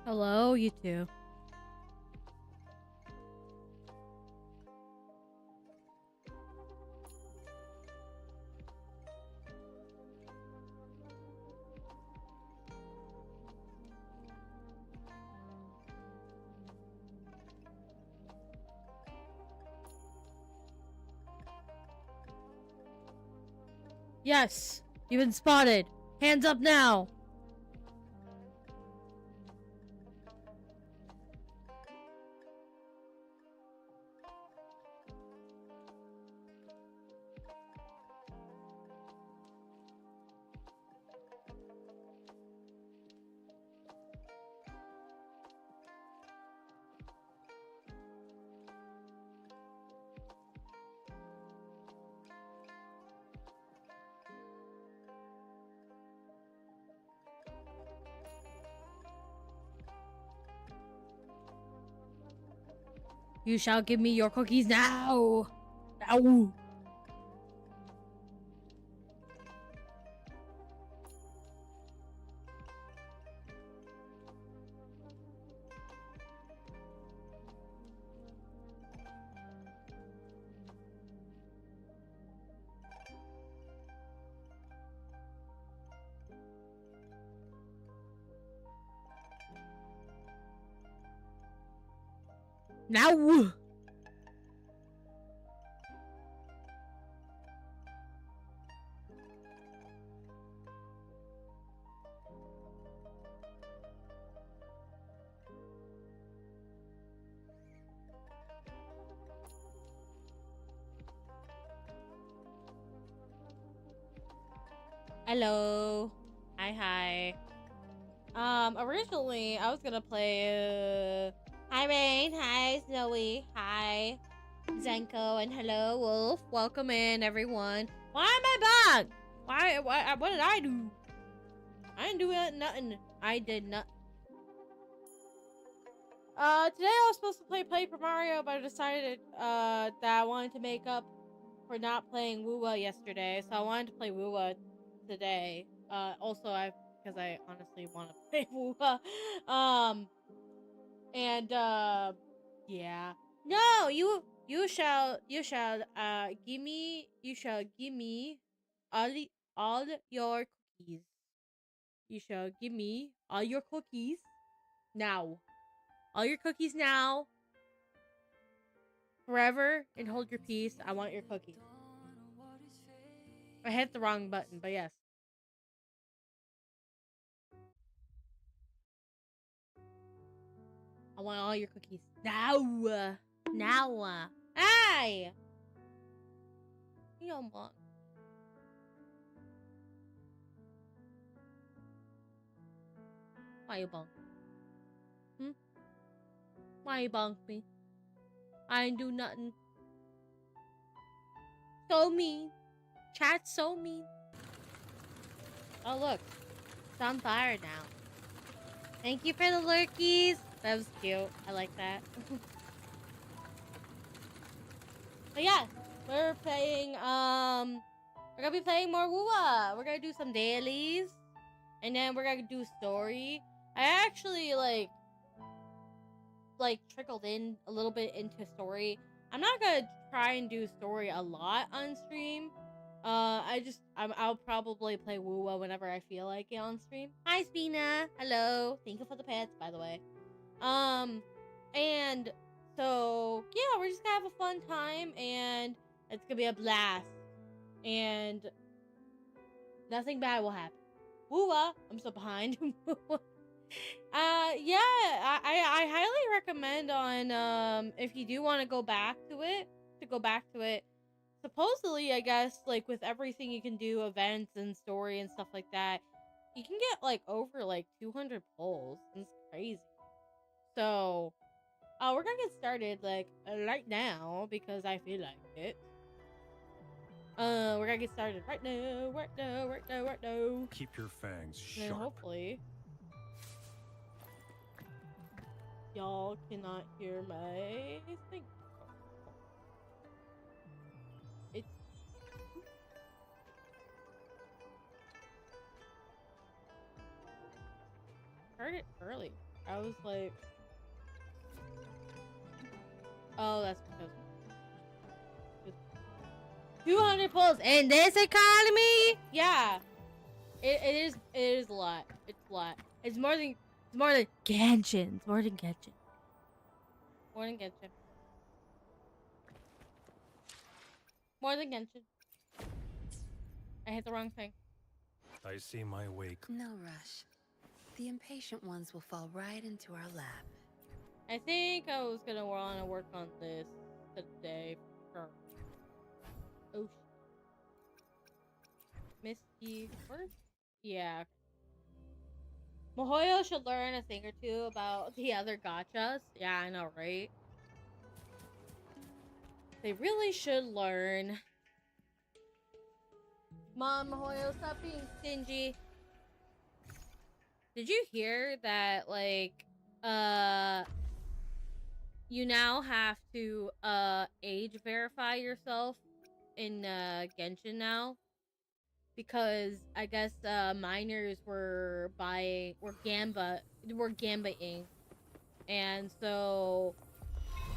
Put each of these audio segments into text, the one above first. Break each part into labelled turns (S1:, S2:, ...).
S1: Hello, you two. Yes, you've been spotted. Hands up now. You shall give me your cookies now. Now. Now. Hello. Hi. Originally I was gonna play Hi Rain, hi Zoe, hi Zenko, and hello Wolf. Welcome in everyone. Why am I back? What did I do? I didn't do nothing. I did not. Today I was supposed to play Paper Mario, but I decided that I wanted to make up for not playing Woowa yesterday, so I wanted to play Woowa today. Also because I honestly want to play Woowa. And yeah. No, you shall give me all all your cookies. You shall give me all your cookies now. All your cookies now. Forever, and hold your peace. I want your cookies. I hit the wrong button, but yes. I want all your cookies now. Now. Hey! You don't want. Why you bonk? Hmm? Why you bonk me? I ain't do nothing. So mean. Chat's so mean. Oh, look. It's on fire now. Thank you for the lurkies. That was cute. I like that. But yeah, we're playing, we're gonna be playing more Woowa. We're gonna do some dailies. And then we're gonna do story. I actually, trickled in a little bit into story. I'm not gonna try and do story a lot on stream. I'll probably play Woowa whenever I feel like it on stream. Hi, Spina. Hello. Thank you for the pets, by the way. And so yeah, we're just gonna have a fun time, and it's gonna be a blast, and nothing bad will happen. Woowa, I'm so behind. Yeah, I highly recommend on if you do want to go back to it, Supposedly, I guess, like with everything you can do, events and story and stuff like that, you can get like over like 200 polls. It's crazy. So, we're gonna get started like right now because I feel like it. We're gonna get started right now, right now.
S2: Keep your fangs
S1: And
S2: sharp.
S1: hopefully, y'all cannot hear my thing. It's heard it earlier. I was like, oh, that's because 200 pulls in this economy. Yeah, it is. It is a lot. It's a lot. It's more than Genshin. It's more than Genshin. More than Genshin. More than Genshin. I hit the wrong thing.
S2: I see my wake.
S3: No rush. The impatient ones will fall right into our lap.
S1: I think I was gonna want to work on this today. For oh, Misty first. Yeah. Mihoyo should learn a thing or two about the other gachas. Yeah, I know, right? They really should learn. Mom, Mihoyo, stop being stingy. Did you hear that, like, you now have to, age verify yourself in, Genshin now? Because I guess, minors were gambaing. And so,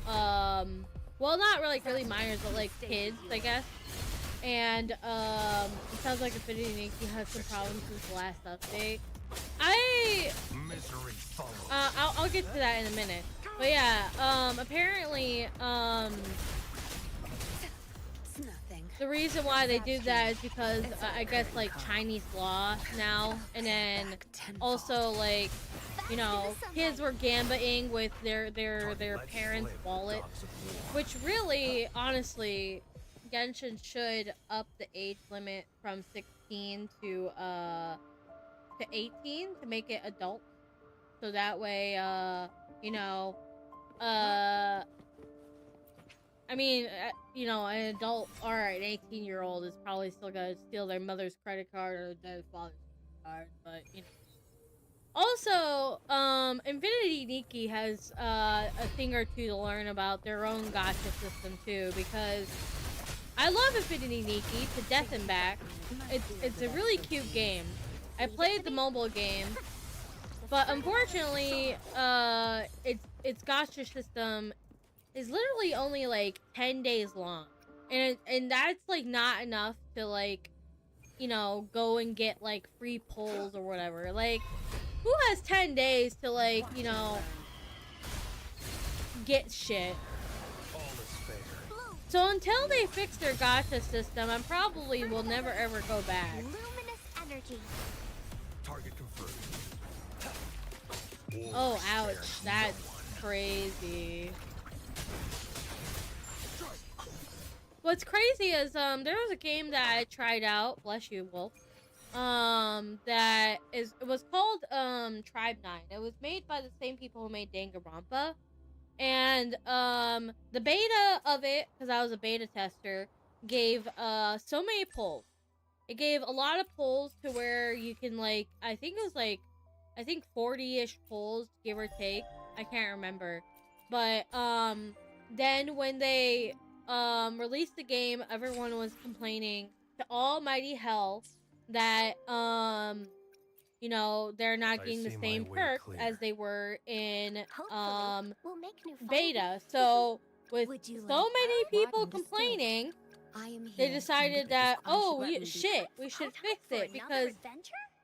S1: well, not really minors, but like kids, I guess. And, it sounds like Infinity Nikki has some problems since the last update. I'll get to that in a minute. But yeah, apparently, the reason why they do that is because, I guess, like, Chinese law now, and then also, like, you know, kids were gambaing with their parents' wallet, which really, honestly, Genshin should up the age limit from 16 to 18 to make it adult, so that way, you know, I mean, you know, an adult or an 18-year-old is probably still gonna steal their mother's credit card or their father's card, but, you know. Also, Infinity Nikki has, a thing or two to learn about their own gacha system, too, because I love Infinity Nikki to death and back. It's a really cute game. I played the mobile game, but unfortunately, its gacha system is literally only like 10 days long, and that's like not enough to, like, you know, go and get like free pulls or whatever. Like, who has 10 days to, like, you know, get shit? So until they fix their gacha system, I probably will never ever go back.
S4: Luminous energy.
S2: Target confirmed.
S1: Oh, ouch. That's crazy. What's crazy is, there was a game that I tried out, bless you, Wolf, it was called, Tribe 9. It was made by the same people who made Danganronpa, and, the beta of it, because I was a beta tester, gave, so many pulls. It gave a lot of pulls to where you can, like, I think 40-ish pulls, give or take. I can't remember. But, then when they, released the game, everyone was complaining to almighty hell that, you know, they're not getting the same perks as they were in,
S4: We'll make new
S1: beta. So, with so many people complaining, they decided that, oh, shit, we should fix it, because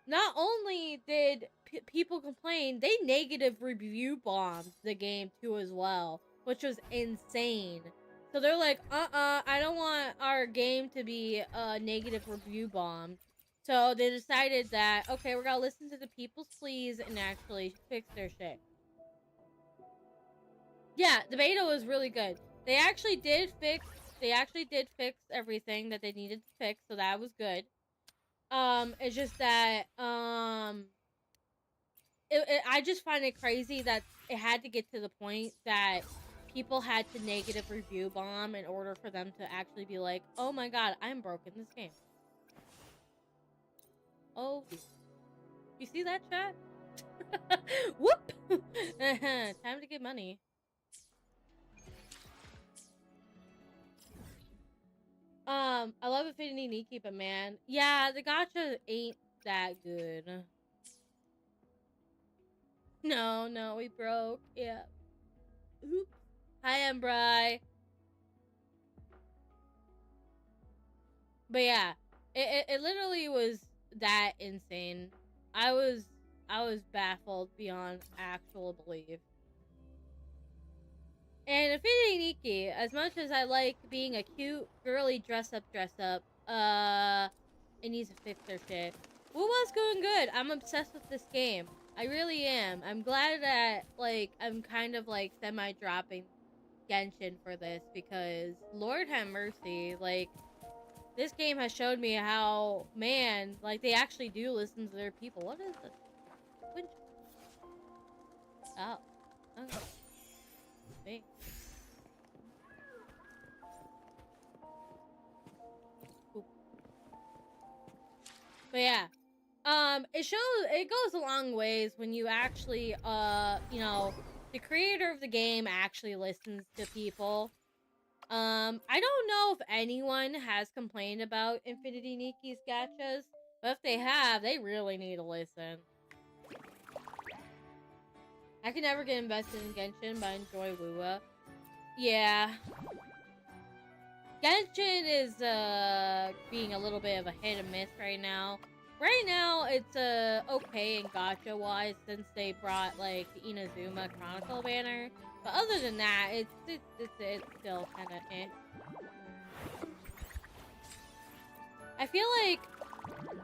S1: not only did people complain, they negative review bombed the game too as well, which was insane. So they're like, I don't want our game to be negative review bombed. So they decided that, okay, we're gonna listen to the people's pleas and actually fix their shit. Yeah, the beta was really good. They actually did fix everything that they needed to fix, so that was good. It's just that, I just find it crazy that it had to get to the point that people had to negative review bomb in order for them to actually be like, oh my god, I'm broke in this game. Oh, you see that, chat? Whoop! Time to get money. I love Infinity Nikki, but man, yeah, the gacha ain't that good. No, we broke. Yeah. Oops. Hi, Embry. But yeah, it literally was that insane. I was baffled beyond actual belief. And Infinity Nikki, as much as I like being a cute girly dress up, it needs to fix their shit. Wuwa's going good. I'm obsessed with this game. I really am. I'm glad that, like, I'm kind of, like, semi-dropping Genshin for this, because Lord have mercy, like, this game has showed me how, man, like, they actually do listen to their people. What is this? Oh. Okay. Me. But yeah, it goes a long ways when you actually, you know, the creator of the game actually listens to people. I don't know if anyone has complained about Infinity Nikki's gachas, but if they have, they really need to listen. I can never get invested in Genshin, but I enjoy Wuwa. Yeah. Genshin is, being a little bit of a hit and miss right now. Right now, it's, okay in gacha-wise, since they brought, like, the Inazuma Chronicle banner. But other than that, it's still kinda eh. I feel like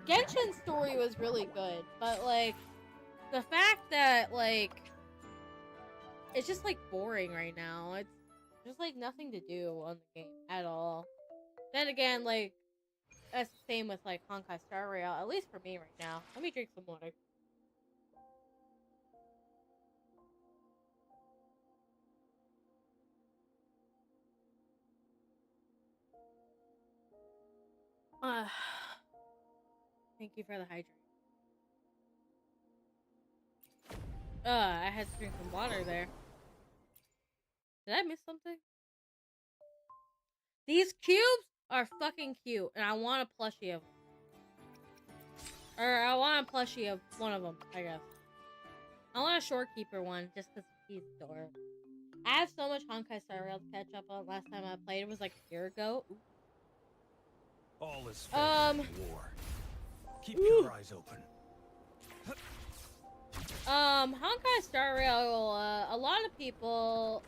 S1: Genshin's story was really good, but, like, the fact that, like, it's just, like, boring right now. It's just, like, nothing to do on the game at all. Then again, like, that's the same with, like, Honkai Star Rail, at least for me right now. Let me drink some water. Thank you for the hydrate. I had to drink some water there. Did I miss something? These cubes are fucking cute, and I want a plushie of them. Or I want a plushie of one of them, I guess. I want a shorekeeper one, just because he's adorable. I have so much Honkai Star Rail to catch up on. Last time I played, it was like a year ago. Ooh.
S2: All is fair in war. Keep your eyes open.
S1: Honkai Star Rail, a lot of people,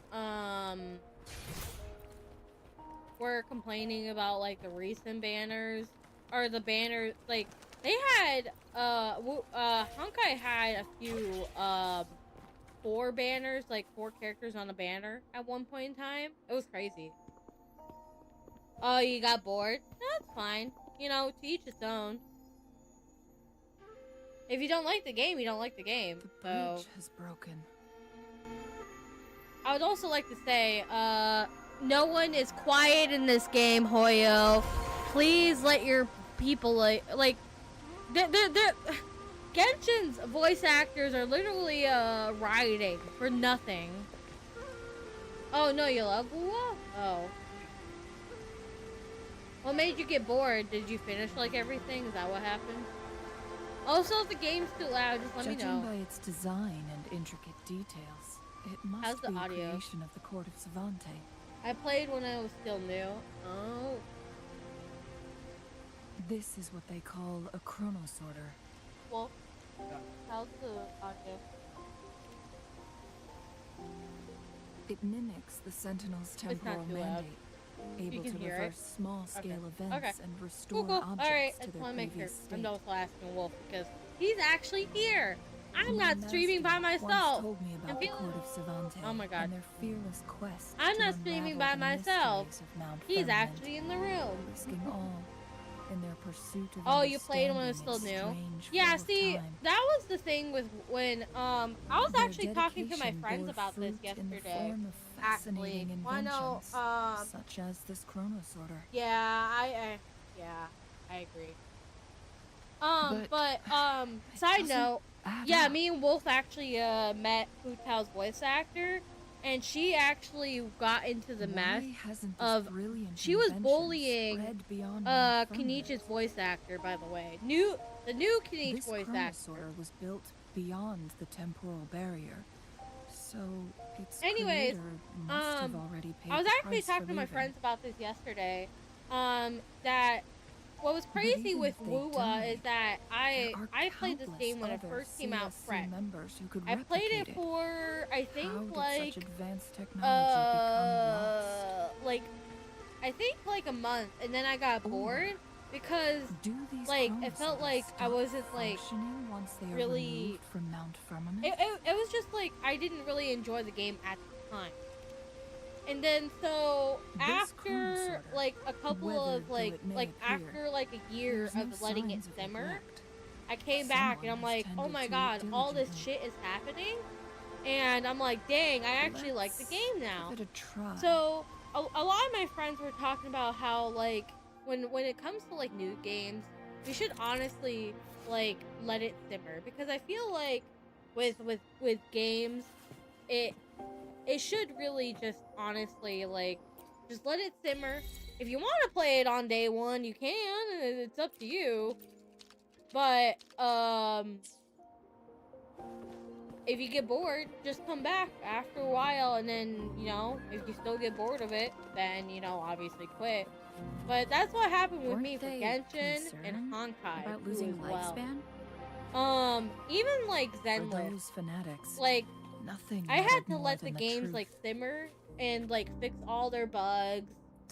S1: were complaining about, like, the recent banners, or the banners, like, they had, Honkai had a few, 4 banners, like, 4 characters on a banner at one point in time. It was crazy. Oh, you got bored? That's fine. You know, to each its own. If you don't like the game, you don't like the game.
S3: The bridge has broken.
S1: I would also like to say, no one is quiet in this game, Hoyo. Please let your people, like, Genshin's voice actors are literally, rioting for nothing. Oh, no, you love Wuwa? Oh. What made you get bored? Did you finish, like, everything? Is that what happened? Also, if the game's too loud, just let me know.
S3: Judging by its design and intricate details, it must be a creation of the court of Savante.
S1: I played when I was still new. Oh.
S3: This is what they call a chronosorter.
S1: Well, how's the audio?
S3: It mimics the Sentinel's
S1: not
S3: temporal
S1: too loud.
S3: mandate, able to
S1: hear
S3: reverse small-scale events
S1: Okay.
S3: and restore
S1: Cool.
S3: objects
S1: Alright, I
S3: to
S1: just
S3: their
S1: want to make sure.
S3: previous state.
S1: I'm also asking Wolf because he's actually here. I'm
S3: My
S1: not streaming by
S3: master
S1: myself.
S3: once told me about the court of Savante
S1: Oh my God.
S3: and their fearless quest
S1: I'm
S3: to
S1: not streaming by
S3: unravel the
S1: myself.
S3: mysteries of Mount
S1: He's
S3: Firmament,
S1: actually in the room.
S3: risking all in their pursuit of
S1: Oh, you played when it was still
S3: understanding
S1: new?
S3: its strange
S1: Yeah,
S3: flow of
S1: see,
S3: time.
S1: that was the thing with when, I was
S3: Their
S1: actually talking to my
S3: dedication
S1: friends
S3: bore
S1: about this
S3: fruit in the
S1: yesterday.
S3: form of fascinating
S1: Actually, I know,
S3: inventions, such as this chronosorter.
S1: Yeah, I agree. But side note, yeah, me and Wolf actually, met Hu Tao's voice actor, and she actually got into the mess of, she was bullying, Kenichi's voice actor, by the way. The new Kenichi voice actor.
S3: Was built beyond the temporal barrier. So its
S1: Anyways,
S3: creator must have already paid
S1: I was
S3: the
S1: actually
S3: price
S1: talking
S3: for
S1: to my
S3: leaving.
S1: friends about this yesterday. That what was
S3: But
S1: crazy
S3: even
S1: with
S3: if they
S1: WUWA is
S3: died,
S1: that I
S3: there are
S1: played this
S3: countless
S1: game when it
S3: other
S1: first came out
S3: CSC
S1: fresh.
S3: members who could
S1: I played it
S3: replicate
S1: for I think
S3: How did
S1: like
S3: such advanced technology become lost?
S1: like I think like a month, and then I got bored because
S3: Do these
S1: like it felt
S3: chromosomes
S1: like I
S3: stop
S1: wasn't like
S3: functioning once they are
S1: really.
S3: removed from Mount Firmament?
S1: It was just like I didn't really enjoy the game at the time. And then so
S3: This
S1: after
S3: chronosorter,
S1: like a couple of
S3: weathered though
S1: like
S3: it may appear,
S1: after like a year
S3: there's no
S1: of letting it
S3: signs of
S1: simmer,
S3: neglect.
S1: I came back and
S3: Someone
S1: I'm
S3: has
S1: like, oh
S3: tended
S1: my
S3: to it
S1: god, all this
S3: diligently.
S1: shit is happening, and I'm like, dang, I actually like the game now.
S3: Give it a try.
S1: So a lot of my friends were talking about how like when it comes to like new games, we should honestly like let it simmer, because I feel like with games, it should really just honestly like just let it simmer. If you want to play it on day one, you can. It's up to you. But if you get bored, just come back after a while, and then, you know, if you still get bored of it, then, you know, obviously quit. But that's what happened with me for Genshin and Honkai
S3: about
S1: too
S3: losing
S1: as well.
S3: lifespan?
S1: Even like
S3: For
S1: Zenless,
S3: those fanatics,
S1: like
S3: nothing
S1: I had
S3: mattered
S1: to
S3: more
S1: let the
S3: than
S1: games
S3: truth.
S1: like simmer and like fix all their bugs,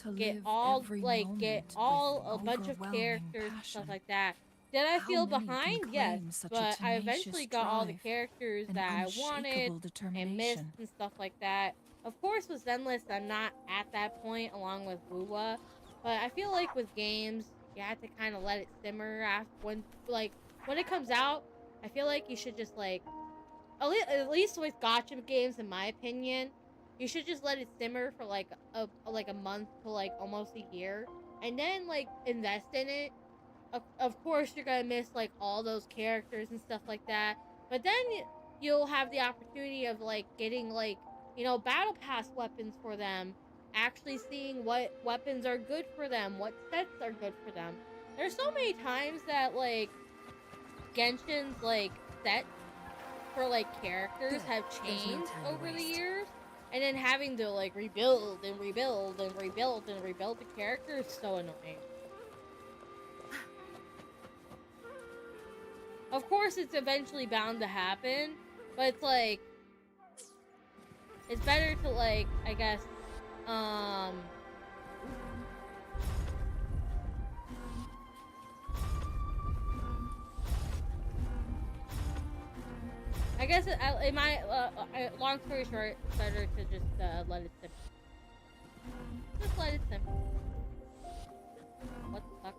S3: To
S1: get
S3: live
S1: all
S3: every
S1: like
S3: moment
S1: get
S3: with
S1: all a bunch of
S3: overwhelming
S1: characters and stuff
S3: passion.
S1: like that. Did I
S3: How
S1: feel
S3: many can
S1: behind?
S3: claim
S1: Yes,
S3: such a
S1: but I
S3: tenacious
S1: eventually got all the
S3: drive
S1: characters
S3: and
S1: that I wanted
S3: unshakable
S1: and missed
S3: determination?
S1: and stuff like that. Of course, with Zenless, I'm not at that point, along with WUWA. But I feel like with games, you have to kind of let it simmer after when it comes out. I feel like you should just like, at least with gacha games, in my opinion, you should just let it simmer for like a month to like almost a year, and then like invest in it. Of course, you're gonna miss like all those characters and stuff like that, but then you'll have the opportunity of like getting like, you know, battle pass weapons for them, actually seeing what weapons are good for them, what sets are good for them. There's so many times that like Genshin's like sets for like characters have changed over the years, and then having to like rebuild and rebuild and rebuild and rebuild the character is so annoying. Of course, it's eventually bound to happen, but it's like, it's better to like, I guess, I guess it might, long story short, it's better to just let it simmer. Just let it simmer. What the fuck?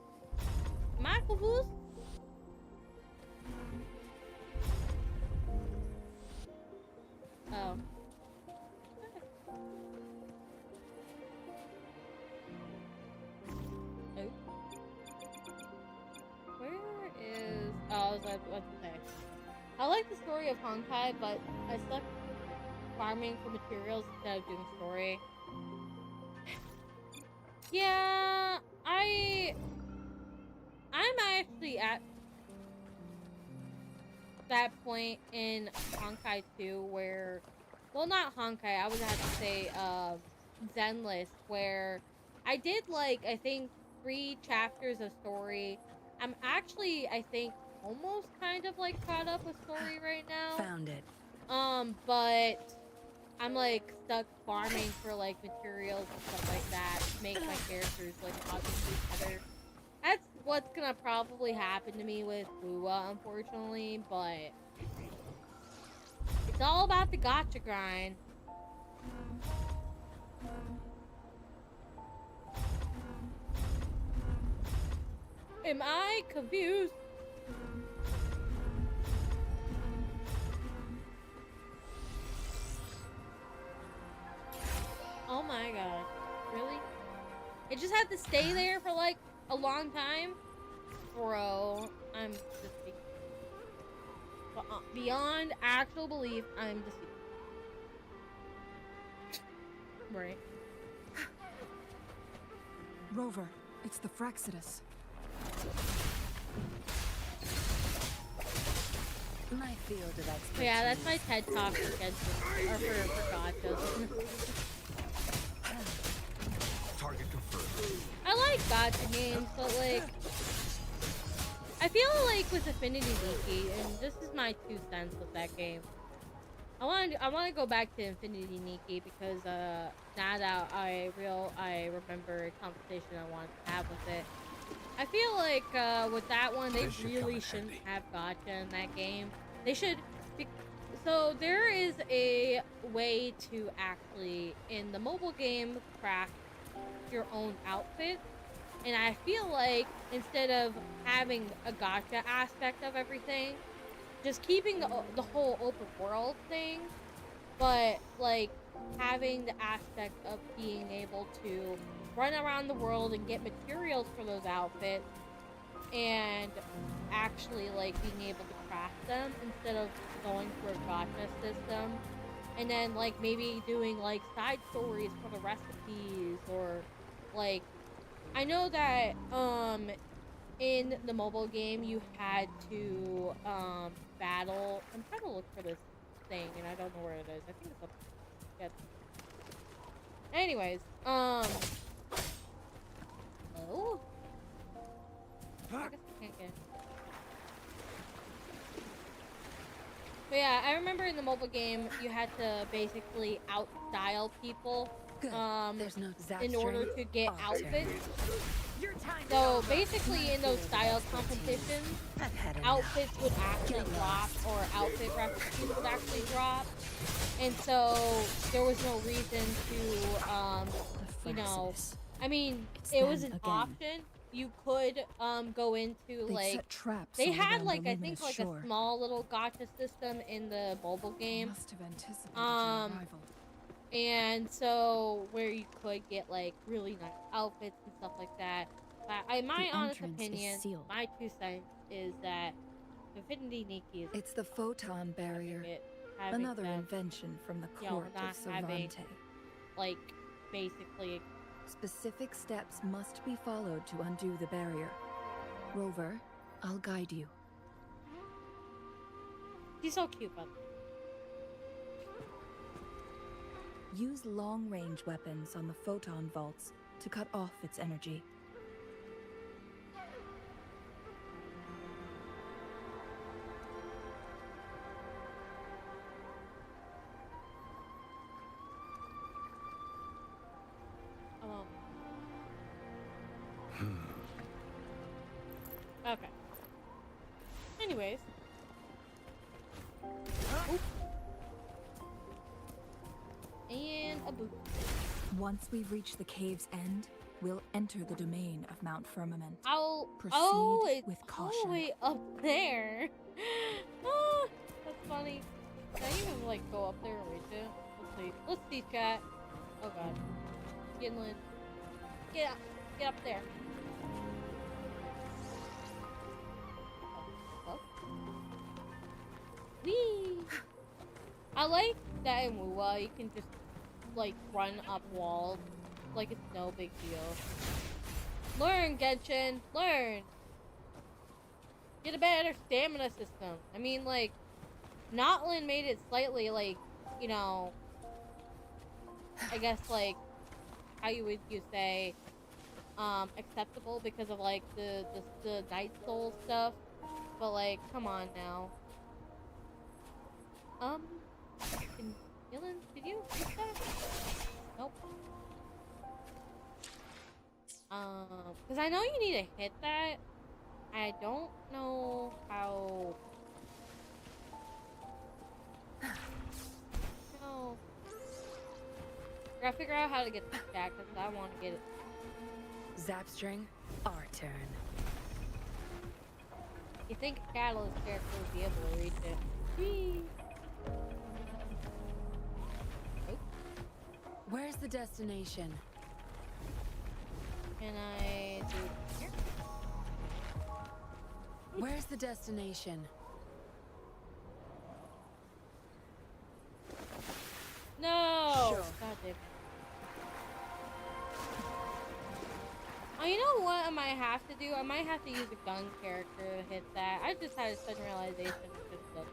S1: Am I confused? Oh. Oh. Where is... Oh, I was like, what to say? I like the story of Honkai, but I stuck farming for materials instead of doing story. Yeah, I'm actually at that point in Honkai 2 where, well, not Honkai, I would have to say Zenless, where I did like, I think 3 chapters of story. I'm actually, I think, almost kind of like caught up with story right now.
S5: Found it.
S1: But I'm like stuck farming for like materials and stuff like that to make my characters like obviously better. That's what's gonna probably happen to me with WUWA, unfortunately, but it's all about the gacha grind. Am I confused? Oh my god. Really? It just had to stay there for like a long time? Bro, I'm deceived. Beyond actual belief, I'm deceived. Right.
S3: Rover, it's the Fraxidus. My field of expertise.
S1: But yeah, that's my TED talk for Genshin, or for gotchas.
S2: Target confirmed.
S1: I like gotcha games, but like, I feel like with Affinity Nikki, and this is my 2 cents with that game. I want to go back to Infinity Nikki because now that I remember a conversation I wanted to have with it. I feel like with that one, they really shouldn't have gotcha in that game. They should. So there is a way to actually in the mobile game craft your own outfit, and I feel like instead of having a gotcha aspect of everything, just keeping the whole open world thing, but like having the aspect of being able to run around the world and get materials for those outfits and actually like being able to craft them instead of going through a gotcha system, and then like maybe doing like side stories for the recipes, or like I know that in the mobile game you had to battle. I'm trying to look for this thing and I don't know where it is. I think it's up. Yeah. Anyways, oh, I guess I can't get it. But yeah, I remember in the mobile game you had to basically outstyle people
S3: There's no
S1: in order to get outfits. So basically in those style competitions, outfits would actually drop, or outfit recipes would actually drop. And so there was no reason to, you know, I mean, it was an option. You could go into like, they had like, I think like a small little gotcha system in the mobile game. And so where you could get like really nice outfits and stuff like that. But my honest opinion, my 2 cents is that Infinity Nikki is,
S3: it's the photon barrier, another invention from the court of Cervante.
S1: Like basically
S3: specific steps must be followed to undo the barrier. Rover, I'll guide you.
S1: He's so cute, but
S3: use long-range weapons on the photon vaults to cut off its energy.
S1: okay. Anyways. Oop. And a boot.
S3: Once we've reached the cave's end, we'll enter the domain of Mount Firmament.
S1: Proceed
S3: with caution.
S1: All the way up there. Oh, that's funny. Can I even like go up there and reach it? Let's see. Let's see, chat. Oh god. Skinland. Get up. Get up there. Oh. Whee! I like that in WoW, you can just like run up walls like it's no big deal. Learn, Genshin, learn. Get a better stamina system. I mean, like, Notland made it slightly like, you know, I guess like how you say acceptable because of like the Night Soul stuff, but like, come on now. Dylan, did you hit that? Nope. Because I know you need to hit that. I don't know how. No. I gotta figure out how to get this back because I want to get it.
S3: Zapstring, our turn.
S1: You think a Catalyst character would be able to reach it? Whee!
S3: Where's the destination?
S1: Can I do it here?
S3: Where's the destination?
S1: No!
S3: Sure.
S1: God damn it. Oh, you know what I might have to do? I might have to use a gun character to hit that. I just had a sudden realization I should have done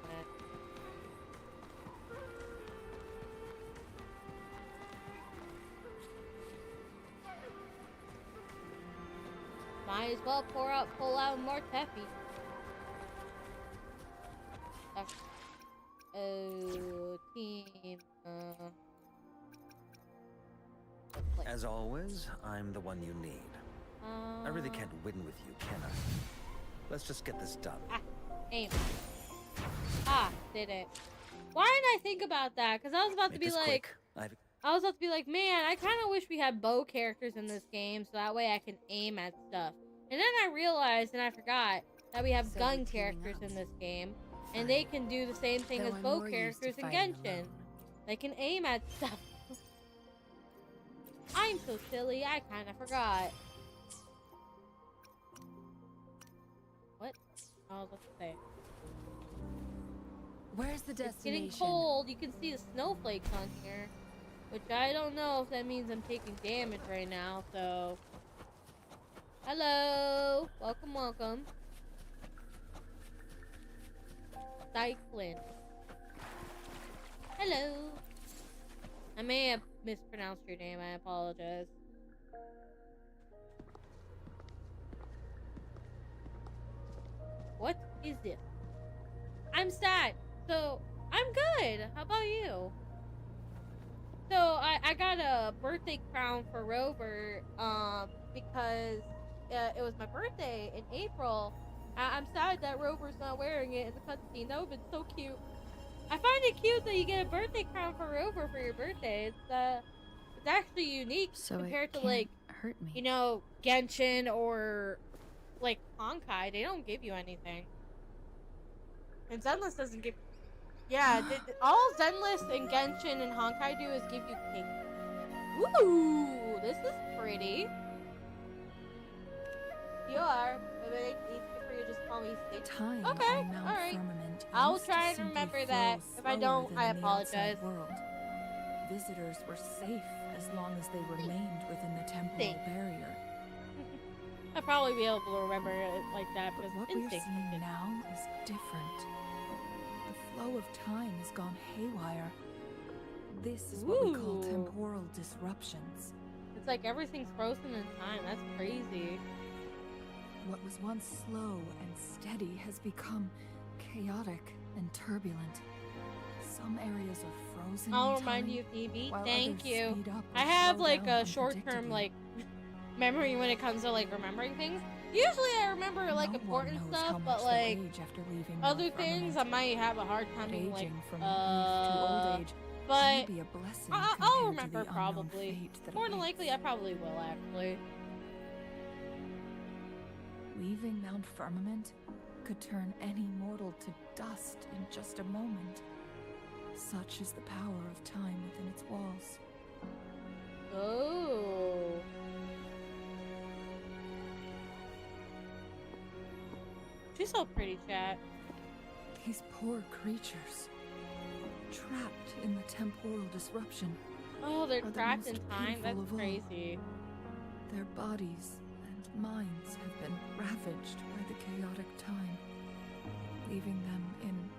S1: Might as well pull out more Teffy. Oh, team.
S2: As always, I'm the one you need. I really can't win with you, can I? Let's just get this done.
S1: Aim. Did it. Why didn't I think about that? Because I was about to be like... man, I kind of wish we had bow characters in this game, so that way I can aim at stuff. And then I realized, and I forgot, that we have gun characters in this game, and they can do the same thing as bow characters in Genshin. They can aim at stuff. I'm so silly, I kind of forgot. What? I was about to say.
S3: Where's the destination?
S1: It's getting cold. You can see the snowflakes on here. Which I don't know if that means I'm taking damage right now, so... Hello! Welcome, welcome. Cyclin. Hello! I may have mispronounced your name, I apologize. What is it? I'm sad! So, I'm good! How about you? So, I got a birthday crown for Rover, because it was my birthday in April. I'm sad that Rover's not wearing it in the cutscene. That would've been so cute. I find it cute that you get a birthday crown for Rover for your birthday. It's actually unique compared to, like,
S3: hurt me.
S1: you know, Genshin or, like, Honkai. They don't give you anything. And Zenless doesn't give... Yeah, all Zenless and Genshin and Honkai do is give you cake. Ooh, this is pretty. You are. Maybe it's easy for you to just call me Stitch.
S3: Time
S1: okay,
S3: on Mount
S1: alright.
S3: Firmament
S1: I'll
S3: used to
S1: try and
S3: simply
S1: remember
S3: flow
S1: that. If I
S3: slower
S1: don't,
S3: than
S1: I
S3: in the outside
S1: apologize.
S3: world. Visitors were safe as long as they remained within the temporal
S1: Safe.
S3: barrier.
S1: I'll probably be able to remember it like that
S3: But
S1: because
S3: what we're
S1: instinct.
S3: seeing now is different. The flow of time has gone haywire. This is what we call
S1: Ooh.
S3: temporal disruptions.
S1: It's like everything's frozen in time. That's crazy.
S3: What was once slow and steady has become chaotic and turbulent. Some areas are frozen
S1: I'll
S3: in
S1: remind
S3: time,
S1: you, Phoebe.
S3: while
S1: Thank
S3: others
S1: you.
S3: speed up or
S1: I have
S3: slow
S1: like
S3: down
S1: a short-term
S3: unpredictably.
S1: like memory when it comes to like remembering things. Usually I remember like
S3: No
S1: important
S3: one knows
S1: stuff,
S3: how
S1: but
S3: much
S1: like
S3: they'll age after leaving
S1: other
S3: Mount
S1: things I
S3: Firmament.
S1: might have a hard time
S3: Aging
S1: like
S3: from youth to old age
S1: but
S3: may be a blessing
S1: I'll
S3: compared to
S1: remember
S3: the
S1: probably.
S3: unknown fate that
S1: More than
S3: awaits.
S1: likely I probably will actually.
S3: Leaving Mount Firmament could turn any mortal to dust in just a moment. Such is the power of time within its walls.
S1: Oh. She's so pretty, chat.
S3: These poor creatures, trapped in the temporal disruption,
S1: Oh, they're
S3: are the
S1: trapped
S3: most
S1: in time?
S3: pitiful
S1: That's
S3: of all.
S1: crazy.
S3: their bodies and minds have been ravaged by the chaotic time, leaving them in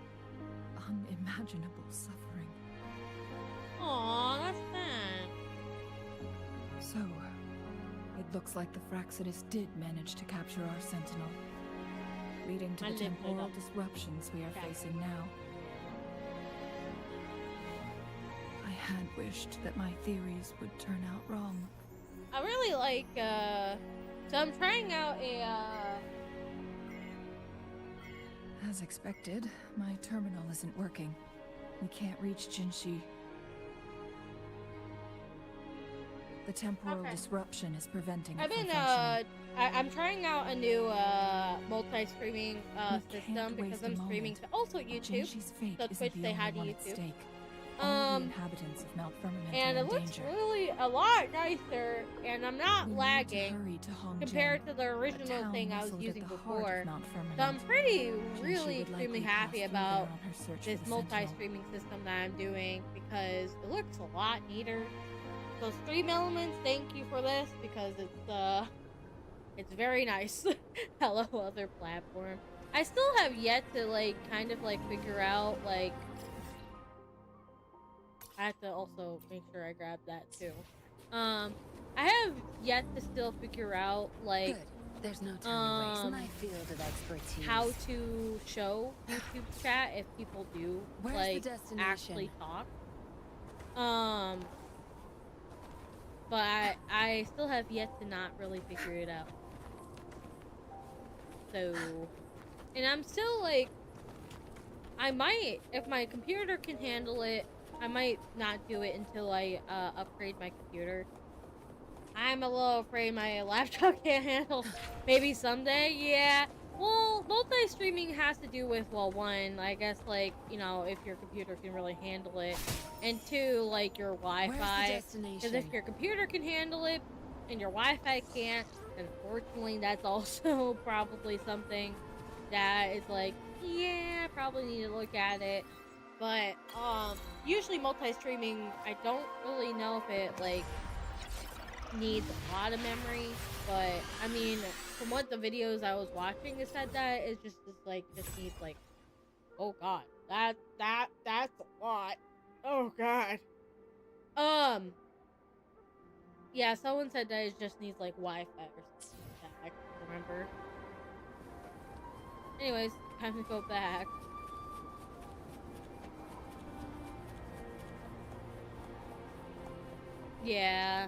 S3: unimaginable suffering.
S1: Aw, that's sad.
S3: So, it looks like the Fraxidus did manage to capture our sentinel, leading to
S1: I
S3: the
S1: lifted
S3: temporal
S1: up.
S3: disruptions we are
S1: Okay.
S3: facing now. I had wished that my theories would turn out wrong.
S1: I really like, so I'm trying out
S3: As expected, my terminal isn't working. We can't reach Chinchilla. The temporal
S1: Okay.
S3: disruption is preventing it
S1: I've
S3: from
S1: been,
S3: functioning.
S1: I'm trying out a new, multi-streaming,
S3: We
S1: system
S3: can't
S1: because
S3: waste
S1: I'm
S3: a
S1: streaming
S3: moment.
S1: to also YouTube.
S3: Jinxi's fate
S1: so
S3: isn't
S1: Twitch
S3: the
S1: say hi
S3: only
S1: to
S3: one at
S1: YouTube.
S3: stake. All the
S1: Um,
S3: inhabitants of Mount Firmament
S1: and
S3: are
S1: it
S3: in
S1: looks
S3: danger.
S1: really a lot nicer, and I'm not
S3: We need to
S1: lagging
S3: hurry to Hongjiang,
S1: compared to the
S3: a
S1: original
S3: town
S1: thing I was
S3: nestled at
S1: using
S3: the heart
S1: before.
S3: of Mount Firmament.
S1: So I'm pretty,
S3: Jinxie
S1: really
S3: would
S1: extremely
S3: likely pass
S1: happy
S3: through
S1: about
S3: there on her search for
S1: this
S3: the Sentinel.
S1: multi-streaming system that I'm doing because it looks a lot neater. So Stream Elements, thank you for this because it's very nice. Hello, other platform. I still have yet to like kind of like figure out like I have to also make sure I grab that too. I have yet to still figure out like
S3: Good.
S5: There's no time to waste. My field of expertise.
S1: How to show YouTube chat if people do like actually talk. But I still have yet to not really figure it out. So, and I'm still like, I might, if my computer can handle it, I might not do it until I upgrade my computer. I'm a little afraid my laptop can't handle. Maybe someday, yeah. Well, multi-streaming has to do with, well, one, I guess, like, you know, if your computer can really handle it, and two, like, your Wi-Fi. Because if your computer can handle it, and your Wi-Fi can't, unfortunately, that's also probably something that is like, yeah, I probably need to look at it. But, usually multi-streaming, I don't really know if it, like, needs a lot of memory, but I mean, from what the videos I was watching, it said that it just needs like, oh god, that's a lot. Oh god. Yeah, someone said that it just needs like Wi-Fi or something like that. I can't remember. Anyways, time to go back. Yeah.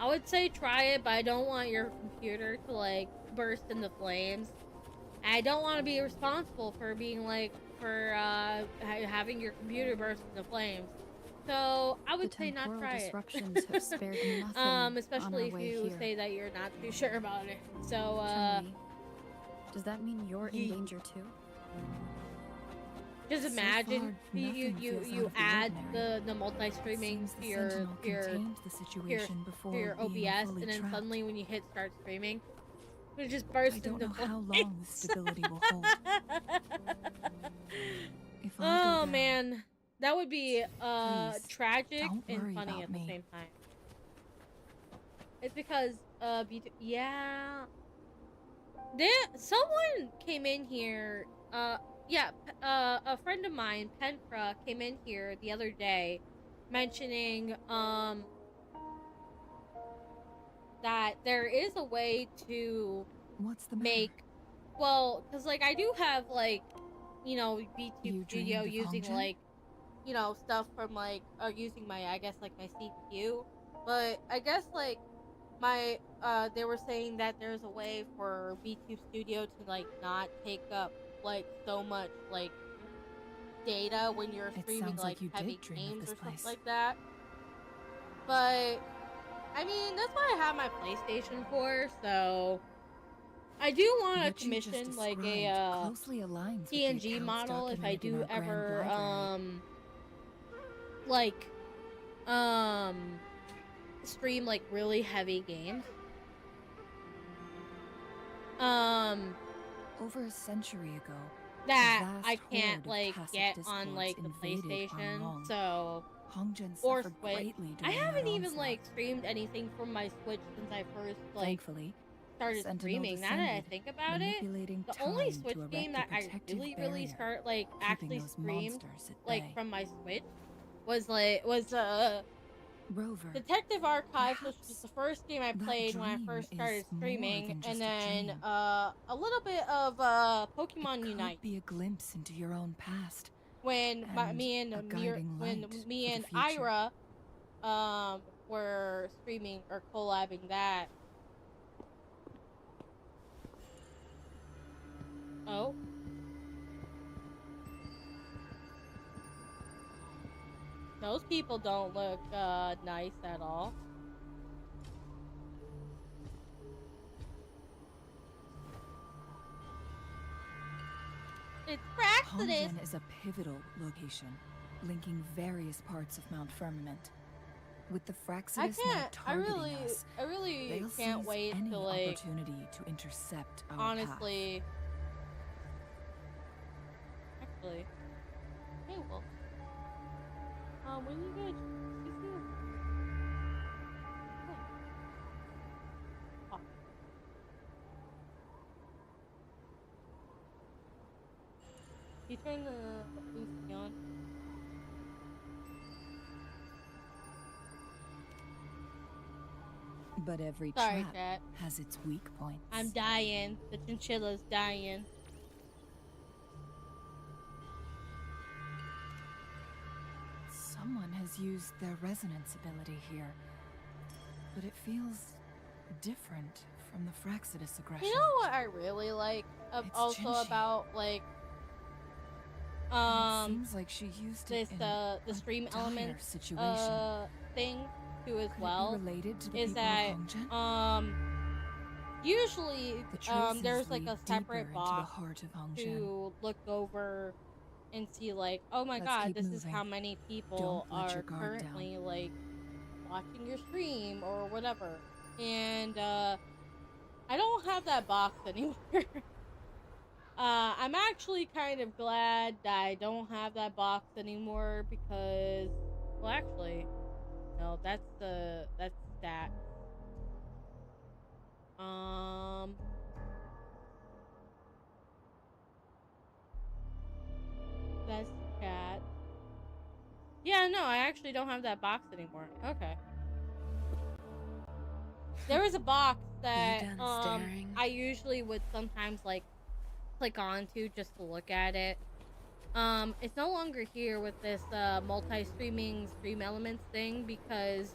S1: I would say try it, but I don't want your computer to, like, burst into flames. And I don't want to be responsible for being, like, having your computer burst into flames. So, I would say not try it.
S3: Have spared nothing
S1: especially if you say that you're not too sure about it. So,
S3: does that mean you're in danger too?
S1: Just imagine you add the multi-streaming to your OBS, and then suddenly when you hit start streaming, it just bursts into flames. I don't know how long the stability will hold. Oh man, that would be tragic and funny at the same time. It's because yeah, someone came in here. Yeah, a friend of mine, Penfra, came in here the other day mentioning, that there is a way to well, because, like, I do have, like, you know, VTube Studio using, like, you know, stuff from, like, using my, I guess, like, my CPU, but I guess, like, my, they were saying that there's a way for VTube Studio to, like, not take up, like, so much, like, data when you're streaming, like heavy games or stuff like that. But, I mean, that's what I have my PlayStation for, so I do want to commission, like, a TNG model if I do ever, like, stream, like, really heavy games.
S3: Over a century ago,
S1: that I can't, like, get on, like, the PlayStation, so, or Switch. I haven't even, like, streamed anything from my Switch since I first, like, started streaming. Now that I think about it, the only Switch game that I really start, like, actually streamed, like, from my Switch was
S3: Rover,
S1: Detective Archives, which was the first game I played when I first started streaming, and then a little bit of Pokemon Unite.
S3: Be a glimpse into your own past.
S1: When me and Ira were streaming or collabing that. Oh. Those people don't look nice at all. It's Praxidus!
S3: Hongren is a pivotal location, linking various parts of Mount Firmament. With the Fraxidus now targeting us,
S1: I really can't wait
S3: any
S1: to, like,
S3: opportunity to intercept our
S1: honestly. Actually. Hey, well. When you guys see you? Oh. You turn the Bluesky on.
S3: But every
S1: Sorry,
S3: trap
S1: Cat.
S3: has its weak points.
S1: I'm dying. The chinchilla's dying.
S3: Someone has used their resonance ability here, but it feels different from the Fraxidus aggression.
S1: You know what I really like also
S3: Chinchilla.
S1: about like
S3: And it seems like she used
S1: this
S3: it in
S1: the
S3: a
S1: stream
S3: dire
S1: elements
S3: situation.
S1: thing too as
S3: Could
S1: well
S3: it be related to the
S1: is
S3: people
S1: that
S3: of Hongzhen?
S1: usually
S3: The traces
S1: there's like a
S3: lead
S1: separate
S3: deeper
S1: box
S3: into the heart of Hongzhen.
S1: to look over and see like, oh my
S3: Let's
S1: god,
S3: keep
S1: this is
S3: moving.
S1: how many people
S3: Don't let
S1: are
S3: your guard down.
S1: currently like watching your stream or whatever. And I don't have that box anymore. I'm actually kind of glad that I don't have that box anymore because, well, actually, no, that's stat. That's chat. Yeah, no, I actually don't have that box anymore. Okay. There was a box that I usually would sometimes like click onto just to look at it. It's no longer here with this multi-streaming stream elements thing because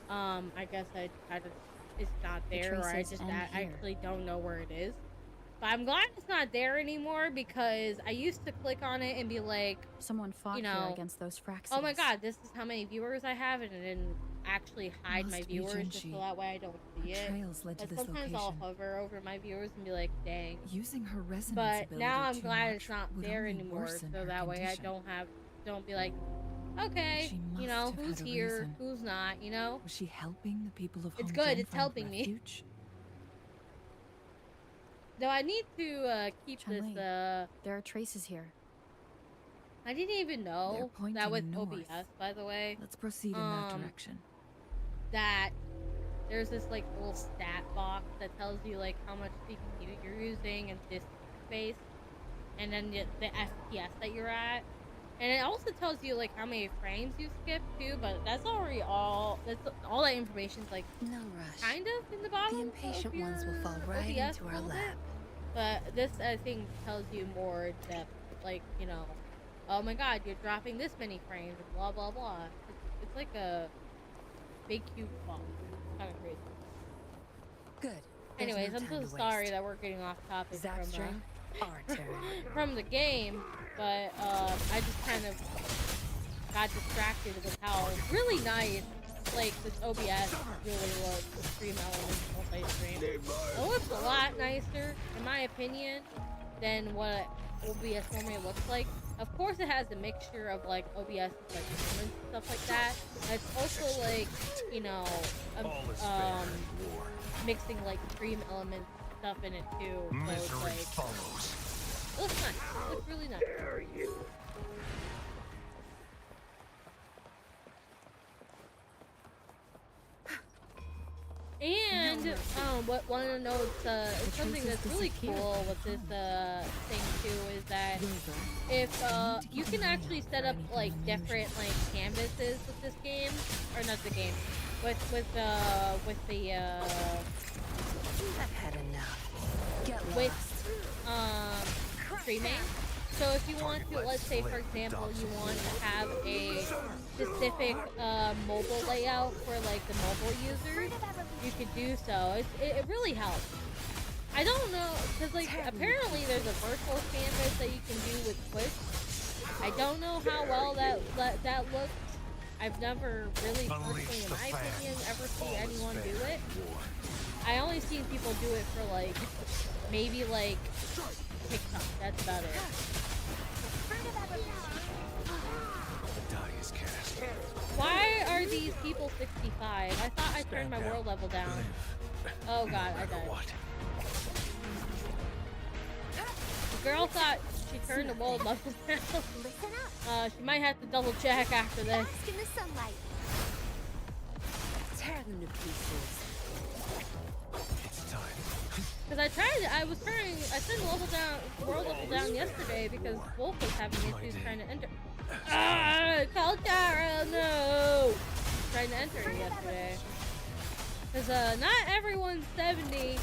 S1: I guess it's not there, or I just actually don't know where it is. But I'm glad it's not there anymore because I used to click on it and be like,
S6: someone fought
S1: you know,
S6: here against those Fraxidus.
S1: oh my god, this is how many viewers I have, and it didn't actually hide my viewers just so that way I don't see it.
S3: Trails led to
S1: But
S3: this
S1: sometimes
S3: location.
S1: I'll hover over my viewers and be like, dang.
S3: Using her resonance
S1: But
S3: ability
S1: now I'm
S3: too
S1: glad
S3: much
S1: it's not
S3: would
S1: there
S3: only
S1: anymore,
S3: worsen
S1: so
S3: her
S1: that way I
S3: condition.
S1: don't be like, okay,
S3: She
S1: you
S3: must
S1: know,
S3: have
S1: who's
S3: had a
S1: here,
S3: reason.
S1: who's not, you know?
S3: Was she helping the people of
S1: It's
S3: Hongzhen
S1: good, it's
S3: find
S1: helping me.
S3: refuge?
S1: Though I need to keep this,
S6: Chun-Li, there are traces here.
S1: I didn't even know
S3: They're
S1: that with
S3: pointing north.
S1: OBS, by the way,
S3: Let's proceed in that direction.
S1: that there's this like little stat box that tells you like how much CPU you're using and disk space, and then the FPS that you're at, and it also tells you like how many frames you skipped too. But that's already all. That's all that information's like
S5: No rush.
S1: kind of in the bottom.
S5: The impatient
S1: of your
S5: ones will fall right
S1: OBS
S5: into
S1: a
S5: our
S1: little bit.
S5: lap.
S1: But this, I think, tells you more depth. Like, you know, oh my god, you're dropping this many frames, and blah, blah, blah. It's like a big, huge box. Kind of crazy.
S5: Good. There's
S1: Anyways,
S5: no
S1: I'm
S5: time
S1: so
S5: to
S1: sorry
S5: waste.
S1: that we're getting off topic
S5: Zap
S1: from,
S5: string, our turn.
S1: from the game. But, I just kind of got distracted with how really nice, like, this OBS really looks, the stream elements, multi-stream. It looks a lot nicer, in my opinion, than what OBS normally looks like. Of course, it has a mixture of, like, OBS, like, and stuff like that. And it's also, like, you know, mixing, like, stream element stuff in it, too. So it's, like, it looks nice. It looks really nice. And what one of the notes, something that's really cool with this thing too is that if you can actually set up like different like canvases with this game, or not the game, with the
S5: I've had enough. Get lost.
S1: with streaming. So if you want to, let's say for example, you want to have a specific mobile layout for like the mobile users, you could do so. It really helps. I don't know, because like apparently there's a virtual canvas that you can do with Twitch. I don't know how well that looks. I've never really personally, in my opinion, ever seen anyone do it. I only seen people do it for like, maybe like TikTok, that's about it. Why are these people 65? I thought I turned my world level down. Oh god, I died. The girl thought she turned the world level down.
S4: Listen up.
S1: She might have to double check after this.
S4: Bask in the sunlight.
S5: Tear them to pieces.
S1: Because I turned the world level down yesterday because Wolf was having issues trying to enter. Ah, Kaltara, no! Trying to enter yesterday. Because not everyone's 70.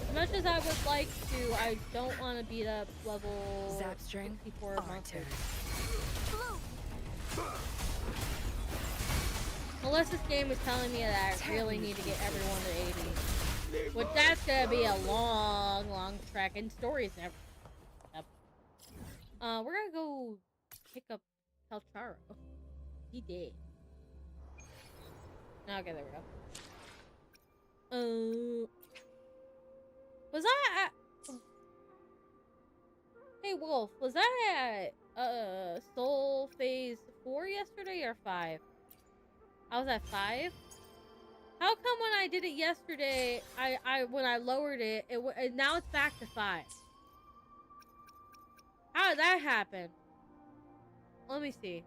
S1: As much as I would like to, I don't want to beat up level 64 monsters. Unless this game is telling me that I really need to get everyone to 80. Which that's gonna be a long, long trek, and stories never. Yep. We're gonna go pick up Calcharo. He did. Okay, there we go. Was I at... Hey, Wolf, was I at, Soul Phase 4 yesterday or 5? I was at 5? How come when I did it yesterday, when I lowered it, now it's back to 5? How did that happen? Let me see.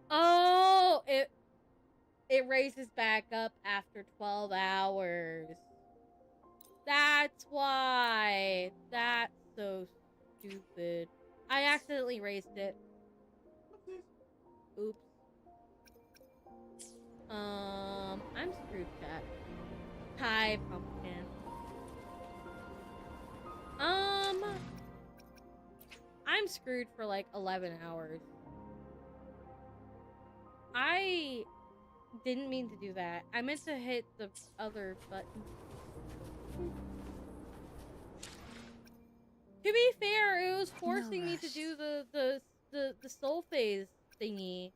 S1: Oh, it raises back up after 12 hours. That's why. That's so stupid. I accidentally raised it. Oops. I'm screwed, chat. Hi, pumpkin. I'm screwed for like 11 hours. I didn't mean to do that. I meant to hit the other button. To be fair, it was forcing me to do the soul phase thingy.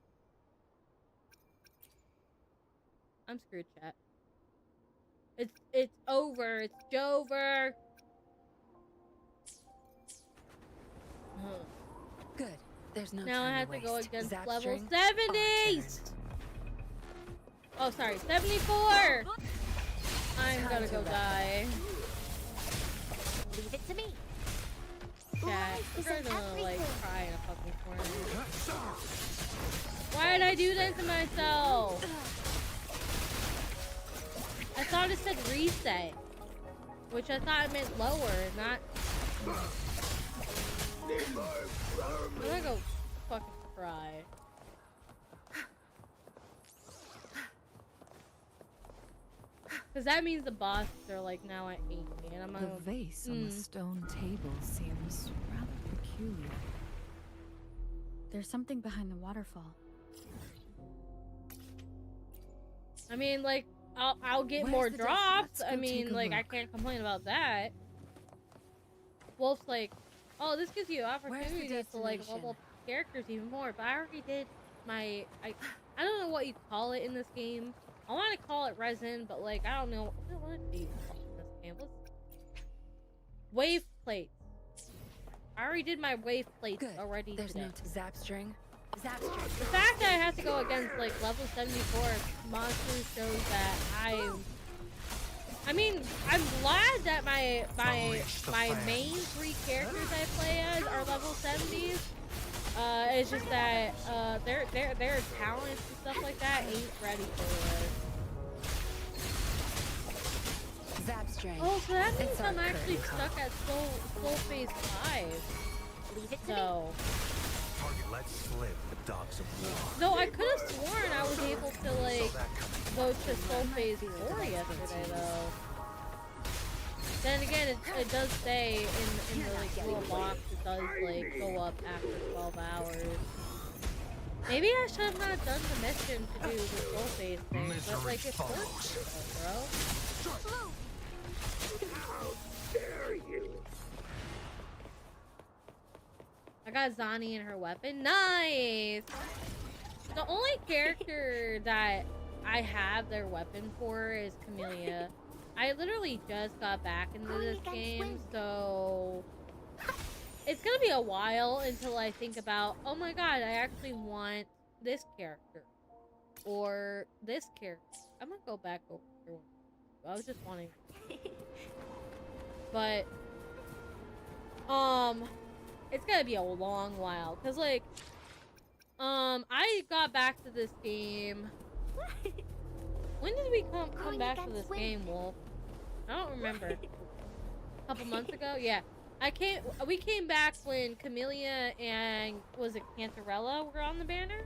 S1: I'm screwed, chat. It's over. It's Jover.
S5: Good. There's no
S1: now
S5: time
S1: I have
S5: to
S1: to go
S5: waste.
S1: against
S5: Zap
S1: level
S5: string,
S1: 70s. Oh, sorry, 74. I'm gonna go die.
S4: Leave it to me.
S1: Chat, we're
S4: Isn't
S1: gonna like
S4: everything.
S1: cry in a fucking corner. Why did I do that to myself? I thought it said reset, which I thought it meant lower, not. I'm gonna go fucking cry. Cause that means the bosses are like now at 80, and I'm gonna.
S3: The vase on the stone table seems rather peculiar.
S6: There's something behind the waterfall.
S1: I mean, like, I'll get
S3: Where's
S1: more
S3: the
S1: drops.
S3: Let's
S1: I
S3: go
S1: mean,
S3: take a
S1: like, I
S3: look.
S1: can't complain about that. Wolf's like, oh, this gives you opportunities to like level up characters even more. But I already did my I don't know what you call it in this game. I want to call it resin, but like I don't know what do you call it in this game. Wave plates. I already did my wave plates
S5: Good.
S1: already.
S5: There's
S1: today.
S5: no zap string. Zap string.
S1: The fact that I have to go against like level 74 monsters shows that I mean, I'm glad that my main 3 characters I play as are level 70s. It's just that their talents and stuff like that ain't ready for it.
S5: Zap string.
S1: Oh, so that means
S5: It's our
S1: I'm actually
S5: curtain
S1: stuck at Soul Phase 5.
S4: Leave it to me.
S1: So.
S2: Target let slip the dogs of war.
S1: Though I could have sworn I was able to like go to Soul Phase 4 yesterday though. Then again, it does say in the like little box it does like go up after 12 hours. Maybe I should have not done the mission to do the Soul Phase thing, but like it's worth it, bro.
S7: How dare you!
S1: I got Zani and her weapon. Nice! The only character that I have their weapon for is Camellia. I literally just got back into this game, so it's gonna be a while until I think about, oh my god, I actually want this character. Or this character. I'm gonna go back over here. I was just wanting. But, it's gonna be a long while, cause like, I got back to this game. When did we come back to this game, Wolf? I don't remember. A couple months ago, yeah. We came back when Camellia and was it Cantarella were on the banner.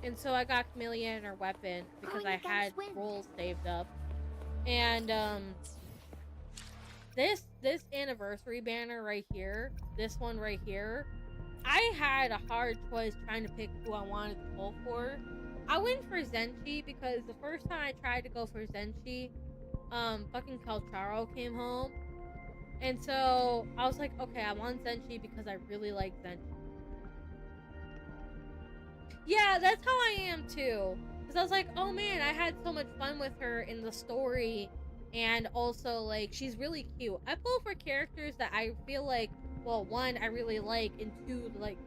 S1: And so I got Camellia and her weapon because I had rolls saved up. And this anniversary banner right here, this one right here, I had a hard choice trying to pick who I wanted to pull for. I went for Zenshi because the first time I tried to go for Zenshi, fucking Calcharo came home. And so I was like, okay, I want Zenshi because I really like Zenshi. Yeah, that's how I am too. Because I was like, oh man, I had so much fun with her in the story. And also, like, she's really cute. I pull for characters that I feel like, well, one, I really like, and two, like,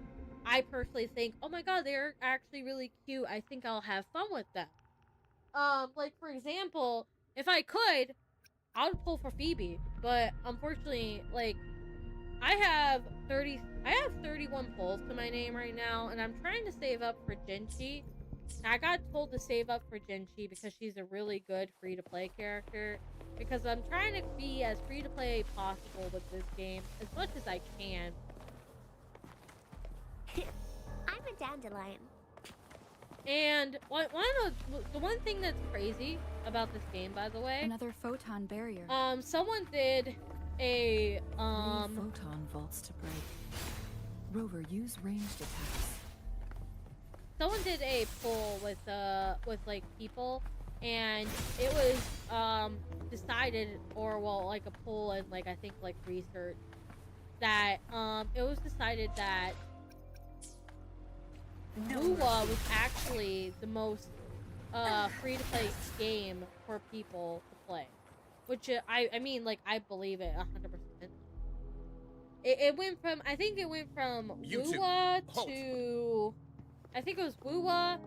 S1: I personally think, oh my god, they're actually really cute. I think I'll have fun with them. Like, for example, if I could, I would pull for Phoebe. But, unfortunately, like, I have 31 pulls to my name right now, and I'm trying to save up for Jinchi. I got told to save up for Jinchi because she's a really good free-to-play character. Because I'm trying to be as free-to-play possible with this game as much as I can.
S4: I'm a dandelion.
S1: And the one thing that's crazy about this game, by the way,
S6: another photon barrier.
S1: Someone did a
S3: photon vaults to break. Rover, use ranged attacks.
S1: Someone did a poll with like people, and it was decided, or well, like a poll and like I think like research, that it was decided that Wuwa was actually the most free-to-play game for people to play, which I mean, like, I believe it 100%. It went from, I think it went from Wuwa to, I think it was Wuwa,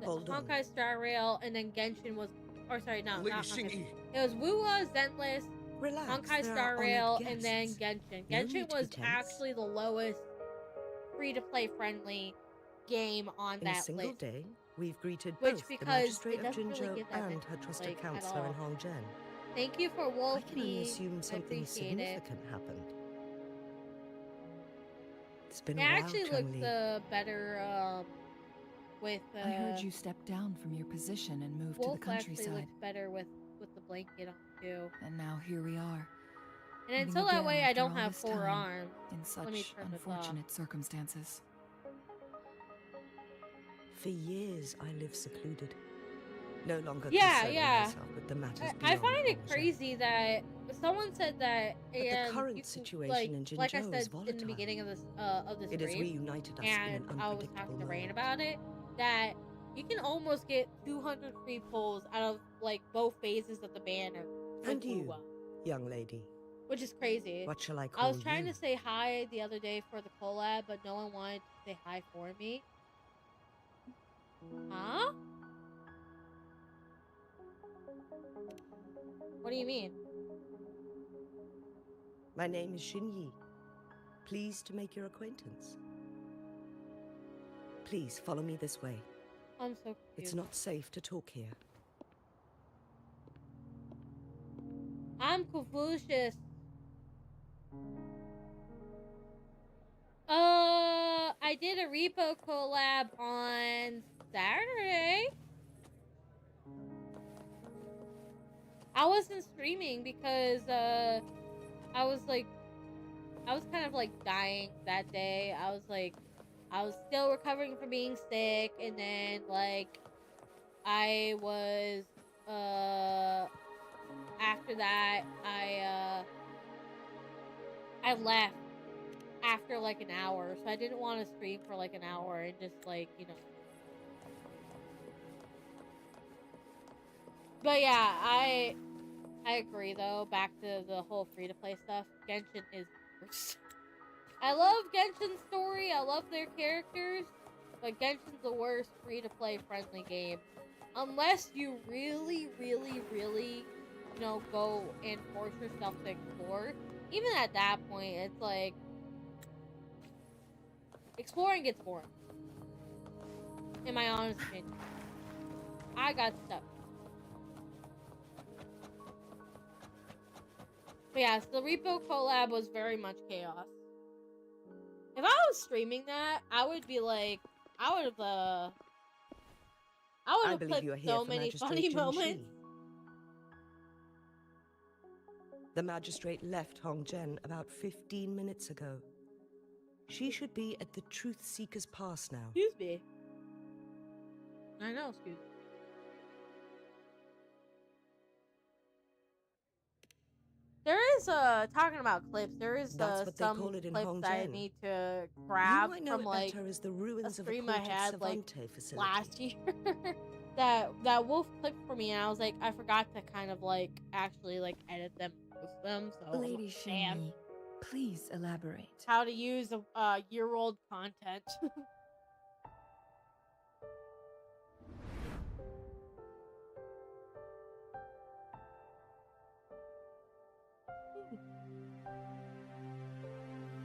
S1: Honkai Star Rail, and then Genshin was, or sorry, no, not Honkai. It was Wuwa, Zenless, Honkai Star Rail, and then Genshin. Genshin was actually the lowest free-to-play friendly game on that list.
S8: In a single day, we've greeted
S1: Which,
S8: both the
S1: because
S8: magistrate
S1: it
S8: of
S1: doesn't really
S8: Jinzhou
S1: give that
S8: and
S1: much,
S8: her trusted
S1: like, at
S8: counselor in
S1: all.
S8: Hongzhen.
S1: Thank you for
S8: I can only
S1: Wolfie.
S8: assume
S1: I
S8: something
S1: appreciate
S8: significant happened. It's been
S1: It
S8: a while,
S1: actually looks
S8: Chun-Li.
S1: better with
S3: I heard you step down from your position and move to the
S1: Wolf actually
S3: countryside.
S1: looks better with the blanket on too.
S3: And now here we are.
S1: And
S3: meeting
S1: until that
S3: again
S1: way I
S3: after
S1: don't
S3: all
S1: have
S3: this
S1: 4
S3: time,
S1: arms.
S3: in
S1: Let me
S3: such
S1: turn this off.
S3: unfortunate circumstances.
S8: For years, I lived secluded. No longer
S1: Yeah,
S8: concerning
S1: yeah.
S8: myself with the matters
S1: I
S8: beyond
S1: find it
S8: Hongzhen.
S1: crazy that someone said that,
S8: But
S1: and
S8: the current
S1: you can,
S8: situation in
S1: like I
S8: Jinzhou
S1: said
S8: is volatile.
S1: in the beginning of this
S8: It has
S1: stream,
S8: reunited us
S1: and
S8: in an
S1: I was
S8: unpredictable
S1: talking to Rain
S8: moment.
S1: about it, that you can almost get 200 free pulls out of like both phases of the banner.
S8: And
S1: with
S8: you,
S1: Wuwa,
S8: young lady,
S1: which is crazy.
S8: what shall I call
S1: I was trying
S8: you?
S1: to say hi the other day for the collab, but no one wanted to say hi for me. Huh? What do you mean?
S8: My name is Xinyi. Pleased to make your acquaintance. Please follow me this way.
S1: I'm so confused.
S8: It's not safe to talk here.
S1: I'm Confucius. I did a repo collab on Saturday. I wasn't streaming because I was kind of like dying that day. I was still recovering from being sick, and then like I was after that I left after like an hour, so I didn't want to stream for like an hour and just like, you know. But yeah, I agree though. Back to the whole free-to-play stuff. Genshin is worse. I love Genshin's story. I love their characters, but Genshin's the worst free-to-play friendly game. Unless you really, really, really, you know, go and force yourself to explore. Even at that point, it's like exploring gets boring. In my honest opinion, I got stuck. But yeah, so the Repo collab was very much chaos. If I was streaming that, I would be like, I would have, I would
S8: I
S1: have
S8: believe
S1: clipped
S8: you are here
S1: so
S8: for
S1: many
S8: Magistrate
S1: funny
S8: Chinchilla.
S1: moments.
S8: The magistrate left Hong Zhen about 15 minutes ago. She should be at the Truth Seeker's Pass now.
S1: Excuse me. I know, excuse me. There is talking about clips. There is
S8: That's what they
S1: some
S8: call it in
S1: clips
S8: Hong
S1: that I
S8: Zhen.
S1: need to
S8: You
S1: grab
S8: might know
S1: from
S8: it
S1: like
S8: better as the
S1: a
S8: ruins of a
S1: stream I
S8: court
S1: had
S8: at
S1: like
S8: Savante facility.
S1: last year. that Wolf clipped for me, and I was like, I forgot to kind of like actually like edit them, and post them. So
S3: Lady
S1: damn.
S3: Xingyi, please elaborate.
S1: How to use a year-old content.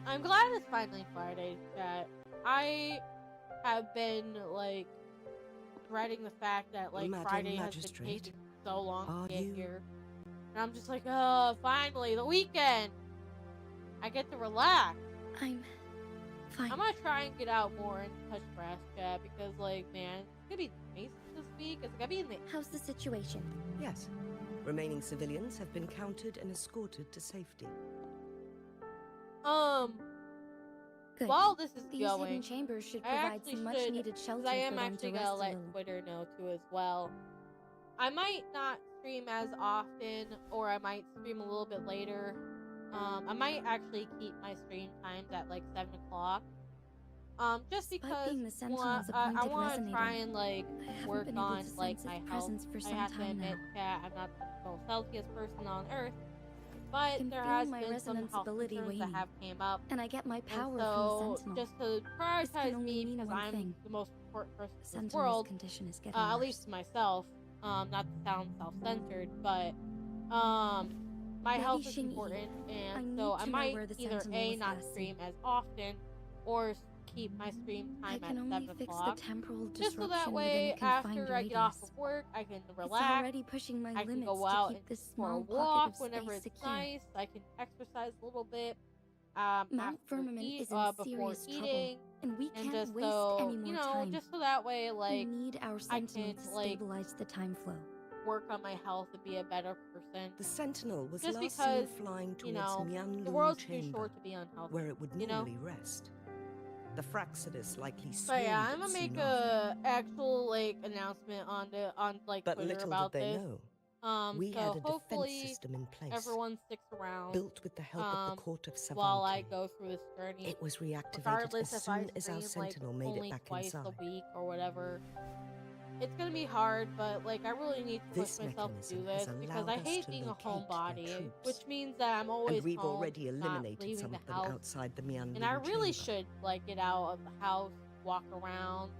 S1: I'm glad it's finally Friday, chat. I have been like dreading the fact that like
S8: Madam
S1: Friday has been
S8: Magistrate,
S1: taking so long
S8: are
S1: to get
S8: you-
S1: here. And I'm just like, oh, finally, the weekend. I get to relax.
S6: I'm fine.
S1: I'm gonna try and get out more and touch grass, chat, because like, man, it's gonna be nice this week. It's gonna be in the
S4: How's the situation?
S8: Yes. Remaining civilians have been counted and escorted to safety.
S4: Good.
S1: while this is
S4: These hidden
S1: going,
S4: chambers should
S1: I
S4: provide
S1: actually
S4: some much
S1: should,
S4: needed shelter
S1: because I am
S4: for them
S1: actually
S4: to
S1: gonna
S4: rest a
S1: let
S4: little.
S1: Twitter know too as well. I might not stream as often, or I might stream a little bit later. I might actually keep my stream times at like 7 o'clock. Just
S4: Despite
S1: because
S4: being the Sentinel's
S1: I
S4: appointed
S1: want to
S4: resonator,
S1: try and like
S4: I haven't
S1: work
S4: been able
S1: on
S4: to
S1: like
S4: sense
S1: my
S4: its
S1: health.
S4: presence for
S1: I
S4: some
S1: have to
S4: time
S1: admit,
S4: now.
S1: chat, I'm not the most healthiest person on earth,
S4: I
S1: but
S4: can
S1: there
S4: feel
S1: has
S4: my
S1: been some
S4: resonance
S1: health
S4: ability
S1: concerns that
S4: waning,
S1: have came up.
S4: and I get my
S1: And
S4: power
S1: so,
S4: from the Sentinel.
S1: just to
S4: This can
S1: prioritize
S4: only
S1: me,
S4: mean
S1: because
S4: one
S1: I'm
S4: thing.
S1: the most important person
S4: The
S1: in this
S4: Sentinel's
S1: world,
S4: condition is getting
S1: at
S4: worse.
S1: least to myself, not to sound self-centered, but, my
S4: Lady
S1: health is
S4: Xingyi,
S1: important,
S4: I
S1: and
S4: need
S1: so
S4: to
S1: I
S4: know
S1: might
S4: where the
S1: either
S4: Sentinel
S1: A,
S4: was
S1: not
S4: last
S1: stream
S4: seen.
S1: as often, or keep my stream
S4: I
S1: time
S4: can
S1: at
S4: only
S1: 7
S4: fix the
S1: o'clock.
S4: temporal
S1: Just so that
S4: disruption
S1: way,
S4: within a confined
S1: after I get off
S4: radius.
S1: of work, I can
S4: It's
S1: relax,
S4: already pushing my
S1: I can
S4: limits
S1: go
S4: to
S1: out
S4: keep
S1: and
S4: this
S1: for a
S4: small
S1: walk
S4: pocket of
S1: whenever
S4: space
S1: it's
S4: secure.
S1: nice. I can exercise a little bit
S4: Mount
S1: after
S4: Firmament
S1: eat,
S4: is in
S1: before
S4: serious trouble,
S1: eating,
S4: and we
S1: and
S4: can't
S1: just
S4: waste
S1: so
S4: any more time.
S1: just so that way,
S4: We
S1: like,
S4: need our
S1: I
S4: Sentinel
S1: can
S4: to
S1: like
S4: stabilize the time flow.
S1: work on my health and be a better person.
S8: The Sentinel was
S1: Just
S8: last
S1: because,
S8: seen flying
S1: you
S8: towards
S1: know,
S8: Mianlun
S1: the world's too
S8: Chamber,
S1: short to be unhealthy.
S8: where it would
S1: you know?
S8: normally rest. The Fraxidus likely
S1: So
S8: swarmed
S1: yeah, I'm
S8: it
S1: gonna make
S8: soon after.
S1: a actual like announcement on like
S8: But
S1: Twitter
S8: little
S1: about
S8: did they
S1: this.
S8: know, we
S1: So
S8: had a defense
S1: hopefully
S8: system in place,
S1: everyone sticks around
S8: built with the help of the court of Savante.
S1: while I go through this journey.
S8: It was reactivated
S1: Regardless
S8: as
S1: if I
S8: soon as our
S1: stream like
S8: Sentinel made
S1: only
S8: it back
S1: twice
S8: inside.
S1: a week or whatever. It's gonna be hard, but like I really need to push
S8: This
S1: myself to do
S8: mechanism
S1: this
S8: has
S1: because
S8: allowed
S1: I
S8: us
S1: hate
S8: to
S1: being a
S8: locate their
S1: homebody,
S8: troops.
S1: which means that I'm always
S8: And we've
S1: home,
S8: already
S1: not
S8: eliminated
S1: leaving
S8: some
S1: the
S8: of them
S1: house.
S8: outside the Mianlun
S1: And I really
S8: Chamber.
S1: should like get out of the house, walk around,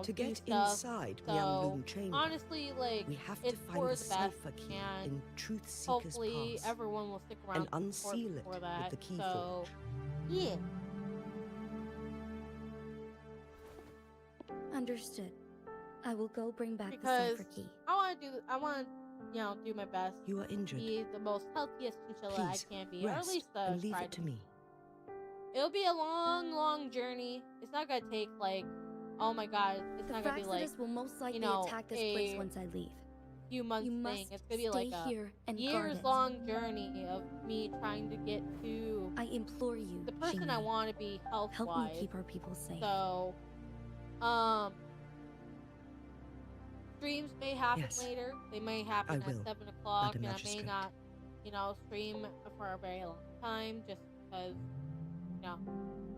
S8: To
S1: do
S8: get
S1: stuff.
S8: inside
S1: So
S8: Mianlun Chamber,
S1: honestly, like
S8: we have to
S1: it's
S8: find
S1: for
S8: the
S1: the best,
S8: cipher key
S1: and
S8: in Truth Seeker's
S1: hopefully
S8: Pass
S1: everyone will stick around
S8: and
S1: to support
S8: unseal
S1: me
S8: it
S1: for that.
S8: with the key
S1: So
S8: forge.
S1: yeah.
S4: Understood. I will go bring back
S1: Because
S4: the cipher key.
S1: I want to do my best.
S8: You are injured.
S1: Be the most healthiest chinchilla
S8: Please,
S1: I can be, or at
S8: rest
S1: least
S8: and leave
S1: try
S8: it to me.
S1: It'll be a long, long journey. It's not gonna take like, oh my god, it's
S4: The
S1: not gonna be like
S4: Fraxidus will most likely
S1: know,
S4: attack this place
S1: a
S4: once I leave.
S1: few months
S4: You
S1: thing.
S4: must
S1: It's gonna be
S4: stay
S1: like a
S4: here and guard
S1: years
S4: it.
S1: long journey of me trying to get to
S4: I implore you,
S1: the person I
S4: Xingyi,
S1: want to be health
S4: help
S1: wise.
S4: me keep our people safe.
S1: So, streams may happen
S8: Yes,
S1: later. They may happen
S8: I will,
S1: at 7 o'clock,
S8: Madam
S1: and I may
S8: Magistrate.
S1: not, stream for a very long time, just because,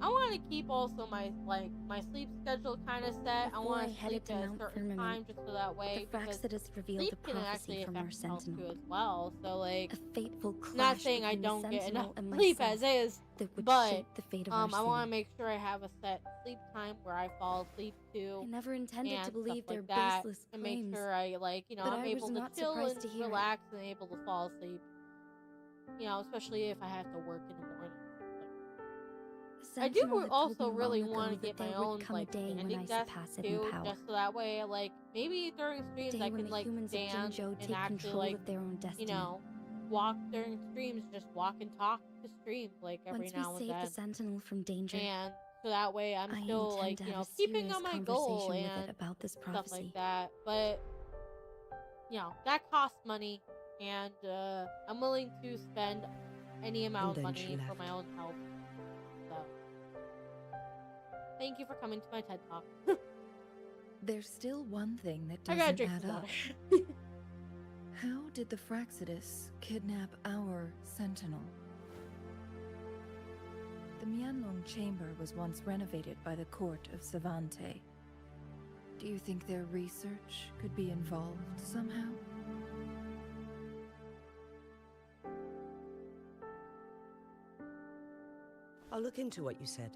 S1: I want to keep also my sleep schedule kind of set. I
S4: Before
S1: want
S4: I
S1: to
S4: headed
S1: sleep
S4: to
S1: at a
S4: Mount
S1: certain
S4: Firmament,
S1: time, just so that way,
S4: the
S1: because
S4: Fraxidus revealed
S1: sleep
S4: a
S1: can actually
S4: prophecy from
S1: affect
S4: our
S1: health too
S4: Sentinel.
S1: as well. So like,
S4: A fateful clash
S1: not saying I
S4: between the
S1: don't get enough
S4: Sentinel and
S1: sleep
S4: myself
S1: as is,
S4: that would
S1: but
S4: shape the fate of our
S1: I want to
S4: city.
S1: make sure I have a set sleep time where I fall asleep
S4: I
S1: too,
S4: never intended
S1: and
S4: to
S1: stuff
S4: believe their
S1: like that,
S4: baseless
S1: and make
S4: claims.
S1: sure I
S4: but
S1: I'm
S4: I
S1: able
S4: was
S1: to
S4: not
S1: chill
S4: surprised
S1: and
S4: to hear it.
S1: relax and able to fall asleep. Especially if I have to work in the morning.
S4: The
S1: I do
S4: Sentinel had told
S1: also
S4: me
S1: really
S4: long
S1: want
S4: ago
S1: to get
S4: that
S1: my
S4: there would
S1: own
S4: come a day when
S1: standing
S4: I
S1: desk
S4: surpass it
S1: too,
S4: in power.
S1: just so that way, maybe during
S4: A
S1: streams
S4: day
S1: I
S4: when
S1: can
S4: the humans of
S1: stand
S4: Jinzhou
S1: and
S4: take
S1: actually
S4: control of their own destiny.
S1: walk during streams, just walk and talk to streams every
S4: Once we
S1: now and
S4: save
S1: then.
S4: the Sentinel from danger,
S1: And so that way I'm
S4: I
S1: still,
S4: intend
S1: like,
S4: to
S1: you
S4: have
S1: know,
S4: a
S1: keeping
S4: serious
S1: on my goal
S4: conversation with
S1: and
S4: it about this
S1: stuff
S4: prophecy.
S1: like that. But, you know, that costs money, and I'm willing to spend any amount of
S8: And then she
S1: money for
S8: left.
S1: my own health. So, thank you for coming to my TED Talk.
S3: There's still one thing that
S1: I gotta
S3: doesn't
S1: drink
S3: add
S1: some
S3: up.
S1: water.
S3: How did the Fraxidus kidnap our sentinel? The Mianlong chamber was once renovated by the court of Savante. Do you think their research could be involved somehow?
S8: I'll look into what you said.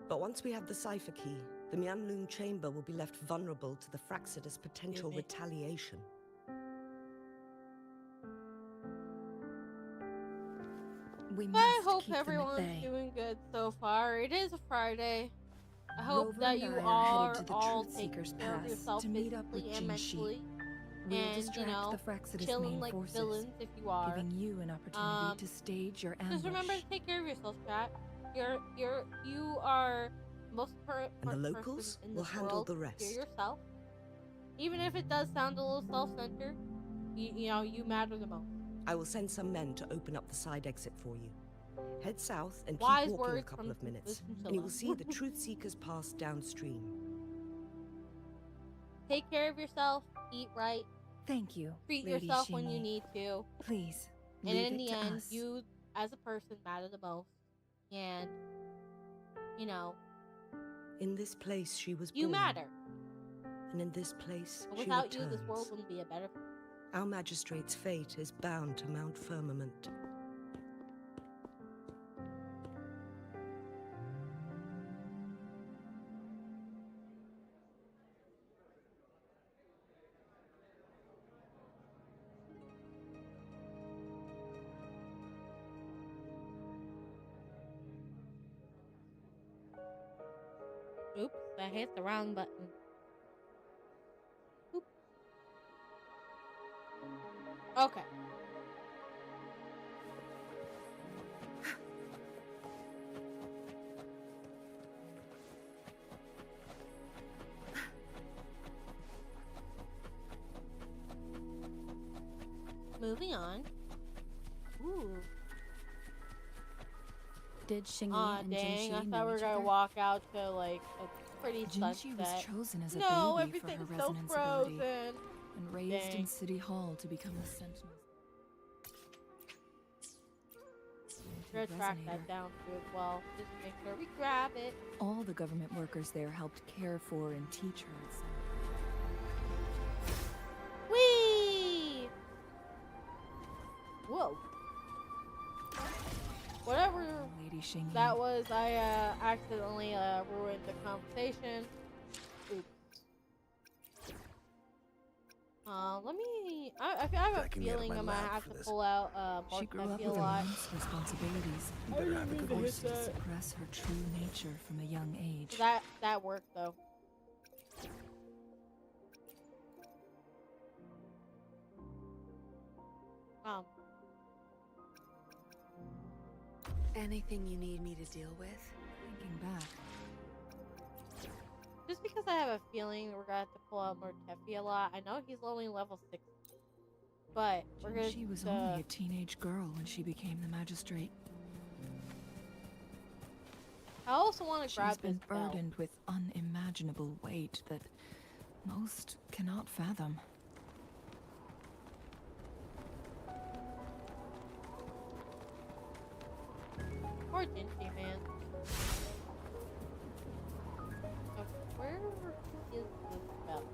S8: But once we have the cipher key, the Mianlong chamber will be left vulnerable to the Fraxidus' potential retaliation.
S3: We
S1: I
S3: must
S1: hope
S3: keep them at
S1: everyone's
S3: bay.
S1: doing good so far. It is a Friday. I hope
S3: Rover
S1: that
S3: and
S1: you
S3: I are
S1: are
S3: headed to the
S1: all
S3: Truth
S1: taking
S3: Seeker's
S1: care of
S3: Pass
S1: yourself
S3: to meet up with
S1: physically and
S3: Jinshi.
S1: mentally.
S3: We'll
S1: And,
S3: distract
S1: you know,
S3: the Fraxidus
S1: chilling
S3: main
S1: like
S3: forces,
S1: villains if you are.
S3: giving you an opportunity to stage your ambush.
S1: Just remember to take care of yourself, chat. You are the most important
S8: And the
S1: person
S8: locals
S1: in
S8: will
S1: this
S8: handle
S1: world.
S8: the
S1: You're
S8: rest.
S1: yourself. Even if it does sound a little self-centered, you know, you matter the most.
S8: I will send some men to open up the side exit for you. Head south and
S1: Wise
S8: keep walking a
S1: words
S8: couple
S1: from
S8: of minutes,
S1: Chinchilla.
S8: and you will see the Truth Seekers pass downstream.
S1: Take care of yourself, eat right,
S3: Thank you,
S1: treat
S3: Lady
S1: yourself when you
S3: Shinyi.
S1: need to.
S3: Please,
S1: And
S3: leave
S1: in
S3: it
S1: the
S3: to
S1: end,
S3: us.
S1: you as a person matter the most. And, you know,
S8: In this place she was
S1: you
S8: born,
S1: matter.
S8: and in this place
S1: And
S8: she
S1: without you,
S8: returns.
S1: this world wouldn't be a better place.
S8: Our magistrate's fate is bound to Mount Firmament.
S1: Oops, I hit the wrong button. Oop. Okay. Moving on. Ooh.
S6: Did Shinyi
S1: Aw,
S6: and
S1: dang, I
S6: Jinshi
S1: thought we
S6: know
S1: were
S6: each
S1: gonna
S6: other?
S1: walk out to, like, a pretty
S3: Jinshi was
S1: sunset.
S3: chosen as a
S1: No,
S3: baby for her
S1: everything's so
S3: resonance ability
S1: frozen.
S3: and raised
S1: Dang.
S3: in City Hall to become the Sentinel.
S1: We're gonna track that down too as well. Just make sure we grab it.
S3: All the government workers there helped care for and teach her.
S1: Whee! Whoa. Whatever
S3: Lady Shinyi.
S1: that was, I accidentally ruined the conversation. Oops. Let me. I have a
S2: Backing me out of
S1: feeling
S2: my
S1: I'm gonna
S2: lab
S1: have
S2: for
S1: to
S2: this.
S1: pull out
S3: She grew
S1: more
S3: up
S1: Tefi a
S3: with
S1: lot.
S3: immense responsibilities,
S2: You better have a
S1: didn't
S2: good
S1: mean to
S2: one.
S1: hit
S3: forced to
S1: that.
S3: suppress her true nature from a young age.
S1: That worked though.
S5: Anything you need me to deal with?
S3: Thinking back,
S1: Just because I have a feeling we're gonna have to pull out more Tefi a lot. I know he's only level 6, but we're gonna.
S3: she was only a teenage girl when she became the magistrate.
S1: I also want to grab
S3: She's been
S1: this belt.
S3: burdened with unimaginable weight that most cannot fathom.
S1: Poor Jinshi, man. So where is this belt?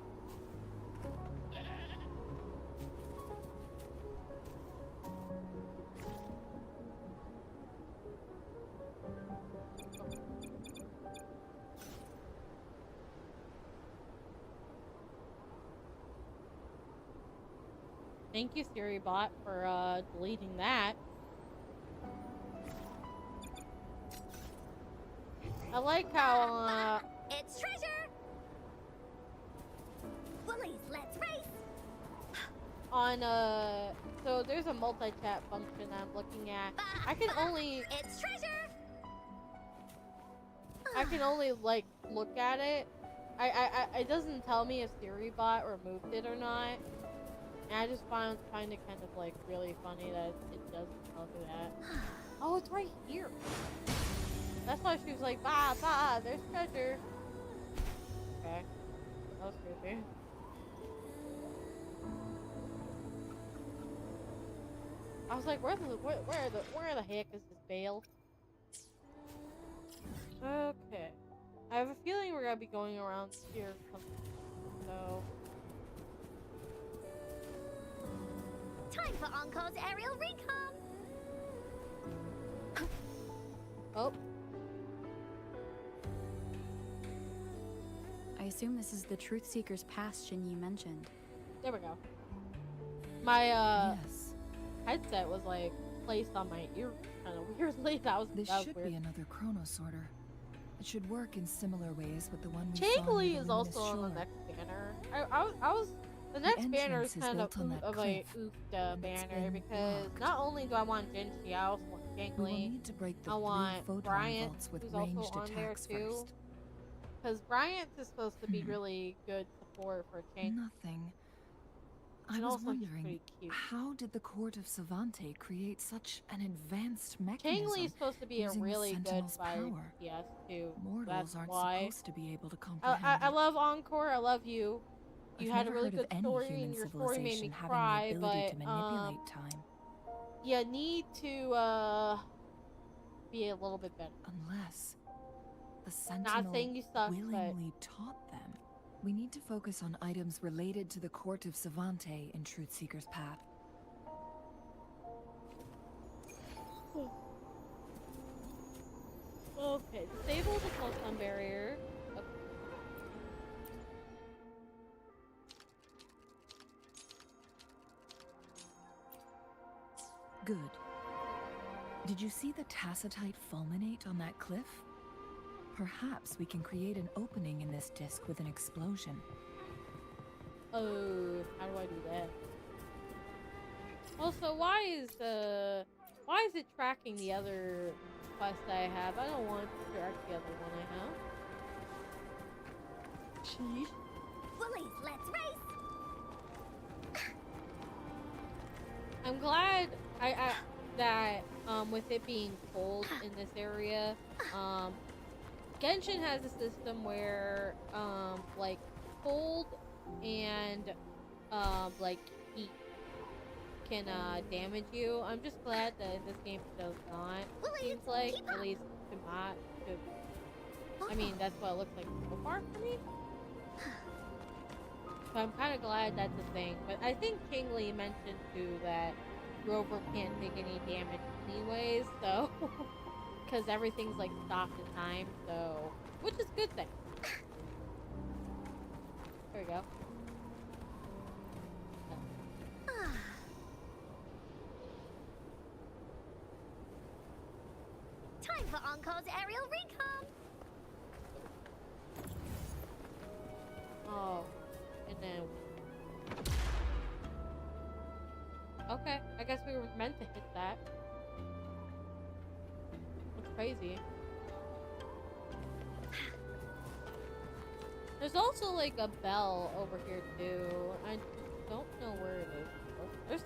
S1: Thank you, Siri Bot, for deleting that. I like how
S9: It's treasure! Bullies, let's race!
S1: on so there's a multi-chat function I'm looking at. I can only
S9: It's treasure!
S1: I can only like look at it. It doesn't tell me if Siri bot removed it or not. And I just find it kind of like really funny that it doesn't tell me that. Oh, it's right here. That's why she was like, bah, there's treasure. Okay. That was creepy. I was like, where the heck is this bale? Okay. I have a feeling we're gonna be going around here. So.
S9: Time for Encore's aerial recon.
S1: Oh.
S6: I assume this is the Truth Seeker's bastion you mentioned.
S1: There we go. My
S3: Yes.
S1: headset was like placed on my ear kind of weirdly.
S3: This
S1: that was
S3: should
S1: weird.
S3: be another chronosorter. It should work in similar ways with the one we saw
S1: Changli
S3: near the
S1: is also
S3: luminous
S1: on the
S3: shore.
S1: next banner. I was the next banner is
S3: entrance is
S1: kind
S3: built on that
S1: of a
S3: cliff,
S1: oofed
S3: and it's
S1: banner
S3: been
S1: because
S3: blocked.
S1: not only do I want Chinchilla, I also want
S3: We will
S1: Changli.
S3: need to break the
S1: I
S3: 3
S1: want
S3: photon
S1: Bryant,
S3: vaults with
S1: who's also
S3: ranged
S1: on there
S3: attacks
S1: too.
S3: first.
S1: Because Bryant is supposed to be really good support for Changli.
S3: Nothing. I
S1: And
S3: was
S1: also he's
S3: wondering,
S1: pretty cute.
S3: how did the court of Savante create such an advanced mechanism
S1: Changli is supposed to be a
S3: using the
S1: really good
S3: Sentinel's
S1: fight.
S3: power?
S1: Yes, too.
S3: Mortals
S1: That's
S3: aren't
S1: why.
S3: supposed to be able to comprehend
S1: I
S3: it.
S1: love Encore. I love you. You
S3: I've
S1: had a
S3: never
S1: really
S3: heard of
S1: good
S3: any
S1: story,
S3: human
S1: and your story made me
S3: civilization having
S1: cry.
S3: the ability
S1: But
S3: to manipulate time,
S1: you need to be a little bit better.
S3: unless the
S1: Not
S3: Sentinel
S1: saying you suck,
S3: willingly taught them. We need to focus on items related to the court of Savante in Truthseeker's path.
S1: Okay, disable the photon barrier. Okay.
S3: Good. Did you see the tacitite fulminate on that cliff? Perhaps we can create an opening in this disk with an explosion.
S1: Oh, how do I do that? Also, why is it tracking the other quest I have? I don't want to track the other one I have. Sheesh.
S9: Bullies, let's race.
S1: I'm glad that with it being cold in this area, Genshin has a system where like cold and like heat can damage you. I'm just glad that this game does not. Seems like at least to my. I mean, that's what it looks like so far for me. So I'm kind of glad that's a thing. But I think Changli mentioned too that Rover can't take any damage anyways, so because everything's like stopped in time, so which is a good thing. There we go.
S9: Time for Encore's aerial recon.
S1: Oh, and then okay, I guess we were meant to hit that. That's crazy. There's also like a bell over here too. I don't know where it is. There's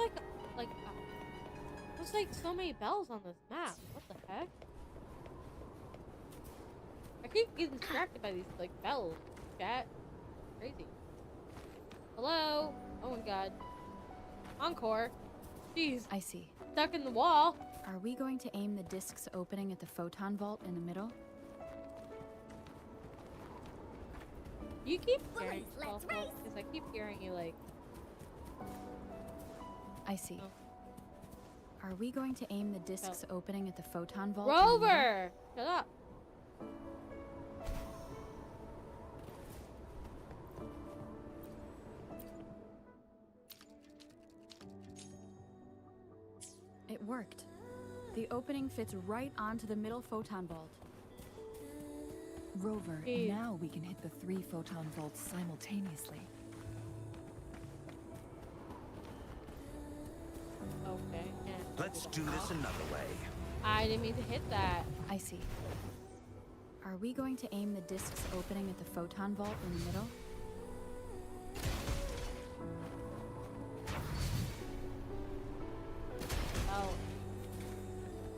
S1: there's like so many bells on this map. What the heck? I keep getting distracted by these like bells. Chat. Crazy. Hello? Oh my god. Encore. Jeez.
S6: I see.
S1: Stuck in the wall.
S6: Are we going to aim the disk's opening at the photon vault in the middle?
S1: You keep hearing
S9: Bullies, let's
S1: yourself
S9: race.
S1: because I keep hearing you like.
S6: I see.
S1: Oh.
S6: Are we going to aim the disk's opening at the photon vault in the middle?
S1: Rover! Shut up.
S6: It worked. The opening fits right onto the middle photon vault.
S3: Rover,
S1: Jeez.
S3: now we can hit the 3 photon vaults simultaneously.
S1: Okay. Yeah.
S2: Let's do this another way.
S1: I didn't mean to hit that.
S6: I see. Are we going to aim the disk's opening at the photon vault in the middle?
S1: Oh.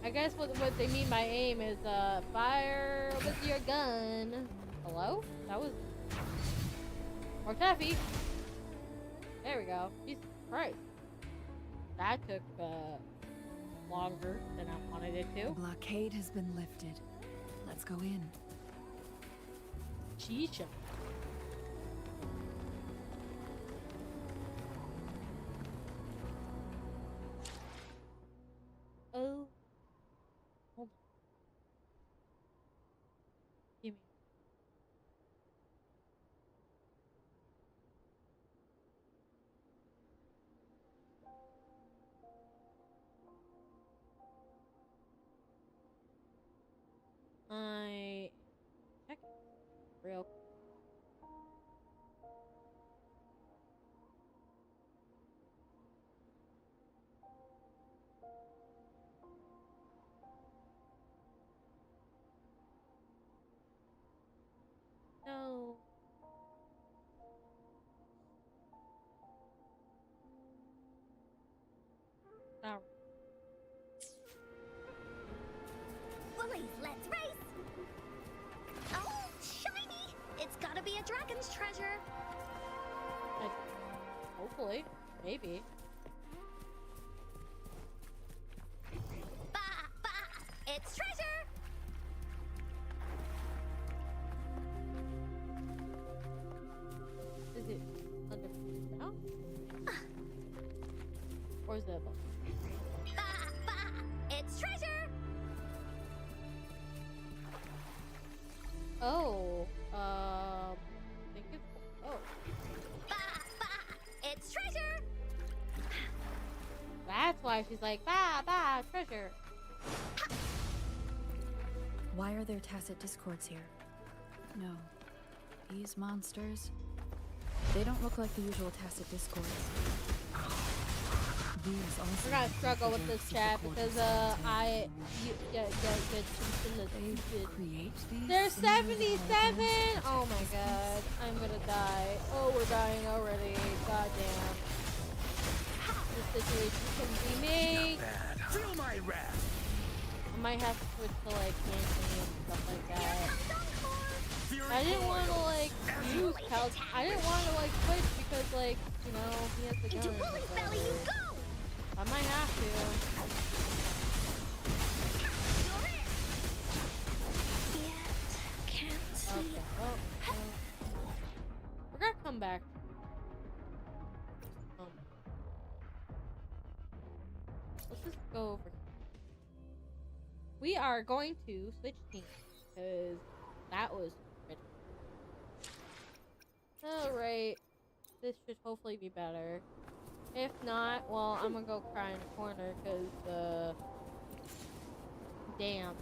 S1: I guess what they mean by aim is fire with your gun. Hello? That was more taffy. There we go. Jesus Christ. That took longer than I wanted it to.
S3: The blockade has been lifted. Let's go in.
S1: Chinchilla. Oh. Hold on. Give me. I check it real quick. No. All right.
S9: Bullies, let's race! Oh, shiny! It's gotta be a dragon's treasure.
S1: Hopefully. Maybe.
S9: Bah! Bah! It's treasure!
S1: Is it under now? Or is it above?
S9: Bah! Bah! It's treasure!
S1: Oh, I think it's oh.
S9: Bah! Bah! It's treasure!
S1: That's why she's like, bah, bah, treasure.
S6: Why are there tacit discords here? No. These monsters, they don't look like the usual tacit discords. These also
S1: We're gonna struggle with this chat because
S3: create these.
S1: There's 77. Oh my god, I'm gonna die. Oh, we're dying already. Goddamn. This situation can be made.
S7: Feel my wrath.
S1: I might have to switch to like camping and stuff like that. I didn't want to like use Cal. I didn't want to like switch because like you know he has the gun.
S9: Into Bully's belly you go!
S1: I might have to.
S9: You're it! Yet can't see.
S1: Okay. Oh, we're gonna come back. Let's just go over here. We are going to switch teams because that was ridiculous. Alright. This should hopefully be better. If not, well, I'm gonna go cry in the corner because, damn.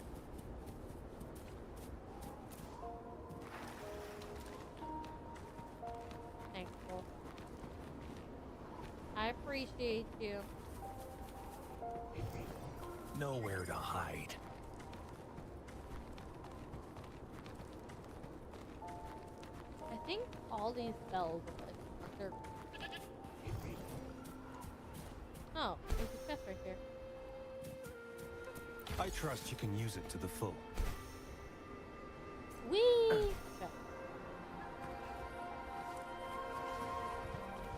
S1: Thankful. I appreciate you.
S7: Nowhere to hide.
S1: I think all these bells are like under. Oh, there's a chest right here.
S7: I trust you can use it to the full.
S1: Whee! Okay.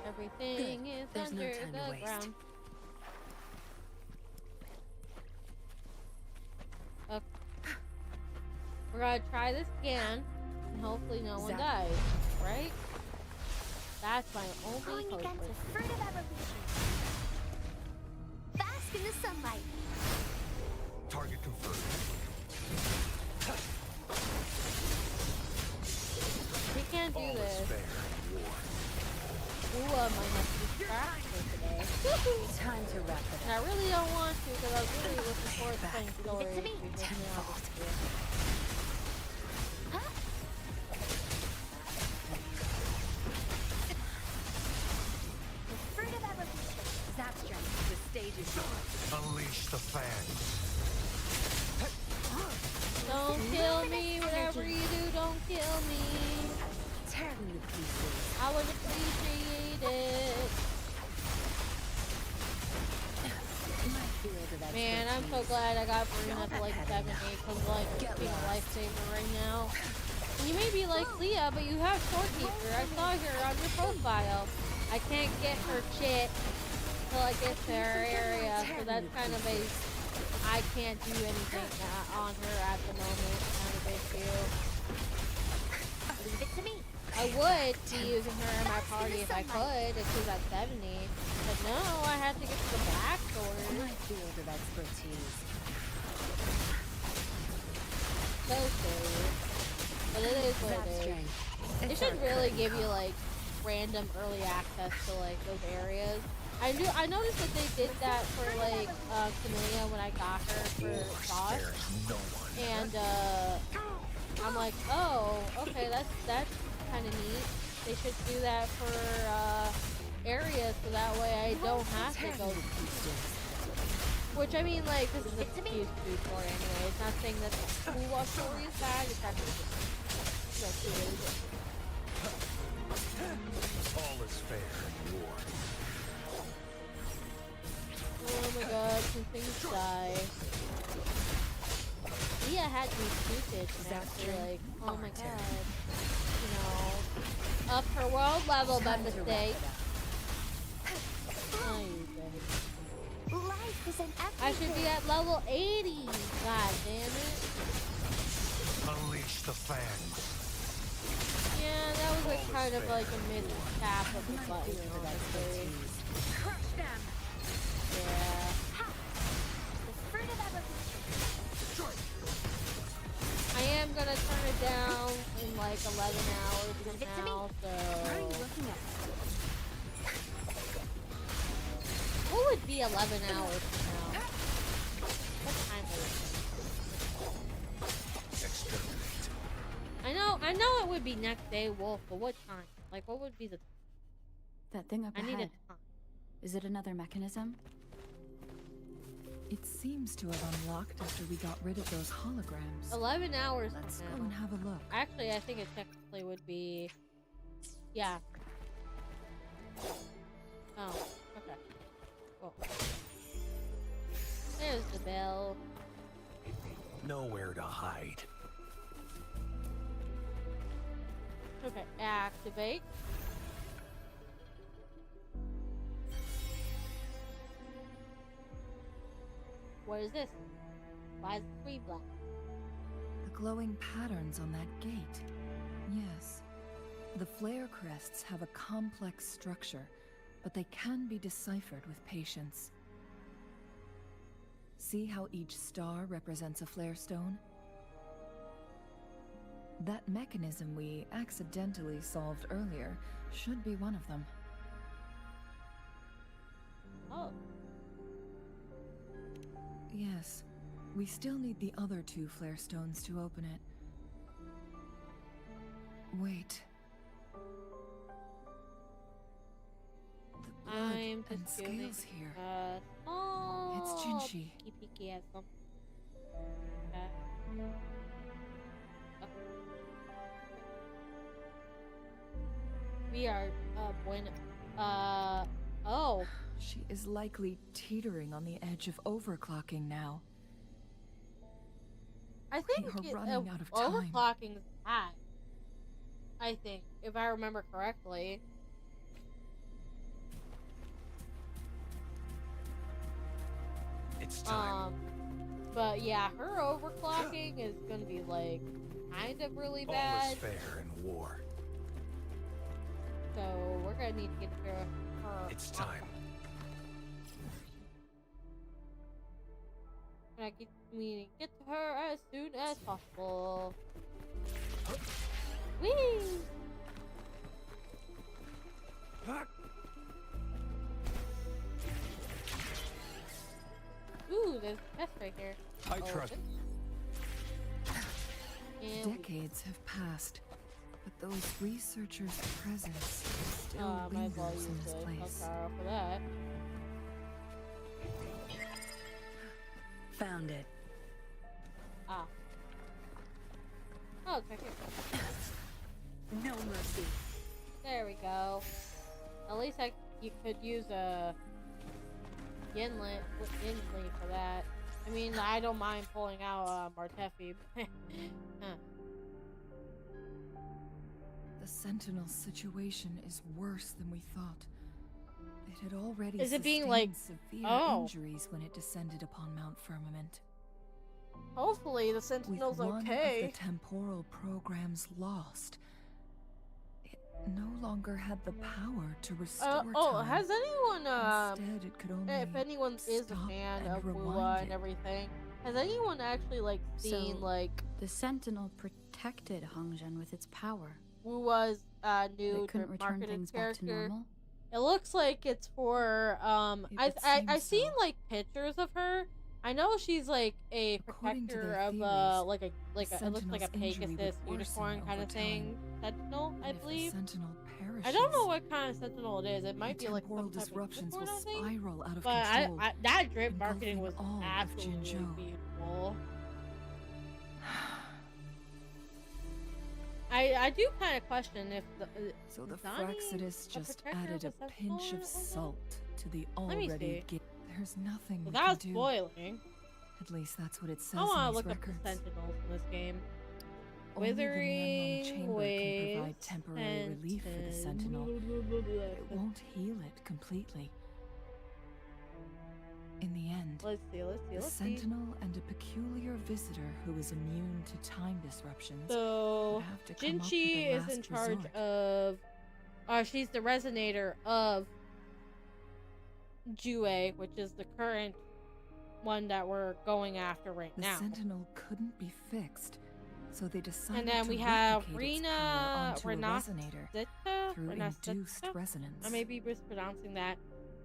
S1: Everything is
S8: There's no
S1: under
S8: time to
S1: the
S8: waste.
S1: ground. Okay. We're gonna try this again, and hopefully no one
S8: Zap.
S1: dies, right? That's my only
S9: Going
S1: hope.
S9: against the fruit of evolution. Bask in the sunlight.
S7: Target confirmed.
S1: We can't do
S7: All is
S1: this.
S7: fair in war.
S1: Ua might have to be trapped for today.
S8: Time to wrap it
S1: And I really don't want to because I was really looking forward to playing story.
S9: Leave it to me.
S1: because, you know,
S9: Huh? The fruit of evolution. Zap strength. The stage is yours.
S7: Unleash the fan.
S1: So Don't kill me, whatever you do, don't kill me.
S5: Tear me to pieces.
S1: I would appreciate it.
S5: My field of
S1: Man, I'm so
S5: expertise.
S1: glad I got Brune up to like 70 because like it's being a lifesaver right now. And you may be like, Leah, but you have Storekeeper. I saw her on your profile. I can't get her shit till I get to her area, so that's kind of a I can't do anything on her at the moment kind of issue.
S9: Leave it to me.
S1: I would be using her in my party if I could, if she's at 70. But no, I have to get to the backstory.
S5: My field of expertise.
S1: So silly. But it is what
S5: Zap
S1: it is.
S5: strength.
S1: It should really give you like random early access to like those areas. I noticed that they did that for like Camellia when I got her for Boss.
S7: No one.
S1: And I'm like, oh, okay, that's kind of neat. They should do that for areas so that way I don't have to go. Which I mean, like, this is a huge food story anyway. It's not saying that the school story is bad. It's actually just really good.
S7: All is fair in war.
S1: Oh my god, some things die. Leah had to be stupid after, like, oh my god. You know, up her world level by mistake. Oh, you guys.
S9: Life is an
S1: I should be at level 80. God damn it.
S7: Unleash the fangs.
S1: Yeah, that was like kind of like a mid tap of the button, honestly.
S9: Crush them.
S1: Yeah.
S9: The fruit of evolution.
S1: I am gonna turn it down in like 11 hours from
S9: Leave it to me.
S1: now, so...
S9: What are you looking at?
S1: What would be 11 hours from now? What time is it?
S7: Exterminate.
S1: I know it would be next day, Wolf, but what time? Like, what would be the...
S6: That thing up
S1: I
S6: ahead.
S1: need a time.
S6: Is it another mechanism?
S3: It seems to have unlocked after we got rid of those holograms.
S1: 11 hours
S3: Let's
S1: from
S3: go
S1: now.
S3: and have a look.
S1: Actually, I think it technically would be... Yeah. Oh, okay. Cool. There's the bell.
S7: Nowhere to hide.
S1: Okay, activate. What is this? Why is the screen black?
S3: The glowing patterns on that gate. Yes. The flare crests have a complex structure, but they can be deciphered with patience. See how each star represents a flare stone? That mechanism we accidentally solved earlier should be one of them.
S1: Oh.
S3: Yes. We still need the other two flare stones to open it. Wait. The blood
S1: I'm
S3: and
S1: just doing
S3: scales here.
S1: Oh,
S3: It's Chinchilla.
S1: peeky at some. We are when oh.
S3: She is likely teetering on the edge of overclocking now.
S1: I think
S3: We are running out of time.
S1: overclocking is bad. I think, if I remember correctly.
S7: It's time.
S1: But yeah, her overclocking is gonna be like kind of really
S7: All
S1: bad.
S7: is fair in war.
S1: So we're gonna need to get to her.
S7: It's time.
S1: We need to get to her as soon as possible. Whee! Ooh, there's a chest right here.
S7: I trust.
S1: And
S3: Decades have passed, but those researchers' presence still
S1: might as well
S3: lingers in
S1: use
S3: this
S1: the
S3: place.
S1: Hellcar for that.
S5: Found it.
S1: Ah. Oh, check it.
S5: No mercy.
S1: There we go. At least you could use a Yinli for that. I mean, I don't mind pulling out Martefi. Huh.
S3: The Sentinel's situation is worse than we thought. It had already
S1: Is it being,
S3: sustained
S1: like-
S3: severe
S1: oh.
S3: injuries when it descended upon Mount Firmament.
S1: Hopefully the
S3: With
S1: Sentinel's
S3: one
S1: okay.
S3: of the temporal programs lost, it no longer had the power to restore time.
S1: Has anyone
S3: Instead, it could only
S1: if anyone is a
S3: stop
S1: fan
S3: and
S1: of Wuwa
S3: rewind
S1: and
S3: it.
S1: everything, has anyone actually like seen
S6: So-
S1: like
S6: The Sentinel protected Hongzhen with its power.
S1: Wuwa's new
S6: It couldn't return
S1: marketed
S6: things back to
S1: character?
S6: normal.
S1: It looks like it's for
S3: It would
S1: I've
S3: seem
S1: seen
S3: so.
S1: like pictures of her. I know she's like a
S3: According to
S1: protector
S3: their
S1: of
S3: theories,
S1: like a it looks like a
S3: Sentinel's injury would
S1: Pegasus
S3: worsen
S1: unicorn kind
S3: over
S1: of thing. Sentinel, I
S3: And if the
S1: believe.
S3: Sentinel perishes,
S1: I don't know what kind of Sentinel it is. It might
S3: the
S1: be like
S3: temporal
S1: some type of
S3: disruptions will
S1: unicorn, I think.
S3: spiral out of
S1: But
S3: control.
S1: that drip marketing
S3: engulfing
S1: was
S3: all of
S1: absolutely
S3: Jinzhou.
S1: beautiful. I do kind of question if the
S3: So the
S1: Zani
S3: Fraxidus
S1: a
S3: just
S1: protector
S3: added
S1: of
S3: a
S1: the
S3: pinch
S1: Sentinel
S3: of
S1: or something?
S3: salt to the
S1: Let me
S3: already.
S1: see.
S3: There's nothing we
S1: without
S3: can do.
S1: spoiling.
S3: At least that's what it says
S1: I want
S3: in
S1: to
S3: these
S1: look
S3: records.
S1: up the Sentinels in this game.
S3: Only the
S1: Withering
S3: Nianlong chamber can
S1: waves
S3: provide temporary relief for the Sentinel. It won't heal it completely. In the end,
S1: Let's see.
S3: the Sentinel and a peculiar visitor who is immune to time disruptions
S1: So
S3: would have to come up with
S1: Jinchi
S3: a
S1: is in
S3: last
S1: charge
S3: resort.
S1: of. She's the resonator of Jue, which is the current one that we're going after right
S3: The
S1: now.
S3: Sentinel couldn't be fixed, so they decided
S1: And then
S3: to
S1: we have
S3: replicate its
S1: Rina
S3: power onto a
S1: Renata
S3: resonator through induced resonance.
S1: I may be mispronouncing that.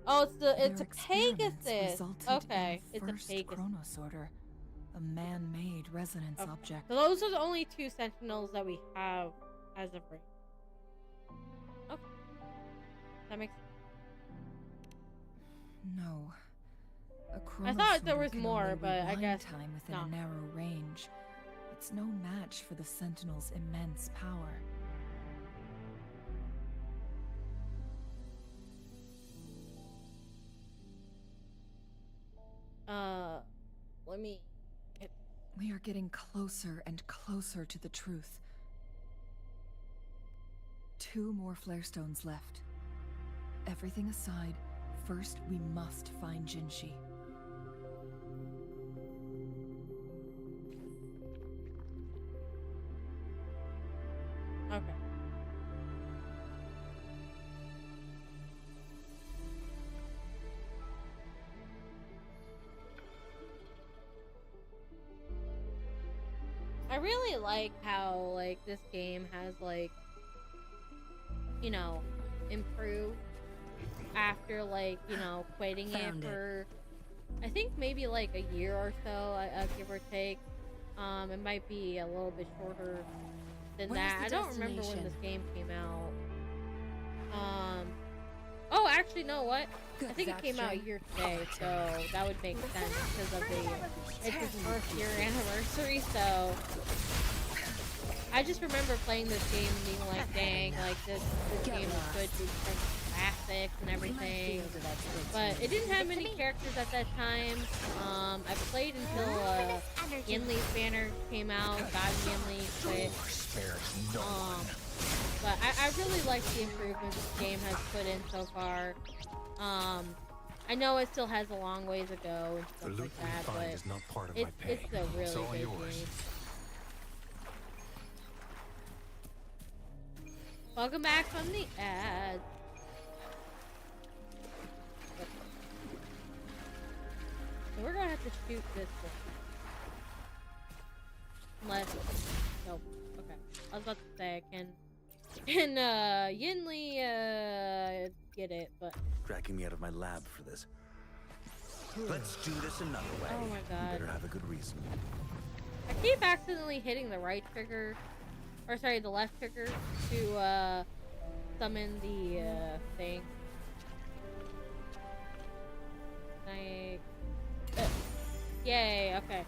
S1: Oh, it's a
S3: Their experiments
S1: Pegasus.
S3: resulted
S1: Okay,
S3: in
S1: it's
S3: the first
S1: a Pegasus.
S3: chronosorter, a man-made resonance
S1: Okay.
S3: object.
S1: So those are the only two Sentinels that we have as of right. Okay, that makes.
S3: No. A
S1: I thought there
S3: chronosorter
S1: was
S3: can
S1: more,
S3: only
S1: but I
S3: rewind
S1: guess
S3: time within
S1: no.
S3: a narrow range. It's no match for the Sentinel's immense power.
S1: Let me.
S3: We are getting closer and closer to the truth. 2 more flare stones left. Everything aside, first we must find Jinshi.
S1: Okay. I really like how like this game has like, you know, improved after like, you know, quitting it
S8: Found it.
S1: for I think maybe like a year or so, give or take. It might be a little bit shorter than
S5: Where's
S1: that.
S5: the
S1: I don't remember when
S5: destination?
S1: this game came out. Oh, actually, know what? I think it came out a year today, so that would make sense because of the it's its first year anniversary. So I just remember playing this game and being like, "Dang, like this game is good because of graphics and everything." But it didn't have many characters at that time. I played until Yinli's banner came out, got Yinli, quit.
S7: Spares no one.
S1: But I really like the improvements this game has put in so far. I know it still has a long ways to go and
S7: The
S1: stuff
S7: loot
S1: like
S7: we
S1: that,
S7: find
S1: but
S7: is not part of my
S1: it's
S7: pay.
S1: a really
S7: It's all
S1: good
S7: yours.
S1: game. Welcome back from the ads. So we're gonna have to shoot this one. Unless, nope. Okay. I was about to say can Yinli get it, but
S2: Dragging me out of my lab for this. Let's do this another way.
S1: Oh my
S2: You
S1: God.
S2: better have a good reason.
S1: I keep accidentally hitting the right trigger, or sorry, the left trigger to summon the thing. Like, yay! Okay.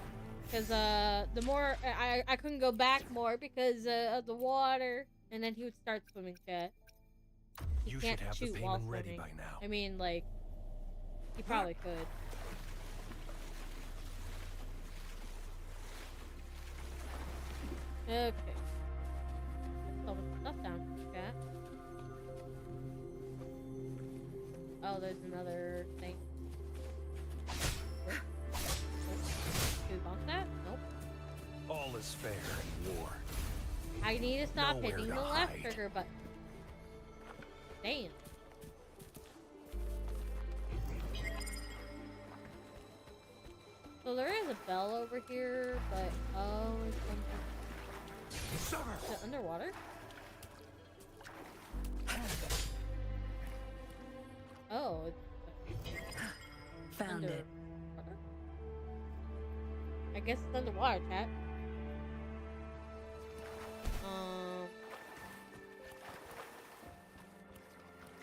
S1: Because the more I couldn't go back more because of the water, and then he would start swimming. Chat. He
S7: You
S1: can't
S7: should have the
S1: shoot while
S7: payment ready
S1: swimming.
S7: by now.
S1: I mean, like, he probably could. Okay. So much stuff down here, chat. Oh, there's another thing. Do we bounce that? Nope.
S7: All is fair in war.
S1: I need to stop
S7: Nowhere
S1: hitting
S7: to
S1: the left
S7: hide.
S1: trigger button. Damn. So there is a bell over here, but oh, it's under... Is it underwater? Oh, it's
S5: Found it.
S1: underwater? I guess it's underwater, chat.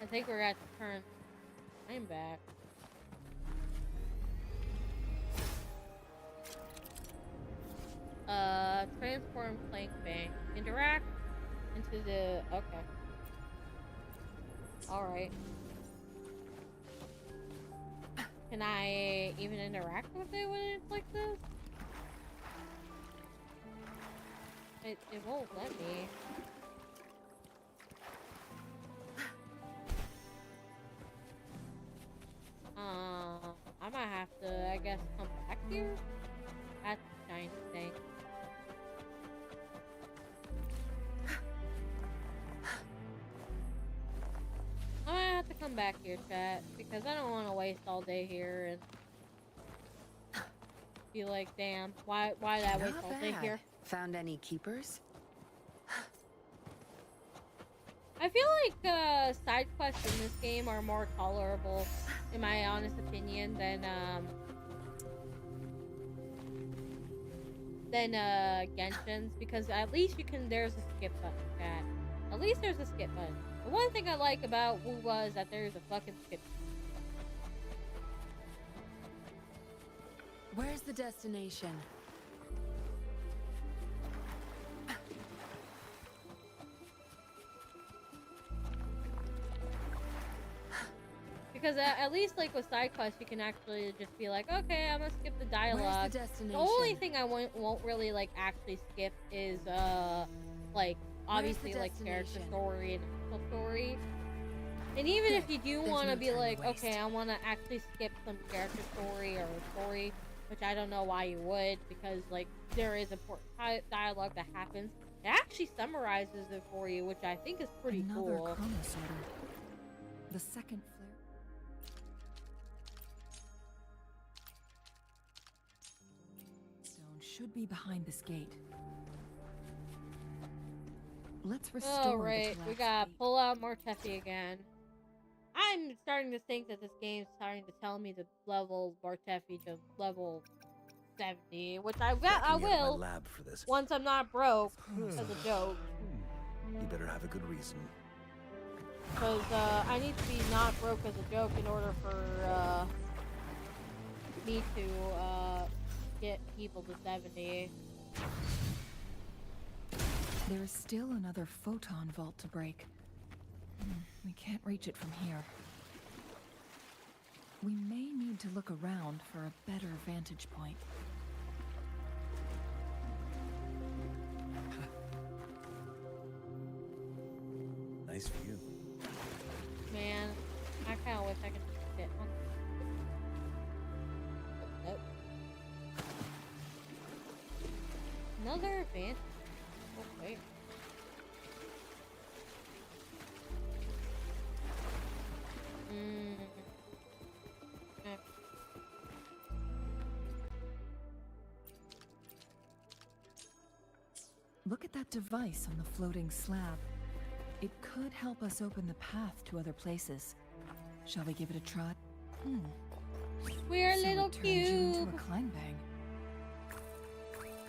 S1: I think we're at the turn. I'm back. Transform plank bank. Interact into the... Okay. Alright. Can I even interact with it when it's like this? It won't let me. I might have to, I guess, come back here? That's the shiny thing. I might have to come back here, chat, because I don't want to waste all day here and be like, damn, why did I waste all day here?
S5: Found any keepers?
S1: I feel like side quests in this game are more tolerable, in my honest opinion, than Genshin's, because at least there's a skip button, chat. At least there's a skip button. The one thing I like about WoWa is that there's a fucking skip button.
S5: Where's the destination?
S1: Because at least, like, with side quests, you can actually just be like, okay, I'm gonna skip the dialogue.
S5: Where's the destination?
S1: The only thing I won't really, like, actually skip is, like, obviously, like, character story and actual story. And even if you do want to be like, okay, I want to actually skip some character story or story, which I don't know why you would, because, like, there is important dialogue that happens. It actually summarizes it for you, which I think is pretty cool.
S3: Another Chronos order. The second flare. Stone should be behind this gate. Let's restore
S1: Oh, right. We gotta
S3: gate.
S1: pull out Mortefi again. I'm starting to think that this game's starting to tell me to level Mortefi to level 70, which I will
S2: Lab for this.
S1: once I'm not broke as a joke.
S2: You better have a good reason.
S1: Because I need to be not broke as a joke in order for me to get people to 70.
S3: There is still another photon vault to break. We can't reach it from here. We may need to look around for a better vantage point.
S2: Nice view.
S1: Man, I kind of wish I could get on. Nope. Another advantage. Okay. Okay.
S3: Look at that device on the floating slab. It could help us open the path to other places. Shall we give it a try?
S1: We're a
S3: So
S1: little
S3: it turns you into
S1: cube.
S3: a climb bang.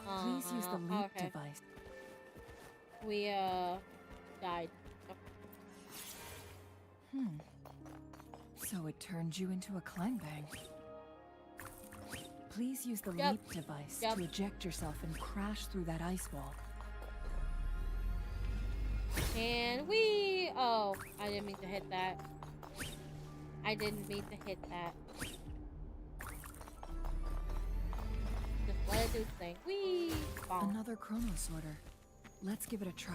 S3: Please use the leap
S1: okay.
S3: device.
S1: We died.
S3: So it turns you into a climb bang. Please use the
S1: Yep.
S3: leap device
S1: Yep.
S3: to eject yourself and crash through that ice wall.
S1: And we... Oh, I didn't mean to hit that. I didn't mean to hit that. Just let it do its thing. Whee! Bonk.
S3: Another chrono sorter. Let's give it a try.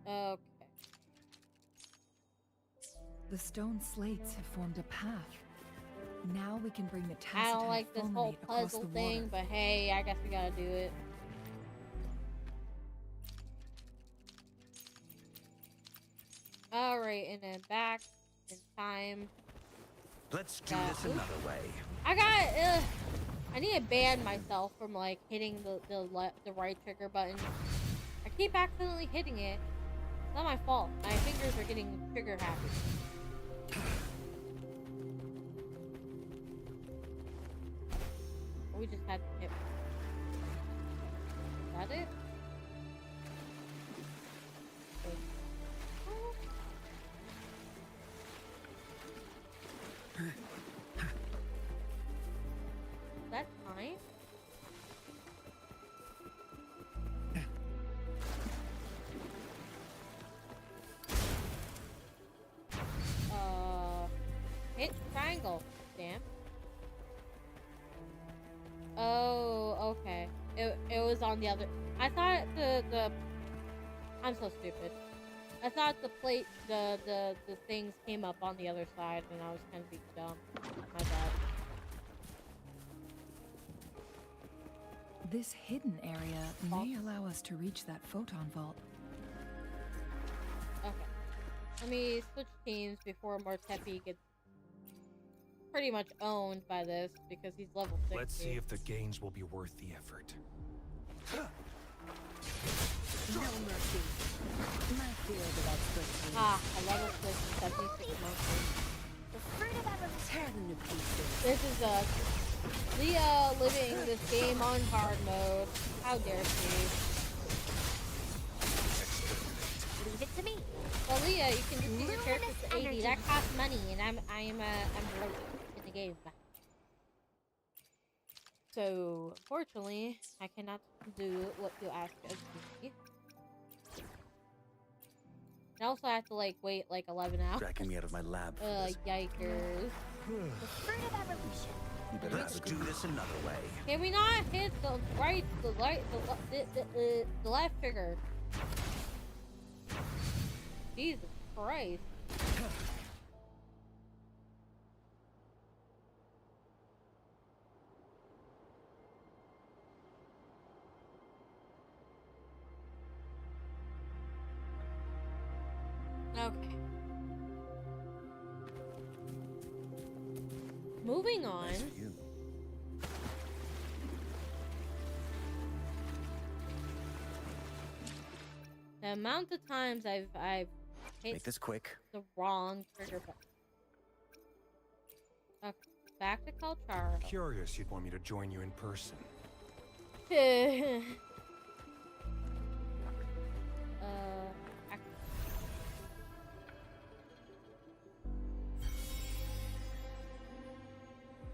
S1: Okay.
S3: The stone slates have formed a path. Now we can bring the
S1: I
S3: tacit
S1: don't like this whole puzzle thing, but hey, I guess we gotta do it. Alright, and then back in time.
S2: Let's do
S1: Yeah.
S2: this another way.
S1: I got, I need to ban myself from, like, hitting the right trigger button. I keep accidentally hitting it. It's not my fault. My fingers are getting trigger happy. We just had to hit. Is that it? Okay. Is that time? Hit triangle. Damn. Oh, okay. It was on the other. I thought the. I'm so stupid. I thought the plate, the things came up on the other side, and I was kind of being dumb. My bad.
S3: This hidden area may allow us to reach that photon vault.
S1: Okay. Let me switch teams before Mortepi gets pretty much owned by this because he's level 60.
S7: Let's see if the gains will be worth the effort.
S5: No mercy. My field of expertise.
S1: Ah, a level 76 monster.
S9: The fruit of evolution.
S5: Tear them to pieces.
S1: This is Leah living this game on hard mode. How dare she?
S9: Leave it to me.
S1: Well, Leah, you can just do your character
S9: Luminous
S1: to 80.
S9: energy.
S1: That costs money, and I'm broke in the game. So, unfortunately, I cannot do what you ask of me. I also have to, like, wait, like, 11 hours.
S2: Dragging me out of my lab. For this.
S1: Yikers.
S9: The fruit of evolution.
S2: Let's do this another way.
S1: Can we not hit the right, the left trigger? Jesus Christ. Okay. Moving on.
S2: Nice view.
S1: The amount of times I've hit
S2: Make this quick.
S1: the wrong trigger button. Okay, back to Calchara.
S7: Curious you'd want me to join you in person.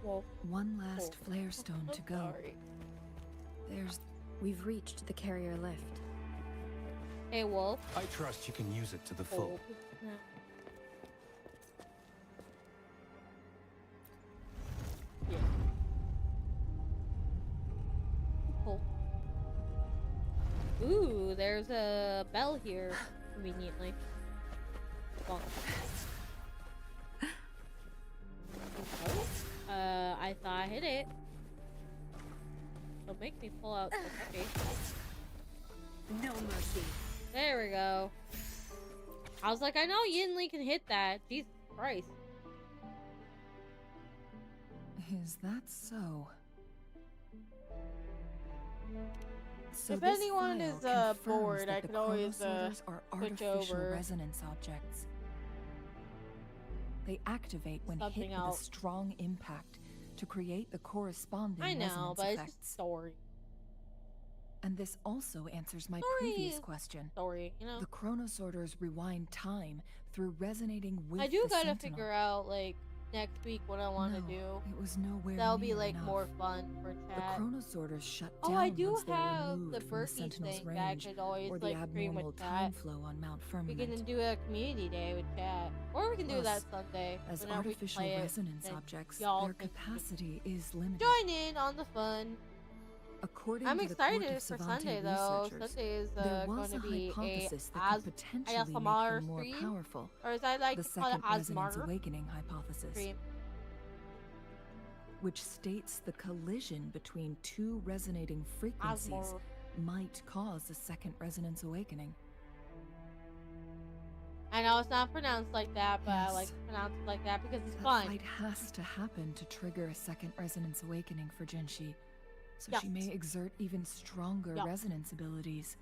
S7: Well,
S3: One last flare stone to go.
S1: sorry.
S6: We've reached the carrier lift.
S1: Hey, Wolf.
S7: I trust you can use it to the full.
S1: Wolf. No. Yeah. Cool. Ooh, there's a bell here, conveniently. Bonk. I thought I hit it. Don't make me pull out the puppy.
S5: No mercy.
S1: There we go. I was like, I know Yinli can hit that. Jesus Christ.
S3: Is that so? So
S1: If
S3: this
S1: anyone
S3: file
S1: is,
S3: confirms
S1: bored,
S3: that
S1: I
S3: the
S1: could always,
S3: chronosorters are
S1: switch
S3: artificial
S1: over.
S3: resonance objects. They activate when
S1: Something
S3: hit with
S1: else.
S3: a strong impact to create the corresponding
S1: I know,
S3: resonance
S1: but it's
S3: effects.
S1: just story.
S3: And this also answers my
S1: Story
S3: previous
S1: is
S3: question.
S1: Story, you know?
S3: The chronosorters rewind time through resonating with
S1: I do
S3: the
S1: gotta
S3: sentinel.
S1: figure out, like, next week what I want to
S3: No,
S1: do.
S3: it was nowhere
S1: That'll be
S3: near
S1: like
S3: enough.
S1: more fun for
S3: The
S1: chat.
S3: chronosorters shut
S1: Oh,
S3: down
S1: I do
S3: once they were
S1: have the
S3: removed from the
S1: Berkey
S3: Sentinel's
S1: thing that I
S3: range,
S1: could always
S3: or the
S1: like stream
S3: abnormal
S1: with
S3: time
S1: chat.
S3: flow on Mount
S1: We
S3: Firmament.
S1: can do a community day with chat, or we can do that
S3: Plus,
S1: Sunday.
S3: As
S1: whenever we
S3: artificial
S1: play it,
S3: resonance
S1: then
S3: objects,
S1: y'all
S3: their
S1: can
S3: capacity is limited.
S1: join in on the fun.
S3: According
S1: I'm
S3: to the Court
S1: excited
S3: of
S1: for
S3: Savante
S1: Sunday though.
S3: researchers,
S1: Sunday is
S3: there
S1: going
S3: was
S1: to
S3: a
S1: be
S3: hypothesis
S1: a
S3: that could potentially make
S1: ASMR
S3: them more
S1: stream,
S3: powerful.
S1: or as I like
S3: The
S1: to call it,
S3: second resonance
S1: ASMR
S3: awakening hypothesis,
S1: stream.
S3: which states the collision between two resonating frequencies
S1: ASMR.
S3: might cause a second resonance awakening.
S1: I know it's not pronounced like that, but I
S3: Yes.
S1: like to pronounce it like that because it's
S3: That
S1: fun.
S3: fight has to happen to trigger a second resonance awakening for Jinshi, so
S1: Yes.
S3: she may exert even stronger
S1: Yes.
S3: resonance abilities,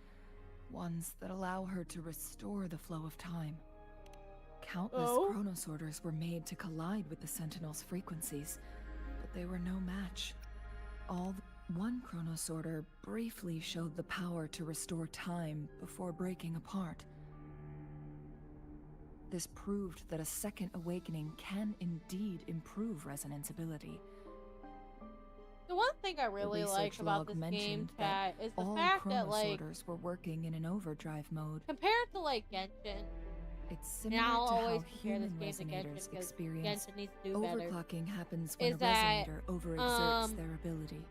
S3: ones that allow her to restore the flow of time. Countless
S1: Oh.
S3: chronosorters were made to collide with the Sentinel's frequencies, but they were no match. One chronosorter briefly showed the power to restore time before breaking apart. This proved that a second awakening can indeed improve resonance ability.
S1: The one thing I really like
S3: research
S1: about
S3: log
S1: this game,
S3: mentioned that
S1: chat, is the
S3: all
S1: fact that like
S3: chronosorters were working in an overdrive mode.
S1: compared to like Genshin,
S3: It's
S1: and
S3: similar
S1: I'll
S3: to
S1: always
S3: how
S1: compare this
S3: human
S1: game to Genshin
S3: resonators
S1: because
S3: experience
S1: Genshin needs to do better.
S3: overclocking happens when
S1: Is
S3: a
S1: that,
S3: resonator overexerts
S1: um,
S3: their ability.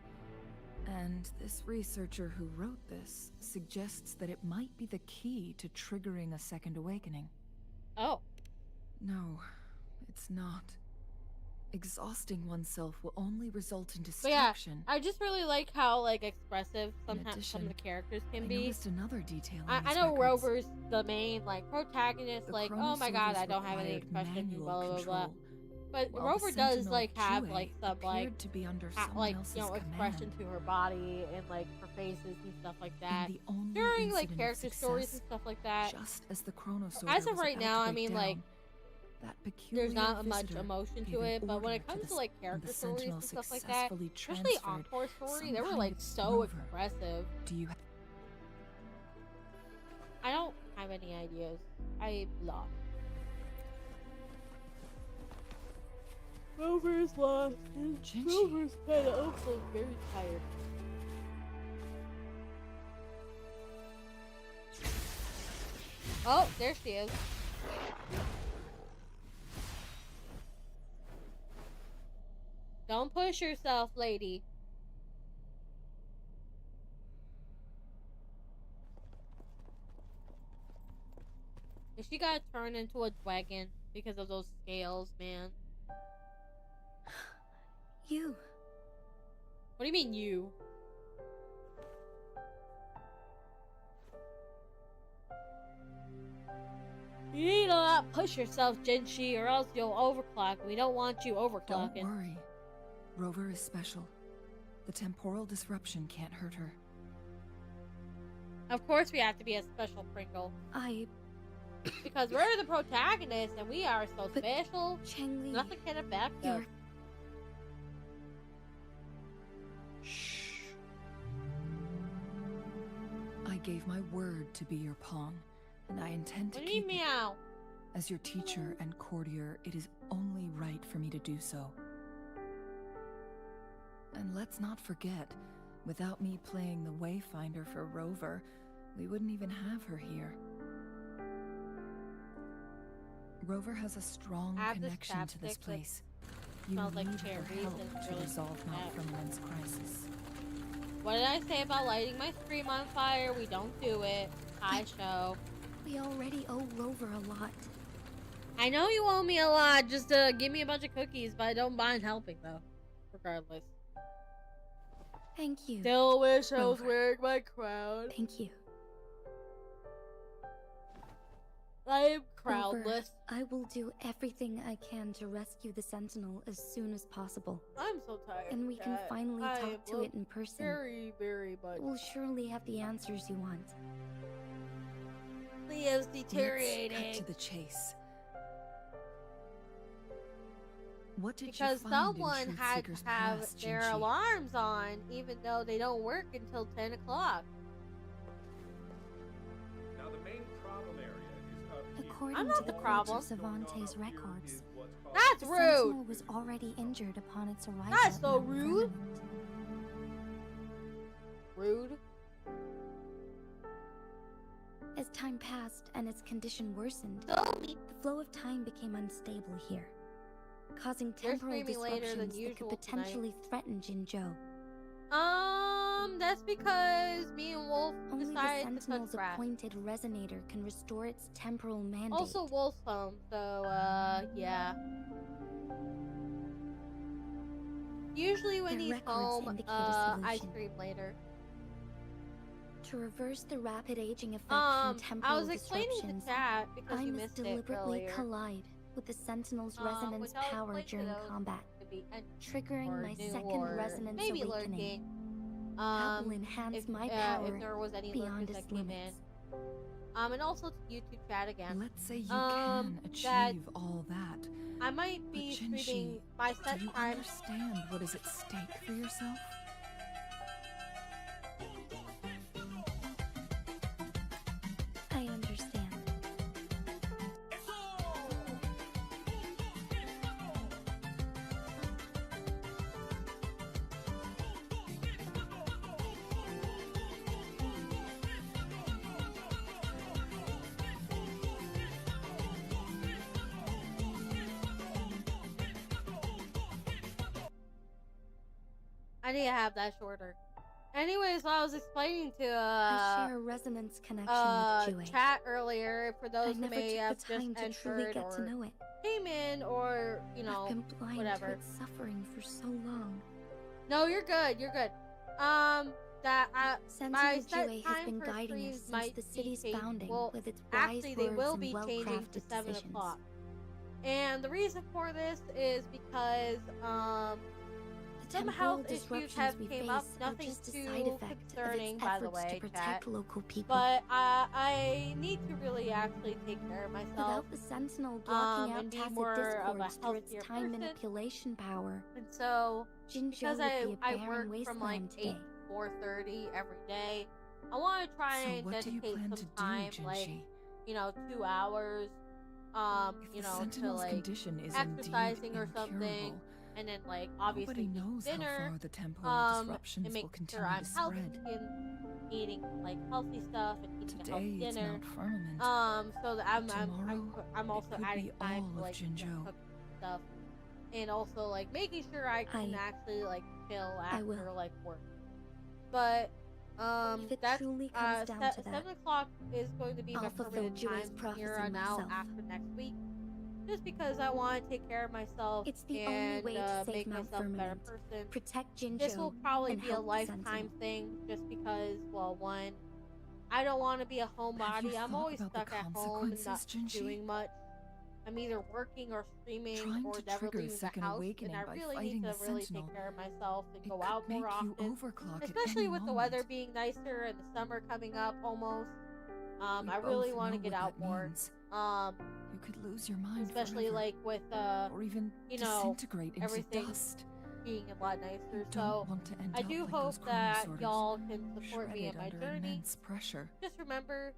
S3: And this researcher who wrote this suggests that it might be the key to triggering a second awakening.
S1: Oh,
S3: No, it's not. Exhausting oneself will only result in
S1: but yeah,
S3: destruction.
S1: I just really like how like expressive sometimes some of
S3: addition,
S1: the characters can
S3: I
S1: be.
S3: noticed another detail in
S1: I
S3: these
S1: know
S3: records.
S1: Rover's the main like protagonist.
S3: The
S1: Like, oh my god,
S3: chronosorters
S1: I don't have any
S3: required
S1: expression.
S3: manual
S1: Blah blah blah.
S3: control,
S1: But
S3: while
S1: Rover
S3: the
S1: does
S3: Sentinel
S1: like have
S3: Jue
S1: like some like
S3: appeared to be under someone
S1: like
S3: else's
S1: expression
S3: command.
S1: to her body and like her faces and stuff like that
S3: In the only
S1: during like
S3: incident of
S1: character stories and
S3: success,
S1: stuff like that.
S3: just as the chronosorter
S1: As of
S3: was
S1: right
S3: about
S1: now,
S3: to
S1: I
S3: break
S1: mean, like,
S3: down, that peculiar
S1: there's not much
S3: visitor
S1: emotion
S3: gave
S1: to
S3: an
S1: it, but when
S3: order
S1: it comes to
S3: the-
S1: like
S3: and
S1: character
S3: the
S1: stories
S3: Sentinel
S1: and stuff like that,
S3: successfully
S1: especially
S3: transferred
S1: Encore story,
S3: some
S1: they were
S3: kind
S1: like
S3: of
S1: so
S3: rover.
S1: expressive.
S3: Do you
S1: I don't have any ideas. I lost. Rover's lost. And
S3: Jinshi.
S1: Rover's kind of also very tired. Oh, there she is. Don't push yourself, lady. Is she got turned into a dragon because of those scales, man?
S4: You.
S1: What do you mean, you? You need to not push yourself, Jinshi, or else you'll overclock. We don't want you
S3: Don't
S1: overclocking.
S3: worry. Rover is special. The temporal disruption can't hurt her.
S1: Of course we have to be a special Pringle. Because we're the protagonists and we are so
S4: But
S1: special.
S4: Cheng Li,
S1: Nothing can affect us.
S4: you're...
S3: Shh. I gave my word to be your pawn, and I intend to
S1: What do you
S3: keep
S1: mean,
S3: it.
S1: meow?
S3: As your teacher and courtier, it is only right for me to do so. And let's not forget, without me playing the Wayfinder for Rover, we wouldn't even have her here. Rover has a strong
S1: I have this
S3: connection to this
S1: chapstick that
S3: place. You
S1: smells like
S3: need her
S1: cherries
S3: help
S1: and it's
S3: to
S1: really
S3: resolve Mount
S1: bad.
S3: Firmament's crisis.
S1: What did I say about lighting my stream on fire? We don't do it. Hi, show.
S4: We already owe Rover a lot.
S1: I know you owe me a lot. Just give me a bunch of cookies, but I don't mind helping though. Regardless.
S4: Thank you.
S1: Still wish I was
S4: Rover.
S1: wearing my crown.
S4: Thank you.
S1: I am
S4: Rover,
S1: crownless.
S4: I will do everything I can to rescue the Sentinel as soon as possible.
S1: I'm so tired.
S4: And we can
S1: Kat.
S4: finally
S1: I
S4: talk to
S1: love
S4: it in person.
S1: Very, very much.
S4: It will surely have the answers you want.
S1: Leo's
S3: Let's
S1: deteriorating.
S3: cut to the chase. What did
S1: Because
S3: you find
S1: someone
S3: in Truth
S1: had
S3: Seeker's
S1: to have
S3: past,
S1: their
S3: Jinshi?
S1: alarms on, even though they don't work until 10 o'clock.
S10: Now the main problem area is up here.
S4: According
S1: I'm
S4: to
S1: not
S4: the
S1: the
S4: Court
S1: problem.
S4: of Savante's records,
S1: That's
S4: The
S1: rude.
S4: Sentinel was already injured upon its arrival.
S1: That's
S4: at
S1: so
S4: Mount
S1: rude.
S4: Firmament.
S1: Rude.
S4: As time passed and its condition worsened, the flow of time became unstable here, causing
S1: You're
S4: temporal
S1: screaming later than
S4: disruptions that
S1: usual
S4: could potentially threaten Jinzhou.
S1: That's because me and Wolf
S4: Only the
S1: decided to touch
S4: Sentinel's
S1: grass.
S4: appointed resonator can restore its temporal mandate.
S1: Also, Wolf's home, so, yeah. Usually when
S4: Their
S1: he's
S4: records
S1: home,
S4: indicate a
S1: I
S4: solution.
S1: scream later.
S4: To reverse the rapid aging effect
S1: I
S4: from temporal
S1: was explaining
S4: disruptions,
S1: to chat because
S4: I
S1: you
S4: must
S1: missed it
S4: deliberately
S1: earlier.
S4: collide with the Sentinel's
S1: Which
S4: resonance
S1: I'll
S4: power
S1: explain to
S4: during
S1: those
S4: combat,
S1: to be
S4: triggering
S1: or
S4: my
S1: new
S4: second
S1: or
S4: resonance
S1: maybe
S4: awakening.
S1: lurking.
S4: That will enhance
S1: if,
S4: my power
S1: if there was any
S4: beyond
S1: lurkers
S4: its
S1: that came
S4: limits.
S1: in. And also to YouTube chat again.
S3: Let's say you
S1: that
S3: can achieve all that.
S1: I might
S3: But
S1: be
S3: Chinchilla,
S1: streaming my set
S3: do you
S1: time.
S3: understand what is at stake for yourself?
S4: I understand.
S1: I need to have that shorter. Anyways, I was explaining to
S4: I share a resonance connection with Jue.
S1: chat earlier for
S4: I
S1: those who
S4: never
S1: may
S4: took
S1: have
S4: the time
S1: just
S4: to truly
S1: entered
S4: get to
S1: or
S4: know it.
S1: came in or you know
S4: I've been blind
S1: whatever.
S4: to its suffering for so long.
S1: No, you're good. You're good. That my
S4: Sentinel
S1: set
S4: Jue has
S1: time
S4: been
S1: for
S4: guiding
S1: streams
S4: us since
S1: might
S4: the
S1: be
S4: city's
S1: changed.
S4: founding
S1: Well,
S4: with its wise
S1: actually, they
S4: words
S1: will
S4: and
S1: be changing to
S4: well-crafted
S1: 7
S4: decisions.
S1: o'clock. And the reason for this is because
S4: The
S1: some
S4: temporal
S1: health issues
S4: disruptions
S1: have
S4: we
S1: came
S4: face
S1: up.
S4: are
S1: Nothing
S4: just a
S1: too
S4: side effect
S1: concerning,
S4: of its
S1: by the
S4: efforts
S1: way,
S4: to protect
S1: chat.
S4: local people.
S1: But I need to really actually take care of myself.
S4: Without the Sentinel blocking out
S1: and be
S4: tacit
S1: more of a
S4: discords through its
S1: healthier
S4: time
S1: person.
S4: manipulation power,
S1: And so,
S4: Jinzhou
S1: because
S4: would be a
S1: I
S4: barren
S1: work from
S4: wasteland
S1: like 8
S4: today.
S1: to 4:30 every day, I want to try
S3: So
S1: and
S3: what do you
S1: dedicate
S3: plan
S1: some
S3: to do,
S1: time, like,
S3: Jinchi?
S1: 2 hours,
S3: If the
S1: to
S3: Sentinel's
S1: like
S3: condition is
S1: exercising
S3: indeed
S1: or something,
S3: incurable,
S1: and then like obviously
S3: nobody knows how
S1: dinner,
S3: far the temporal
S1: and
S3: disruptions will
S1: making
S3: continue
S1: sure I'm
S3: to
S1: healthy
S3: spread.
S1: and eating like healthy stuff and eating a
S3: Today
S1: healthy
S3: it's
S1: dinner.
S3: Mount Firmament.
S1: So that
S3: Tomorrow,
S1: I'm also
S3: it could
S1: adding
S3: be
S1: time
S3: all
S1: to
S3: of
S1: like
S3: Jinzhou.
S1: cook stuff, and also like making sure I can actually like chill after
S4: will.
S1: like work. But
S4: If it
S1: that's
S4: truly comes down to that,
S1: 7 o'clock is going to be my
S4: I'll fulfill
S1: permanent
S4: Jue's
S1: time from here
S4: prophecy
S1: on out
S4: myself.
S1: after next week. Just because I want to take care of myself
S4: it's the
S1: and
S4: only way to save
S1: make
S4: Mount
S1: myself a better
S4: Firmament,
S1: person.
S4: protect Jinzhou,
S1: This will probably
S4: and
S1: be a
S4: help the
S1: lifetime
S4: Sentinel.
S1: thing, just because, well, one, I don't want to be a
S3: Have you
S1: homebody. I'm
S3: thought
S1: always
S3: about the
S1: stuck at home and not
S3: consequences, Jinchi?
S1: doing much. I'm either working or streaming
S3: Trying
S1: or
S3: to
S1: never
S3: trigger a
S1: leaving the
S3: second
S1: house,
S3: awakening
S1: and I
S3: by
S1: really
S3: fighting
S1: need to
S3: the
S1: really
S3: Sentinel.
S1: take care of myself and
S3: It
S1: go
S3: could
S1: out
S3: make
S1: more
S3: you
S1: often.
S3: overclock
S1: Especially
S3: at any
S1: with the weather
S3: moment.
S1: being nicer and the summer coming up almost.
S3: We
S1: I really
S3: both
S1: want to
S3: know
S1: get
S3: what
S1: out
S3: that
S1: more.
S3: means.
S1: Um,
S3: You could lose your mind
S1: especially
S3: forever,
S1: like with
S3: or even
S1: you know,
S3: disintegrate into
S1: everything
S3: dust.
S1: being a lot nicer.
S3: You
S1: So
S3: don't want to end
S1: I
S3: up
S1: do
S3: like
S1: hope
S3: those
S1: that
S3: chronosorters,
S1: y'all can support me in
S3: shredded
S1: my
S3: under
S1: journey.
S3: immense pressure.
S1: Just remember,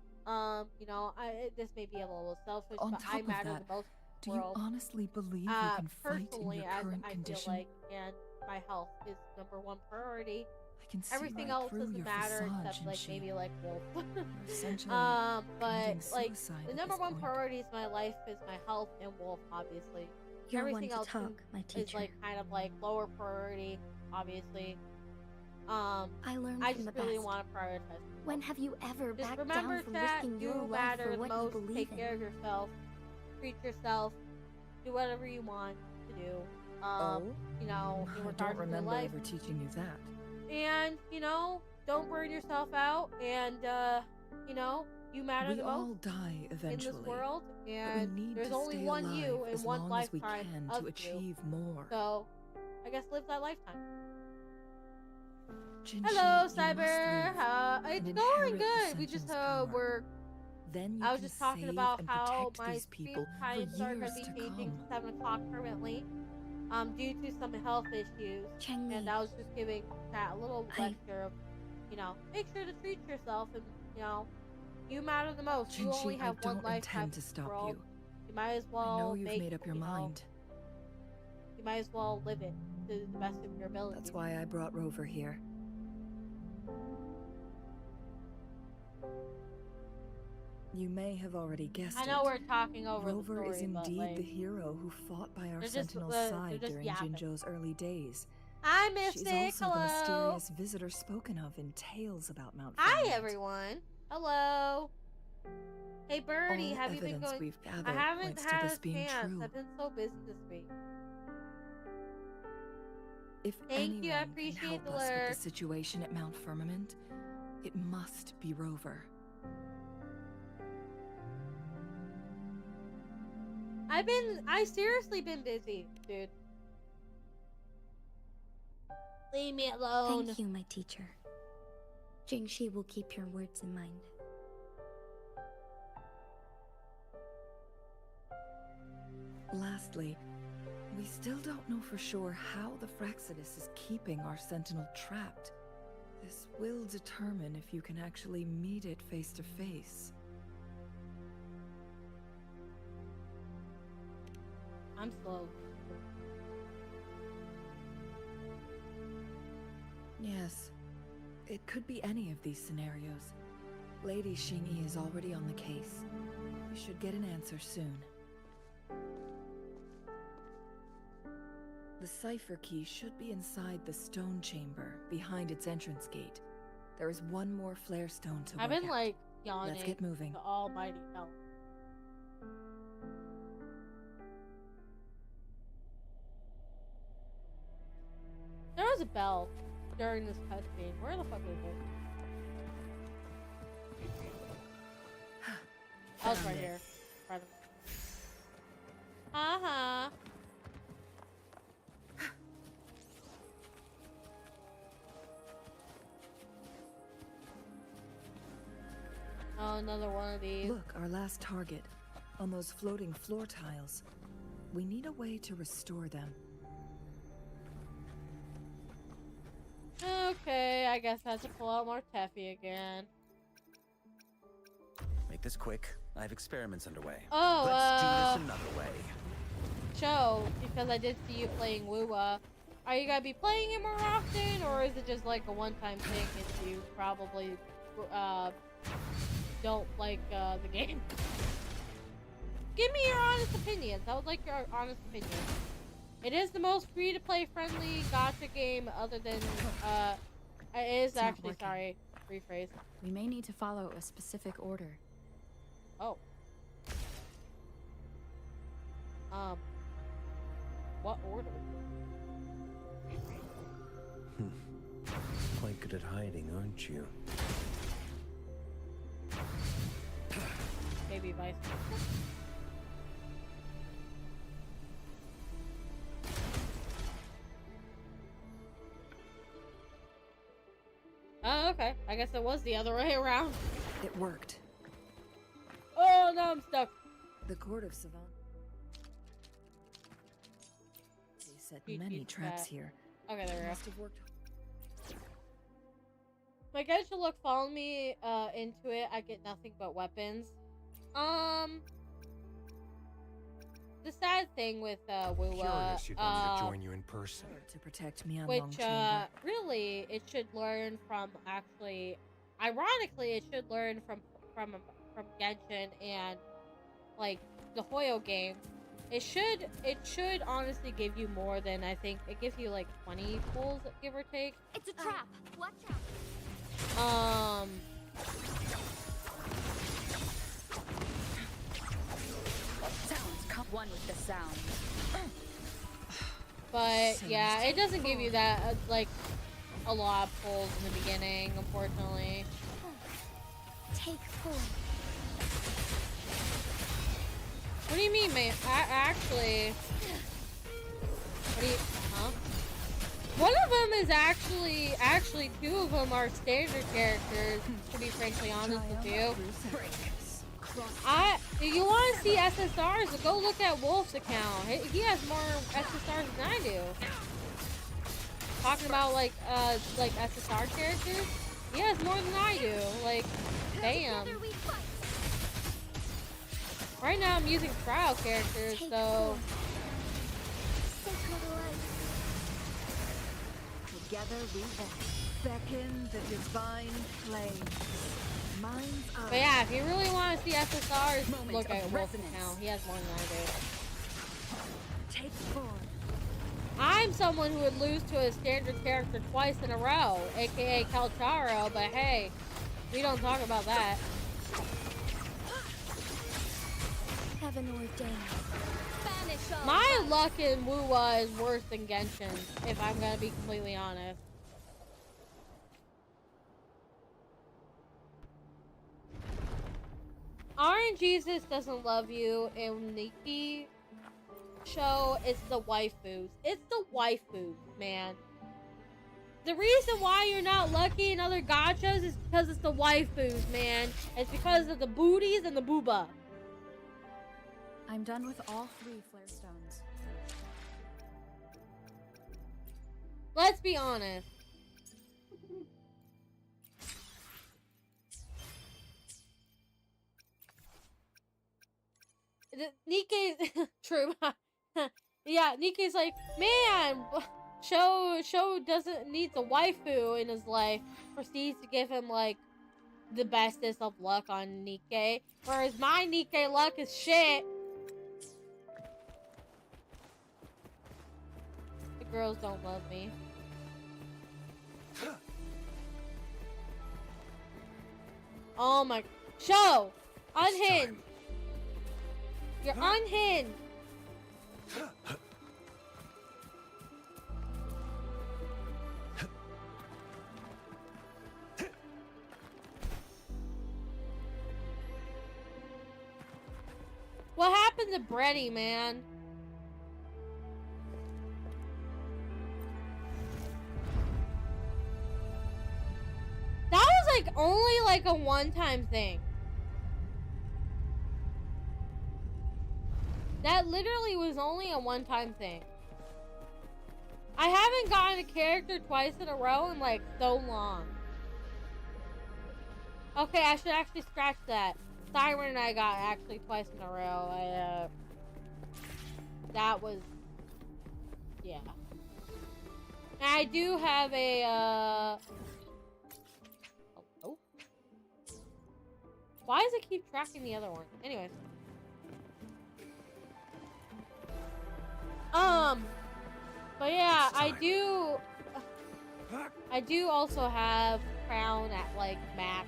S1: this may be a little selfish,
S3: On
S1: but
S3: top
S1: I
S3: of
S1: matter
S3: that,
S1: the most
S3: Do
S1: in
S3: you
S1: the world.
S3: honestly believe you can fight in
S1: Personally,
S3: your
S1: as
S3: current
S1: I
S3: condition?
S1: feel like, and my health is #1 priority.
S3: I can see
S1: Everything
S3: right
S1: else
S3: through
S1: doesn't
S3: your
S1: matter
S3: facade,
S1: except like
S3: Jinchi.
S1: maybe like Wolf.
S3: You're essentially
S1: but
S3: committing
S1: like
S3: suicide
S1: the
S3: at
S1: #1
S3: this point.
S1: priority is my life, is my health, and Wolf, obviously.
S4: You're
S1: Everything
S4: one
S1: else
S4: to talk, my
S1: is
S4: teacher.
S1: like kind of like lower priority, obviously.
S4: I learned
S1: I
S4: from
S1: just
S4: the
S1: really
S4: best.
S1: want to prioritize.
S4: When have you ever
S1: Just
S4: backed
S1: remember,
S4: down from
S1: chat,
S4: risking
S1: you
S4: your life
S1: matter
S4: for
S1: the
S4: what
S1: most.
S4: you believe
S1: Take
S4: in?
S1: care of yourself. Treat yourself. Do whatever you want to do.
S3: I
S1: In
S3: don't
S1: regards to your
S3: remember
S1: life.
S3: ever teaching you that.
S1: And, don't burn yourself out. And, you matter
S3: We
S1: the
S3: all
S1: most
S3: die
S1: in
S3: eventually.
S1: this world.
S3: But we
S1: And
S3: need
S1: there's
S3: to
S1: only
S3: stay
S1: one
S3: alive
S1: you and
S3: as
S1: one
S3: long as we
S1: lifetime
S3: can
S1: of
S3: to
S1: you.
S3: achieve more.
S1: So, I guess live that lifetime.
S3: Jinchi,
S1: Hello,
S3: you must
S1: Cyber.
S3: live
S1: It's
S3: and
S1: going
S3: inherit the
S1: good. We just
S3: Sentinel's power.
S1: we're.
S3: Then you
S1: I was
S3: can
S1: just talking
S3: save
S1: about
S3: and
S1: how
S3: protect
S1: my
S3: these
S1: stream
S3: people
S1: times
S3: for
S1: are
S3: years
S1: gonna be
S3: to
S1: changing
S3: come.
S1: to 7 o'clock permanently. Due to some health issues.
S4: Cheng-Li,
S1: And I was just giving that a little lecture of, make sure to treat yourself and, you matter the most. You only
S3: Jinchi,
S1: have
S3: I
S1: one
S3: don't
S1: lifetime
S3: intend to
S1: in this
S3: stop
S1: world.
S3: you.
S1: You might as
S3: I
S1: well
S3: know you've
S1: make,
S3: made up your mind.
S1: you might as well live it to the best of your ability.
S3: That's why I brought Rover here. You may have already guessed
S1: I know
S3: it.
S1: we're talking over
S3: Rover
S1: the story,
S3: is indeed
S1: but, like,
S3: the hero who fought by our
S1: they're just,
S3: Sentinel's
S1: they're
S3: side
S1: just
S3: during
S1: yapping.
S3: Jinzhou's early days.
S1: Hi,
S3: She's
S1: Mystic.
S3: also the
S1: Hello.
S3: mysterious visitor spoken of in tales about Mount
S1: Hi,
S3: Firmament.
S1: everyone. Hello. Hey, Birdie.
S3: All
S1: have you been
S3: evidence
S1: going?
S3: we've gathered
S1: I haven't
S3: points
S1: had
S3: to this
S1: a
S3: being
S1: chance.
S3: true.
S1: I've been so busy this week.
S3: If
S1: Thank you, I
S3: anyone can
S1: appreciate
S3: help
S1: the
S3: us with
S1: lurk.
S3: the situation at Mount Firmament, it must be Rover.
S1: I seriously been busy, dude. Leave me alone.
S4: Thank you, my teacher. Jingxi will keep your words in mind.
S3: Lastly, we still don't know for sure how the Fraxidus is keeping our Sentinel trapped. This will determine if you can actually meet it face to face.
S1: I'm slow.
S3: Yes, it could be any of these scenarios. Lady Xingyi is already on the case. We should get an answer soon. The cipher key should be inside the stone chamber, behind its entrance gate. There is one more flare stone to
S1: I've
S3: work
S1: been
S3: out.
S1: like yawning.
S3: Let's get moving.
S1: To almighty hell. There was a bell during this cutscene. Where the fuck is it? I was right here. In front of me. Uh-huh. Oh, another one of these.
S3: Look, our last target. On those floating floor tiles. We need a way to restore them.
S1: Okay, I guess I have to pull out more Teffy again.
S2: Make this quick. I have experiments underway.
S1: Oh,
S2: let's do this another way.
S1: Show, because I did see you playing Wuwa. Are you gonna be playing it more often, or is it just like a one-time thing and you probably don't like the game? Give me your honest opinions. I would like your honest opinions. It is the most free-to-play friendly gacha game other than it is
S6: It's not
S1: actually,
S6: working.
S1: sorry, rephrase.
S6: We may need to follow a specific order.
S1: Oh. What order?
S2: Quite good at hiding, aren't you?
S1: Maybe vice versa. Oh, okay. I guess it was the other way around.
S3: It worked.
S1: Oh, no, I'm stuck.
S3: The court of Savant. They set
S1: Cheat
S3: many
S1: sheets,
S3: traps here.
S1: Okay, there we go.
S3: Must have worked.
S1: My guys should look follow me into it. I get nothing but weapons. The sad thing with Wuwa,
S7: Curious you'd want me to join you in person.
S3: To protect me on
S1: which
S3: Longchamber.
S1: really it should learn from actually, ironically, it should learn from Genshin and like the Hoyo game. It should honestly give you more than I think. It gives you like 20 pulls, give or take.
S9: It's a trap. Watch out.
S6: Sounds come one with the sound.
S1: But yeah, it doesn't give you that like a lot of pulls in the beginning, unfortunately.
S4: Take 4.
S1: What do you mean, man? Actually, what do you? Huh? One of them is actually 2 of them are standard characters. To be frankly honest with you, you want to see SSRs? Go look at Wolf's account. He has more SSRs than I do. Talking about like SSR characters, he has more than I do. Like, damn.
S9: Together we fight.
S1: Right now I'm using trial characters,
S9: Take
S1: so
S9: 4. Sacred
S3: Together we walk. Beckon the divine flame. Mind's eye.
S1: But yeah, if you really want to see SSRs, look at Wolf's account. He has more than I do.
S3: Take form.
S1: I'm someone who would lose to a standard character twice in a row, aka Calcharo, but hey, we don't talk about that.
S4: Heaven ordained. Banish all
S1: My luck in Wuwa is worse than Genshin, if I'm gonna be completely honest. RNGesus doesn't love you, and Nikki show it's the waifus. It's the waifus, man. The reason why you're not lucky in other gachas is because it's the waifus, man. It's because of the booties and the booba.
S6: I'm done with all 3 flare stones.
S1: Let's be honest. Nikkei's true. Yeah, Nikkei's like, man, Sho doesn't need the waifu in his life. Proceeds to give him like the bestest of luck on Nikkei, whereas my Nikkei luck is shit. The girls don't love me. Oh my, Sho, unhinged. You're unhinged. What happened to Bretty, man? That was like only like a one-time thing. That literally was only a one-time thing. I haven't gotten a character twice in a row in like so long. Okay, I should actually scratch that. Siren and I got actually twice in a row. That was, yeah. And I do have a, hello? Why does it keep tracking the other one? Anyways. But yeah, I do also have Crown at like max.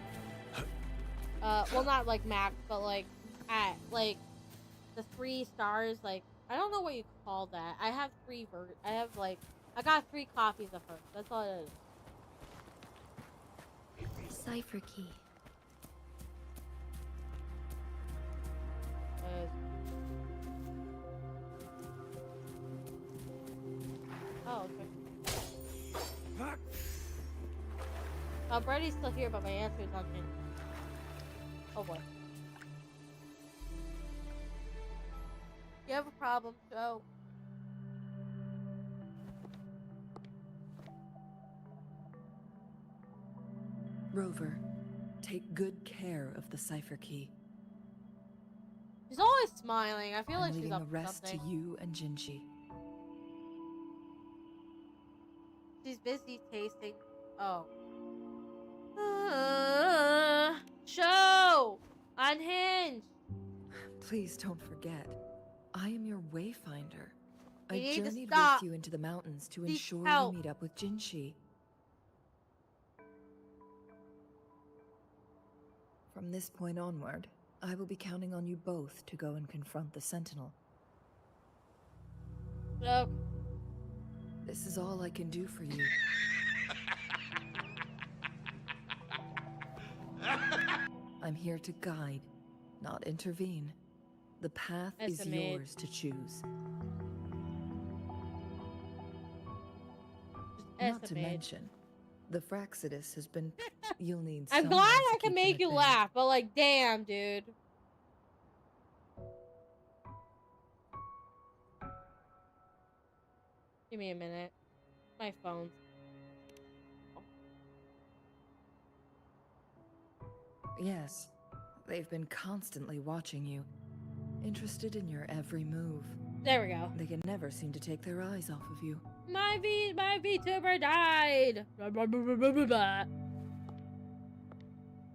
S1: Well, not like max, but like at like the 3 stars. Like, I don't know what you call that. I have I got 3 copies of her. That's all it is.
S4: Cipher key.
S1: Oh, okay. Bretty's still here, but my answer is on him. Oh boy. You have a problem, so.
S3: Rover, take good care of the cipher key.
S1: She's always smiling. I feel
S3: I'm
S1: like she's
S3: leaving
S1: up
S3: the
S1: to
S3: rest
S1: something.
S3: to you and Jinchi.
S1: She's busy tasting. Oh. Show! Unhinged!
S3: Please don't forget, I am your wayfinder.
S1: You
S3: I
S1: need to
S3: journeyed
S1: stop.
S3: with you into the mountains to
S1: Seek
S3: ensure
S1: help.
S3: you meet up with Jinchi. From this point onward, I will be counting on you both to go and confront the Sentinel.
S1: Okay.
S3: This is all I can do for you. I'm here to guide, not intervene. The path is
S1: Estimate.
S3: yours to choose. Not to
S1: Estimate.
S3: mention, the Fraxidus has been... You'll need
S1: I'm
S3: someone
S1: glad
S3: to
S1: I
S3: keep
S1: can
S3: them
S1: make
S3: at
S1: you
S3: bay.
S1: laugh, but like, damn, dude. Give me a minute. My phone.
S3: Yes, they've been constantly watching you, interested in your every move.
S1: There we go.
S3: They can never seem to take their eyes off of you.
S1: My VTuber died.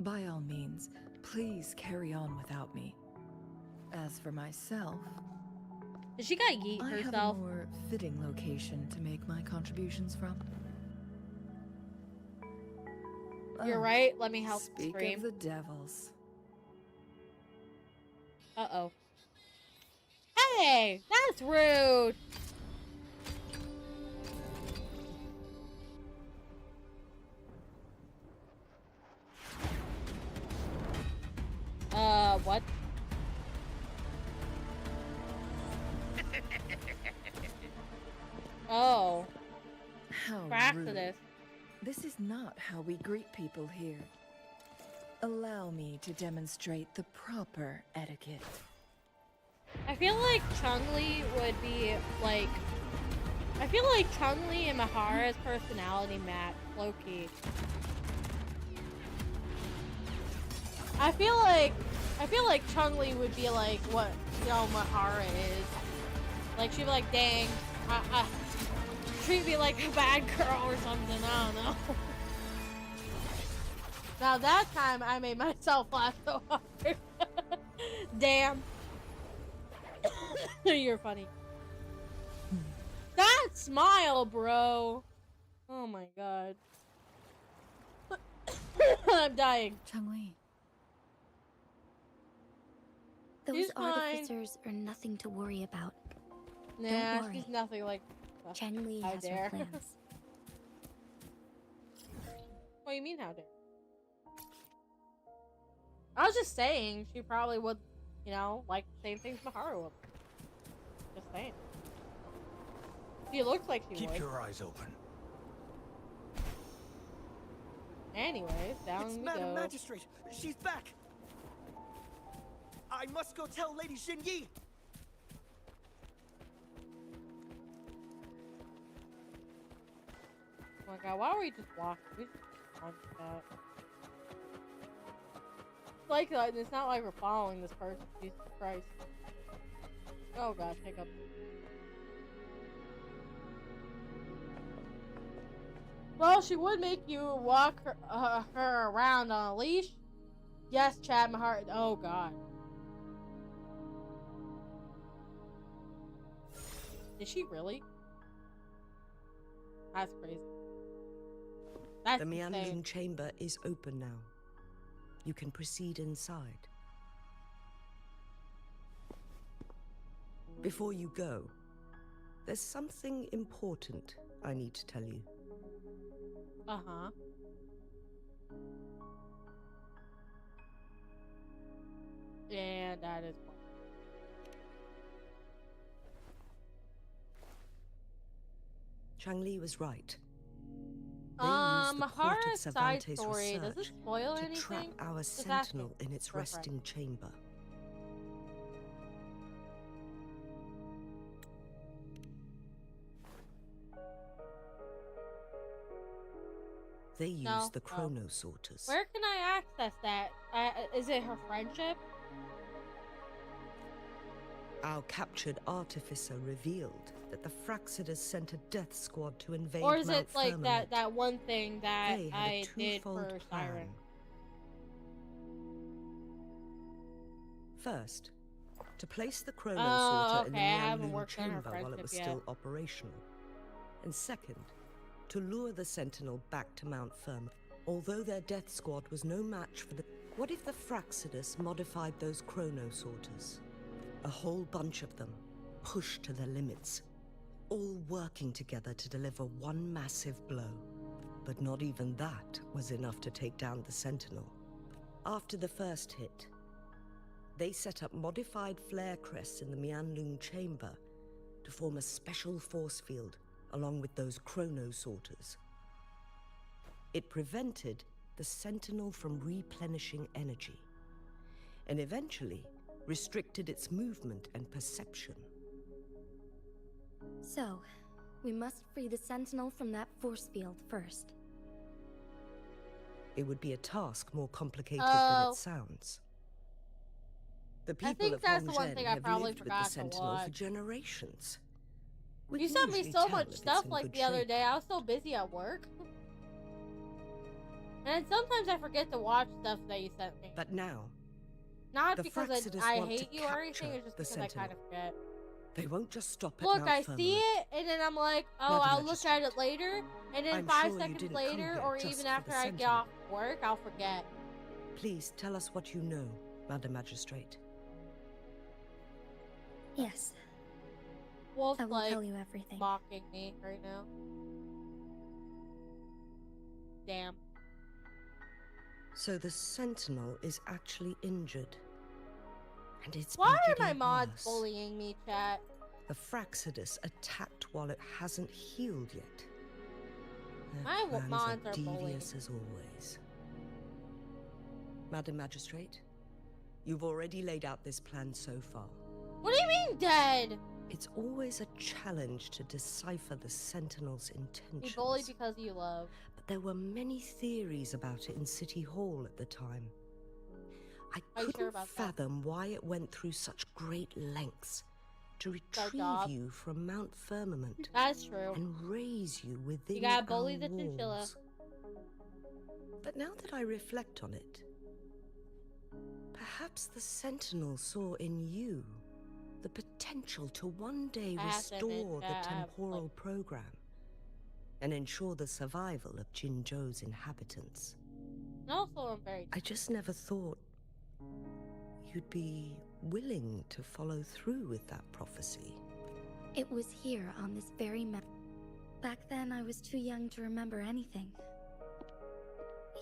S3: By all means, please carry on without me. As for myself,
S1: Did she got yeet
S3: I have a
S1: herself?
S3: more fitting location to make my contributions from.
S1: You're
S3: Oh,
S1: right. Let me help
S3: Speak
S1: stream.
S3: of the devils.
S1: Uh-oh. Hey, that's rude. What? Oh.
S3: How
S1: Crack to
S3: rude.
S1: this.
S3: This is not how we greet people here. Allow me to demonstrate the proper etiquette.
S1: I feel like Chun-Li would be like. I feel like Chun-Li and Mahara's personality match, low-key. I feel like Chun-Li would be like what Mahara is. Like she'd be like, dang, treat me like a bad girl or something. I don't know. Now that time I made myself laugh so hard. Damn. You're funny. That smile, bro. Oh my god. I'm dying.
S6: Chun-Li.
S4: Those
S1: She's fine.
S4: artificers are nothing to worry about.
S1: Nah,
S4: worry.
S1: she's nothing like.
S4: Chun-Li
S1: How
S4: has
S1: dare.
S4: her plans.
S1: What do you mean, how dare? I was just saying, she probably would, like the same things Mahara would. Just saying. She looks like she
S7: Keep
S1: would.
S7: your eyes open.
S1: Anyways, down
S10: It's
S1: we
S10: Madam
S1: go.
S10: Magistrate. She's back. I must go tell Lady Xinyi.
S1: Oh my god, why were we just walking? We just on that. It's not like we're following this person. Jesus Christ. Oh gosh, hiccup. Well, she would make you walk her around on a leash. Yes, Chad, my heart. Oh god. Did she really? That's crazy. That's
S8: The
S1: insane.
S8: Mianlin chamber is open now. You can proceed inside. Before you go, there's something important I need to tell you.
S1: Uh-huh. And that is one.
S8: Chang-Li was right. They used the port of
S1: Mahara's side
S8: Cervantes'
S1: story, does it
S8: research
S1: spoil
S8: to
S1: anything?
S8: trap our
S1: Just
S8: sentinel
S1: asking.
S8: in its
S1: For a friend.
S8: resting chamber. They used
S1: No.
S8: the
S1: Oh.
S8: chrono sorters.
S1: Where can I access that? Is it her friendship?
S8: Our captured artificer revealed that the Fraxidus sent a death squad to invade
S1: Or is
S8: Mount
S1: it like
S8: Firmament.
S1: that one thing that
S8: They had a
S1: I did
S8: twofold
S1: for
S8: plan.
S1: Siren?
S8: First, to place the chrono
S1: Oh,
S8: sorter in the
S1: okay, I haven't
S8: Mianlun
S1: worked on her
S8: chamber while it
S1: friendship
S8: was
S1: yet.
S8: still operational. And second, to lure the Sentinel back to Mount Firmament. Although their death squad was no match for the... What if the Fraxidus modified those chrono sorters? A whole bunch of them, pushed to their limits, all working together to deliver one massive blow. But not even that was enough to take down the Sentinel. After the first hit, they set up modified flare crests in the Mianlun chamber to form a special force field along with those chrono sorters. It prevented the Sentinel from replenishing energy, and eventually restricted its movement and perception.
S4: So, we must free the Sentinel from that force field first.
S8: It would be a task more complicated than
S1: Oh.
S8: it sounds. The people
S1: think
S8: of
S1: that's the one
S8: Hongzhen
S1: thing I
S8: have
S1: probably
S8: lived with the
S1: forgot to
S8: Sentinel for
S1: watch.
S8: generations. We
S1: You
S8: can
S1: sent me
S8: usually
S1: so
S8: tell
S1: much
S8: if it's
S1: stuff
S8: in
S1: like
S8: good
S1: the other
S8: shape.
S1: day. I was so busy at work. And sometimes I forget to watch stuff that you sent me.
S8: But now,
S1: Not
S8: the
S1: because
S8: Fraxidus
S1: I
S8: want to
S1: hate you or anything,
S8: capture
S1: it's just
S8: the
S1: because I kind
S8: Sentinel.
S1: of forget.
S8: They won't just stop at
S1: Look,
S8: Mount
S1: I
S8: Firmament.
S1: see it, and then I'm like, oh,
S8: Madam
S1: I'll look at it
S8: Magistrate,
S1: later, and then
S8: I'm
S1: 5
S8: sure you
S1: seconds
S8: didn't come
S1: later,
S8: here
S1: or
S8: just
S1: even
S8: for
S1: after
S8: the
S1: I get
S8: Sentinel.
S1: off work, I'll forget.
S8: Please tell us what you know, Madam Magistrate.
S4: Yes,
S1: Wolf's
S4: I will
S1: like
S4: tell you everything.
S1: mocking me right now. Damn.
S8: So the Sentinel is actually injured. And it's
S1: Why
S8: been
S1: are my
S8: getting
S1: mods
S8: worse.
S1: bullying me, chat?
S8: The Fraxidus attacked while it hasn't healed yet. Their
S1: My
S8: plans
S1: mods are
S8: devious
S1: bullying.
S8: as always. Madam Magistrate, you've already laid out this plan so far.
S1: What do you mean dead?
S8: It's always a challenge to decipher the Sentinel's
S1: Be
S8: intentions.
S1: bullied because you love.
S8: But there were many theories about it in City Hall at the time. I
S1: Are you sure
S8: couldn't
S1: about that?
S8: fathom why it went through such great lengths to retrieve
S1: job.
S8: you from Mount Firmament
S1: That's true.
S8: and raise you within
S1: You gotta bully
S8: our
S1: the chinchilla.
S8: walls. But now that I reflect on it, perhaps the Sentinel saw in you the potential to one day
S1: I have to admit
S8: restore the
S1: that I have,
S8: temporal
S1: like-
S8: program and ensure the survival of Jinzhou's inhabitants.
S1: And also, I'm very.
S8: I just never thought you'd be willing to follow through with that prophecy.
S4: It was here on this very map. Back then, I was too young to remember anything.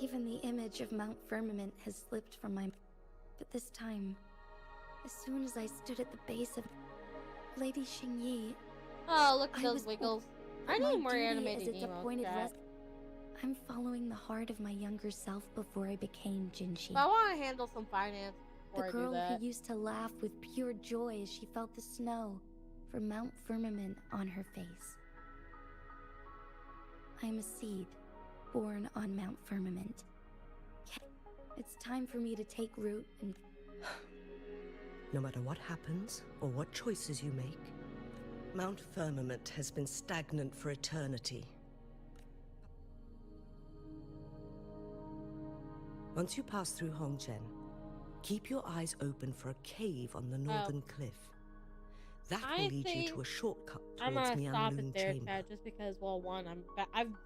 S4: Even the image of Mount Firmament has slipped from my. But this time, as soon as I stood at the base of Lady Xingyi,
S1: Oh, look at
S4: I
S1: those
S4: was
S1: wiggles.
S4: but
S1: I
S4: my
S1: need more
S4: duty
S1: animated
S4: as its
S1: emotes,
S4: appointed
S1: chat.
S4: I'm following the heart of my younger self before I became Jinchi.
S1: But I want to handle some finance before
S4: The
S1: I do
S4: girl
S1: that.
S4: who used to laugh with pure joy as she felt the snow from Mount Firmament on her face. I'm a seed born on Mount Firmament. It's time for me to take root and...
S8: No matter what happens or what choices you make, Mount Firmament has been stagnant for eternity. Once you pass through Hongzhen, keep your eyes open for a cave on the northern cliff. That will
S1: I
S8: lead you
S1: think
S8: to a shortcut
S1: I'm
S8: towards
S1: gonna
S8: the
S1: stop
S8: Unloon
S1: it there,
S8: Chamber.
S1: chat, just because, well, one, I'm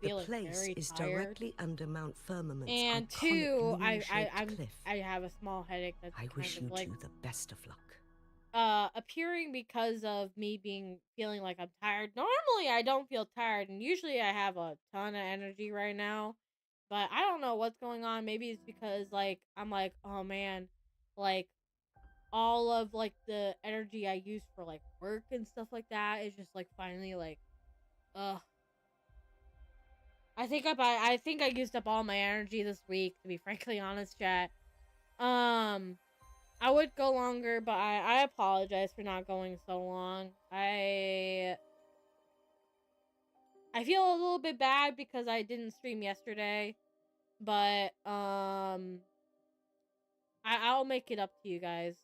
S8: The
S1: feeling
S8: place
S1: very
S8: is
S1: tired,
S8: directly under Mount Firmament's
S1: and
S8: iconic
S1: two,
S8: moon-shaped cliff.
S1: I have a small headache that's
S8: I wish
S1: kind
S8: you
S1: of like
S8: two the best of luck.
S1: appearing because of me feeling like I'm tired. Normally, I don't feel tired, and usually I have a ton of energy right now. But I don't know what's going on. Maybe it's because like I'm like, oh man, like all of like the energy I use for like work and stuff like that is just like finally like, ugh. I think I used up all my energy this week, to be frankly honest, chat. I would go longer, but I apologize for not going so long. I feel a little bit bad because I didn't stream yesterday, but I'll make it up to you guys,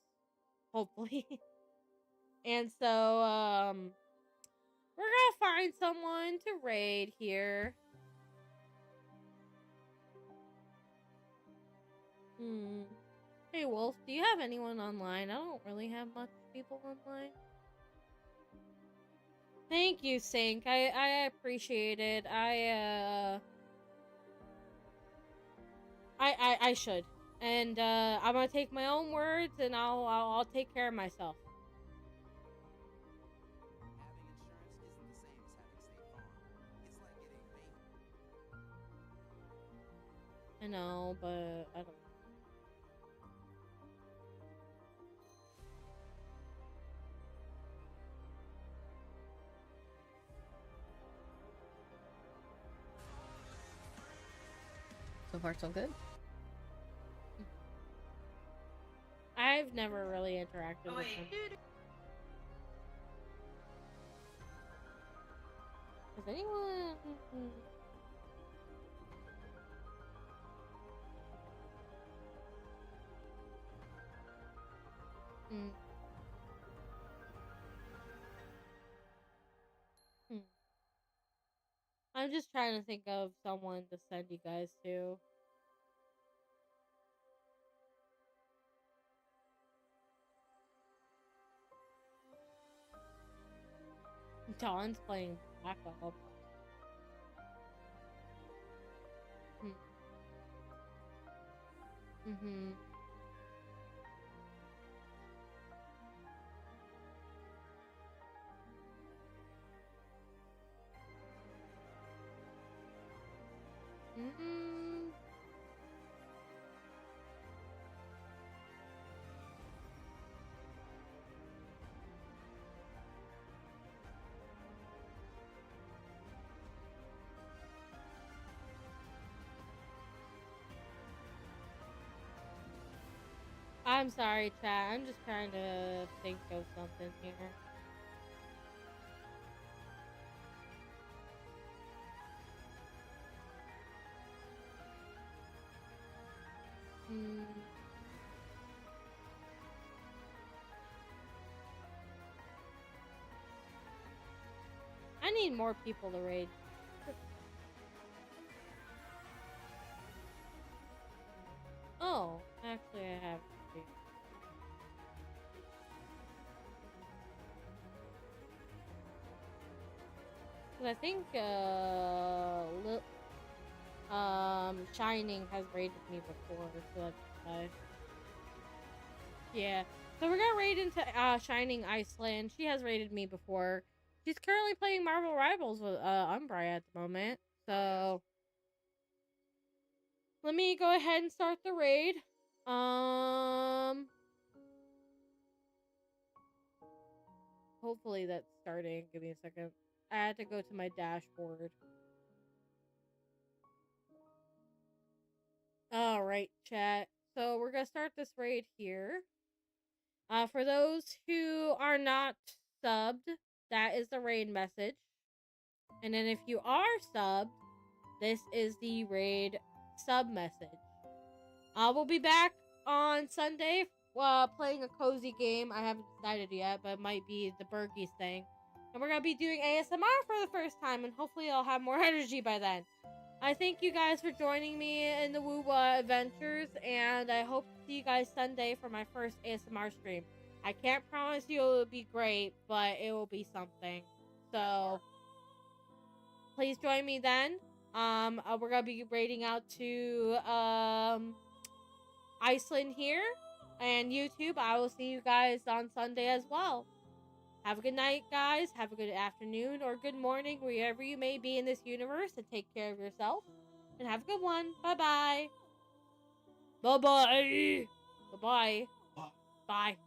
S1: hopefully. And so we're gonna find someone to raid here. Hey Wolf, do you have anyone online? I don't really have much people online. Thank you, Sink. I appreciate it. I should. And I'm gonna take my own words and I'll take care of myself. I know, but I don't.
S11: So far, so good.
S1: I've never really interacted with him. Has anyone? I'm just trying to think of someone to send you guys to. Dawn's playing Black Ops. Mm-hmm. Mm-hmm. I'm sorry, chat. I'm just trying to think of something here. I need more people to raid. Oh, actually I have to. Cause I think Shining has raided me before, so that's why. Yeah. So we're gonna raid into Shining Iceland. She has raided me before. She's currently playing Marvel Rivals with Umbra at the moment. So let me go ahead and start the raid. Hopefully that's starting. Give me a second. I had to go to my dashboard. Alright, chat. So we're gonna start this raid here. For those who are not subbed, that is the raid message. And then if you are subbed, this is the raid sub message. We'll be back on Sunday playing a cozy game. I haven't decided yet, but it might be the Burgies thing. And we're going to be doing ASMR for the first time, and hopefully I'll have more energy by then. I thank you guys for joining me in the Woowa adventures, and I hope to see you guys Sunday for my first ASMR stream. I can't promise you it will be great, but it will be something. So, please join me then. We're gonna be raiding out to Iceland here and YouTube. I will see you guys on Sunday as well. Have a good night, guys. Have a good afternoon or good morning, wherever you may be in this universe, and take care of yourself. And have a good one. Bye-bye. Bye-bye. Bye-bye. Bye.